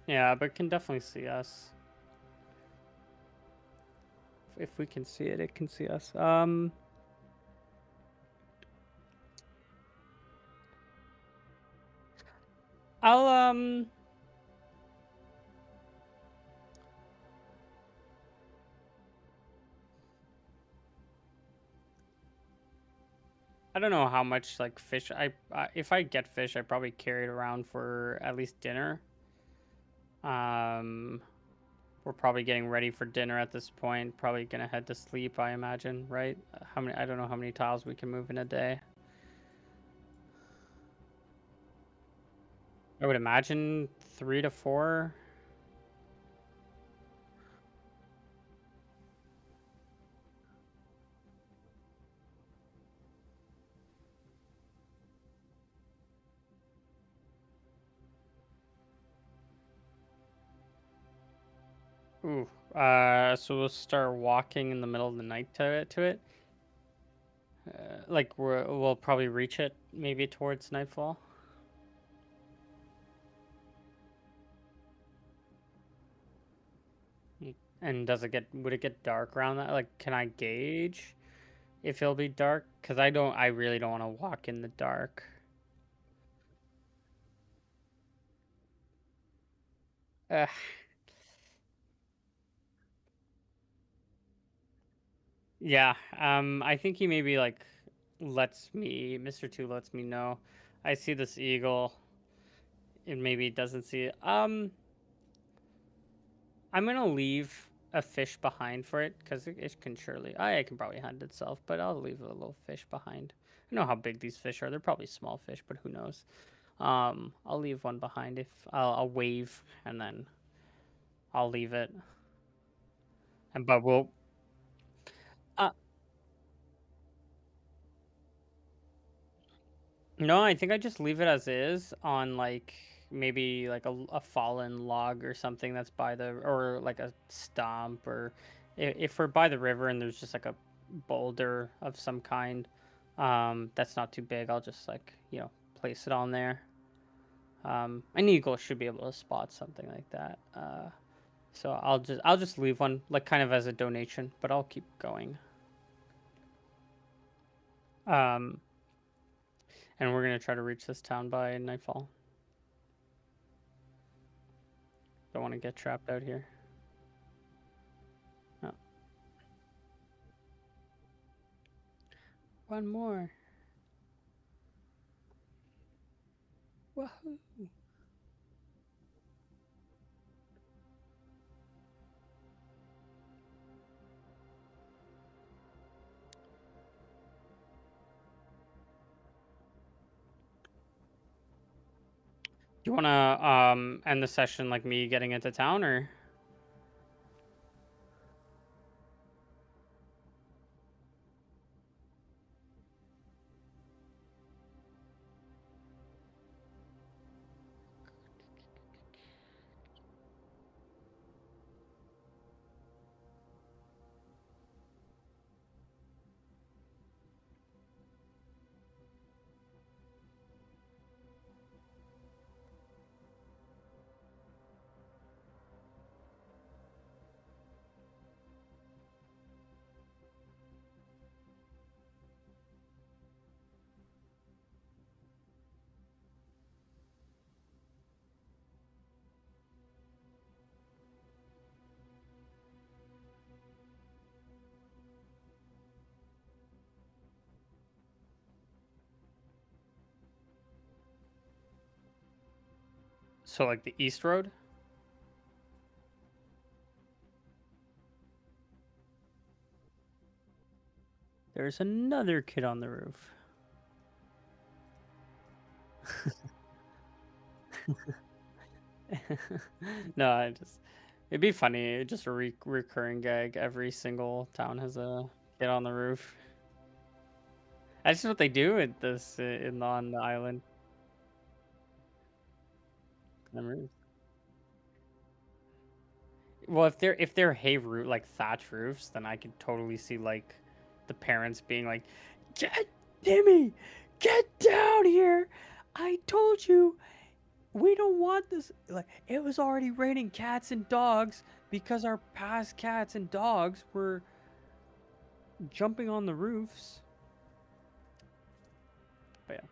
Yeah, but can definitely see us. If we can see it, it can see us. I'll I don't know how much like fish if I get fish, I probably carry it around for at least dinner. Um, we're probably getting ready for dinner at this point. Probably gonna head to sleep, I imagine, right? How many? I don't know how many tiles we can move in a day. I would imagine 3 to 4. Ooh. So we'll start walking in the middle of the night to it. Like we'll probably reach it maybe towards nightfall. And would it get dark around that? Like, can I gauge if it'll be dark? Because I really don't want to walk in the dark. Uh, yeah. I think he maybe like Mr. Two lets me know. I see this eagle. It maybe doesn't see it. I'm gonna leave a fish behind for it because it can surely. I can probably hunt itself, but I'll leave a little fish behind. I know how big these fish are. They're probably small fish, but who knows? I'll leave one behind if I'll wave and then I'll leave it. And but we'll. Uh, no, I think I just leave it as is on like maybe like a fallen log or something that's by the or like a stump or if we're by the river and there's just like a boulder of some kind, that's not too big. I'll just like place it on there. An eagle should be able to spot something like that. So I'll just leave one like kind of as a donation, but I'll keep going. Um, and we're gonna try to reach this town by nightfall. Don't want to get trapped out here. Oh, one more. Wahoo! Do you want to end the session like me getting into town, or? So like the East Road? There's another kid on the roof. No, it'd be funny. Just a recurring gag. Every single town has a kid on the roof. That's just what they do at this on the island. On the roof. Well, if they're hay roof like thatch roofs, then I could totally see like the parents being like, "Get Timmy, get down here! I told you we don't want this." Like it was already raining cats and dogs because our past cats and dogs were jumping on the roofs. But yeah.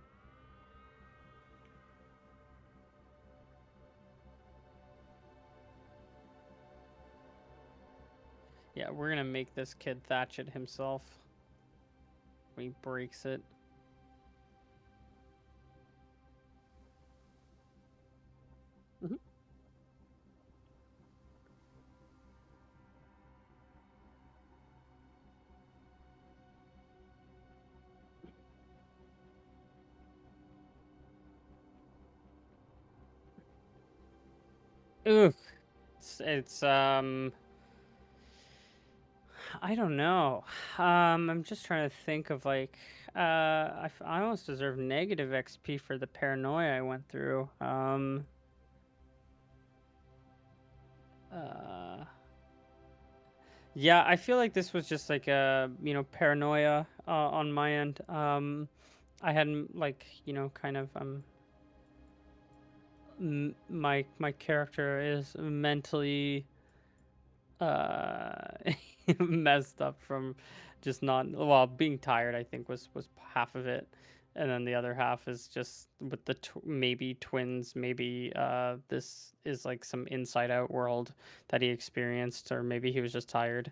Yeah, we're gonna make this kid thatch it himself. When he breaks it. Mhm. Oof. It's I don't know. I'm just trying to think of like, I almost deserve negative XP for the paranoia I went through. Uh, yeah, I feel like this was just like a paranoia on my end. I hadn't like kind of my character is mentally uh messed up from just not well being tired. I think was half of it, and then the other half is just with the maybe twins, maybe this is like some inside out world that he experienced, or maybe he was just tired.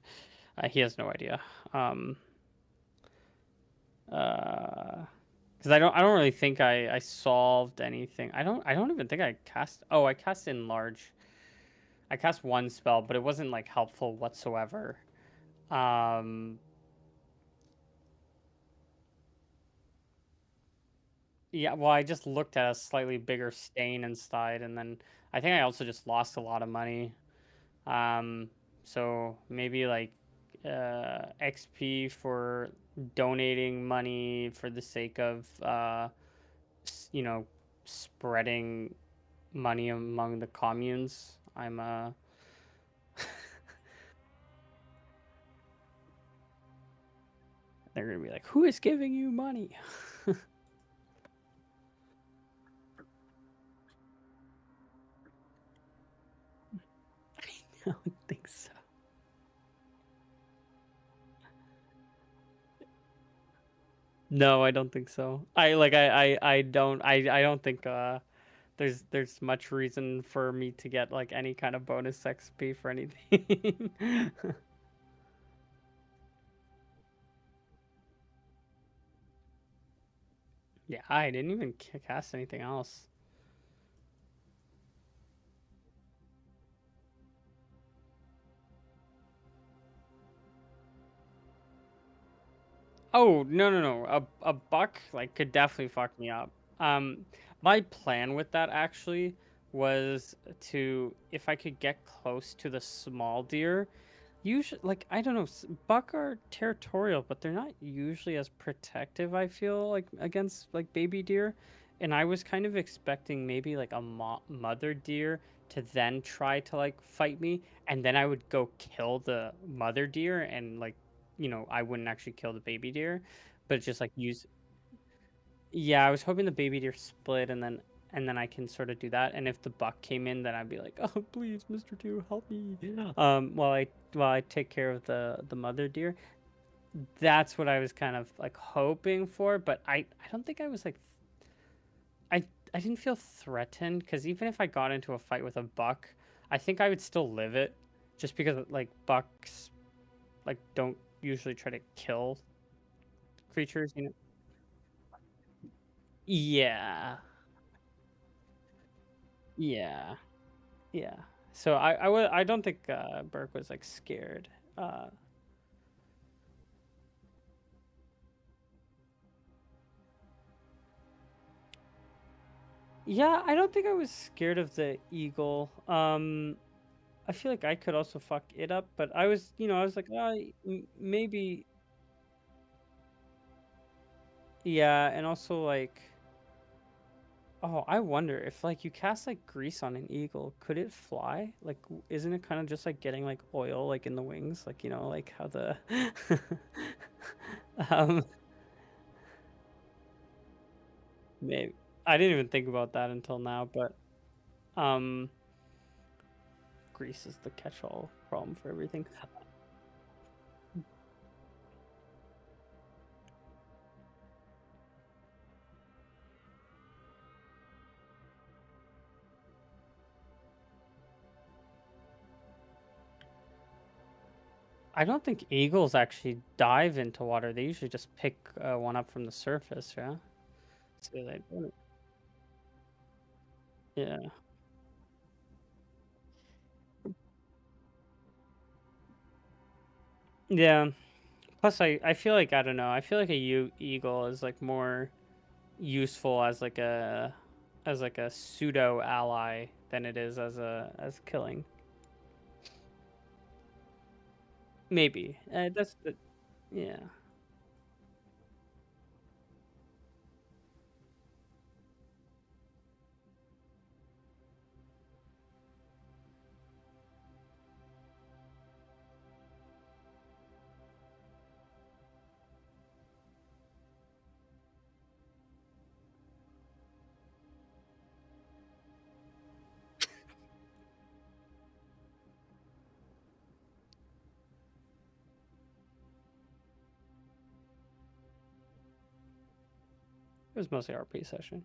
He has no idea. Because I don't really think I solved anything. I don't even think I cast. Oh, I cast enlarge. I cast one spell, but it wasn't like helpful whatsoever. Um, yeah, well, I just looked at a slightly bigger stain inside, and then I think I also just lost a lot of money. Um, so maybe like XP for donating money for the sake of spreading money among the communes. They're gonna be like, who is giving you money? I don't think so. No, I don't think so. I don't think there's much reason for me to get like any kind of bonus XP for anything. Yeah, I didn't even cast anything else. Oh, no, no, no. A buck like could definitely fuck me up. Um, my plan with that actually was to, if I could get close to the small deer, usually, like, I don't know, buck are territorial, but they're not usually as protective, I feel like, against like baby deer. And I was kind of expecting maybe like a mother deer to then try to like fight me, and then I would go kill the mother deer, and like, I wouldn't actually kill the baby deer, but just like use. Yeah, I was hoping the baby deer split, and then I can sort of do that. And if the buck came in, then I'd be like, "Oh, please, Mr. Deer, help me." While I take care of the mother deer. That's what I was kind of like hoping for, but I don't think I was like I I didn't feel threatened, because even if I got into a fight with a buck, I think I would still live it, just because like bucks like don't usually try to kill creatures. Yeah. Yeah. Yeah. So I don't think Burke was like scared. Uh yeah, I don't think I was scared of the eagle. I feel like I could also fuck it up, but I was like, maybe. Yeah, and also like, oh, I wonder if like you cast like grease on an eagle, could it fly? Like, isn't it kind of just like getting like oil like in the wings, like like how the um maybe. I didn't even think about that until now, but um grease is the catch-all problem for everything. I don't think eagles actually dive into water. They usually just pick one up from the surface, yeah. So they don't. Yeah. Yeah. Plus, I feel like, I don't know. I feel like a eagle is like more useful as like a pseudo ally than it is as killing. Maybe that's the yeah. It was mostly RP session.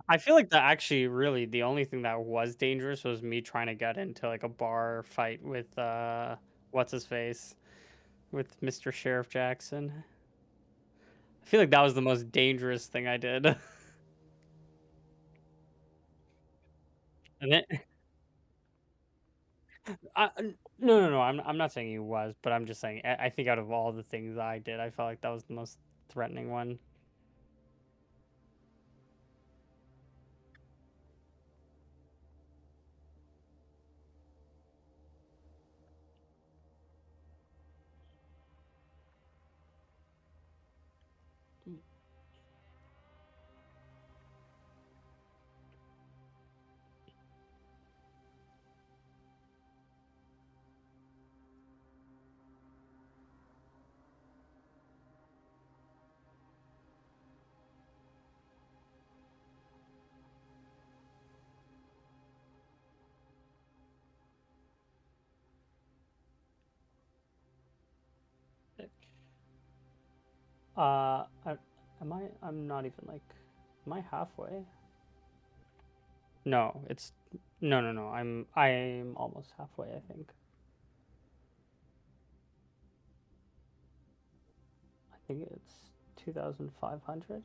I feel like that actually really the only thing that was dangerous was me trying to get into like a bar fight with what's his face, with Mr. Sheriff Jackson. I feel like that was the most dangerous thing I did. And then, no, no, no. I'm not saying he was, but I'm just saying I think out of all the things I did, I felt like that was the most threatening one. I, am I? I'm not even like. Am I halfway? No, it's no, no, no. I'm almost halfway, I think. I think it's 2,500.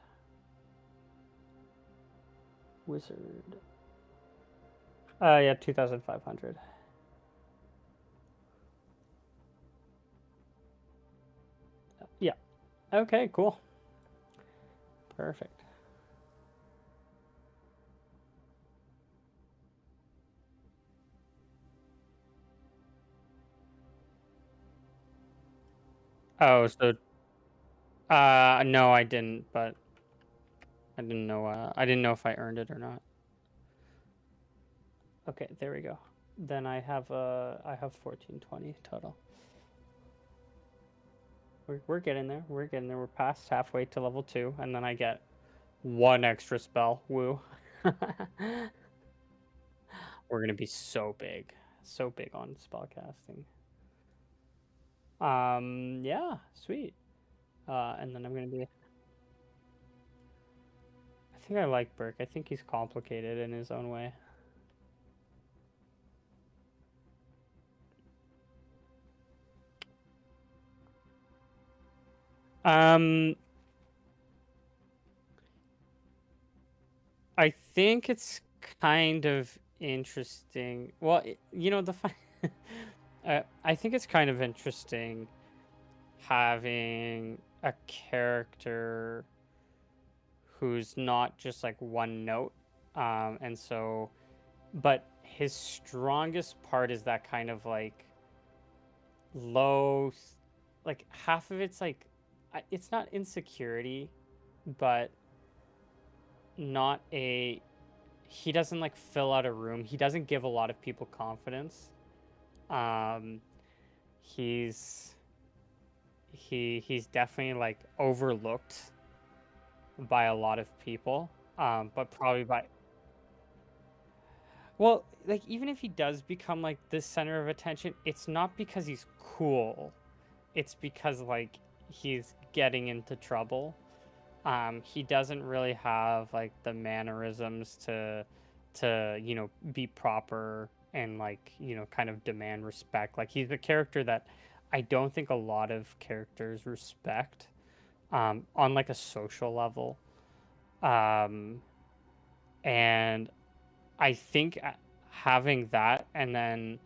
Wizard. Yeah, 2,500. Okay, cool. Perfect. Oh, so no, I didn't, but I didn't know if I earned it or not. Okay, there we go. Then I have 1420 total. We're getting there. We're getting there. We're past halfway to level 2, and then I get one extra spell. Woo. We're gonna be so big. So big on spell casting. Yeah, sweet. And then I'm gonna be. I think I like Burke. I think he's complicated in his own way. I think it's kind of interesting. Well, I think it's kind of interesting having a character who's not just like one note. And so, but his strongest part is that kind of like low, like half of it's like, it's not insecurity, but not a, he doesn't like fill out a room. He doesn't give a lot of people confidence. Um, he's he's definitely like overlooked by a lot of people. But probably by, well, like even if he does become like the center of attention, it's not because he's cool. It's because like he's getting into trouble. He doesn't really have like the mannerisms to be proper and like kind of demand respect. Like he's the character that I don't think a lot of characters respect on like a social level. Um, and I think having that, and then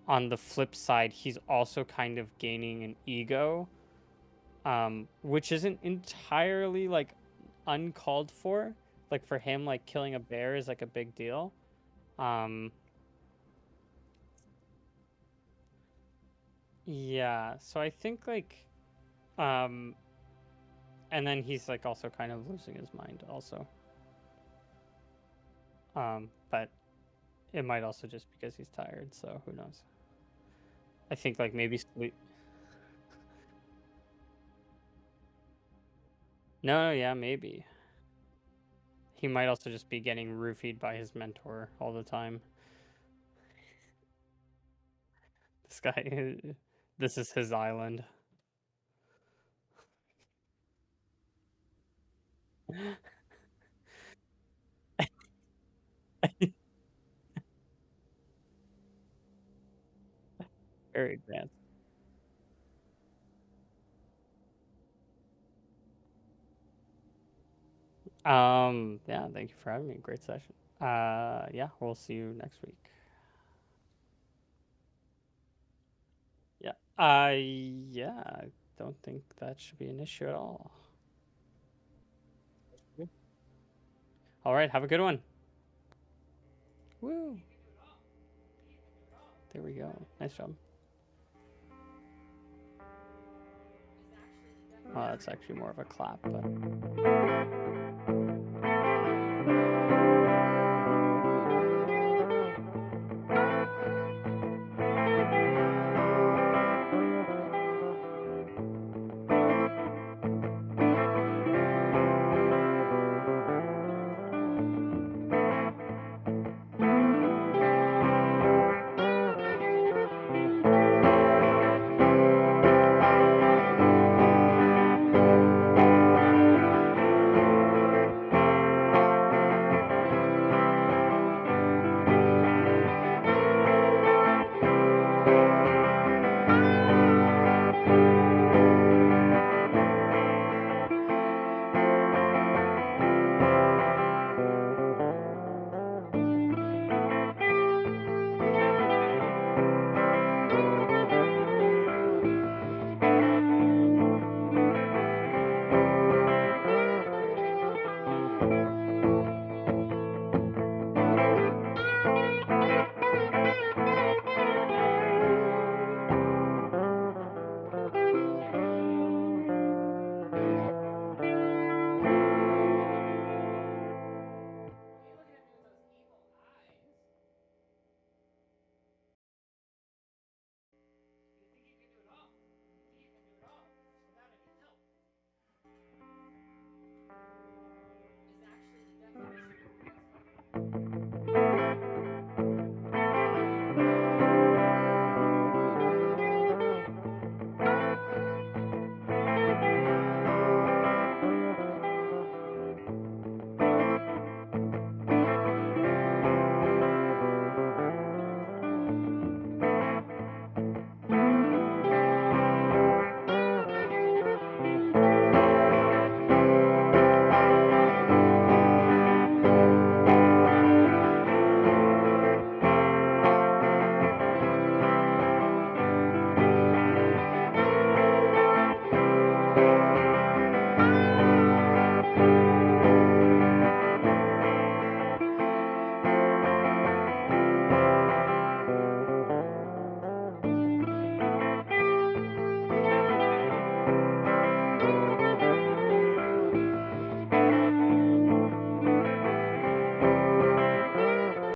on the flip side, he's also kind of gaining an ego, which isn't entirely like uncalled for. Like for him, like killing a bear is like a big deal. Um, yeah, so I think like, um, and then he's like also kind of losing his mind also. But it might also just because he's tired, so who knows? I think like maybe sleep. No, yeah, maybe. He might also just be getting roofied by his mentor all the time. This guy, this is his island. Very advanced. Yeah, thank you for having me. Great session. Yeah, we'll see you next week. Yeah. Yeah, I don't think that should be an issue at all. All right, have a good one. Woo. There we go. Nice job. Well, that's actually more of a clap, but.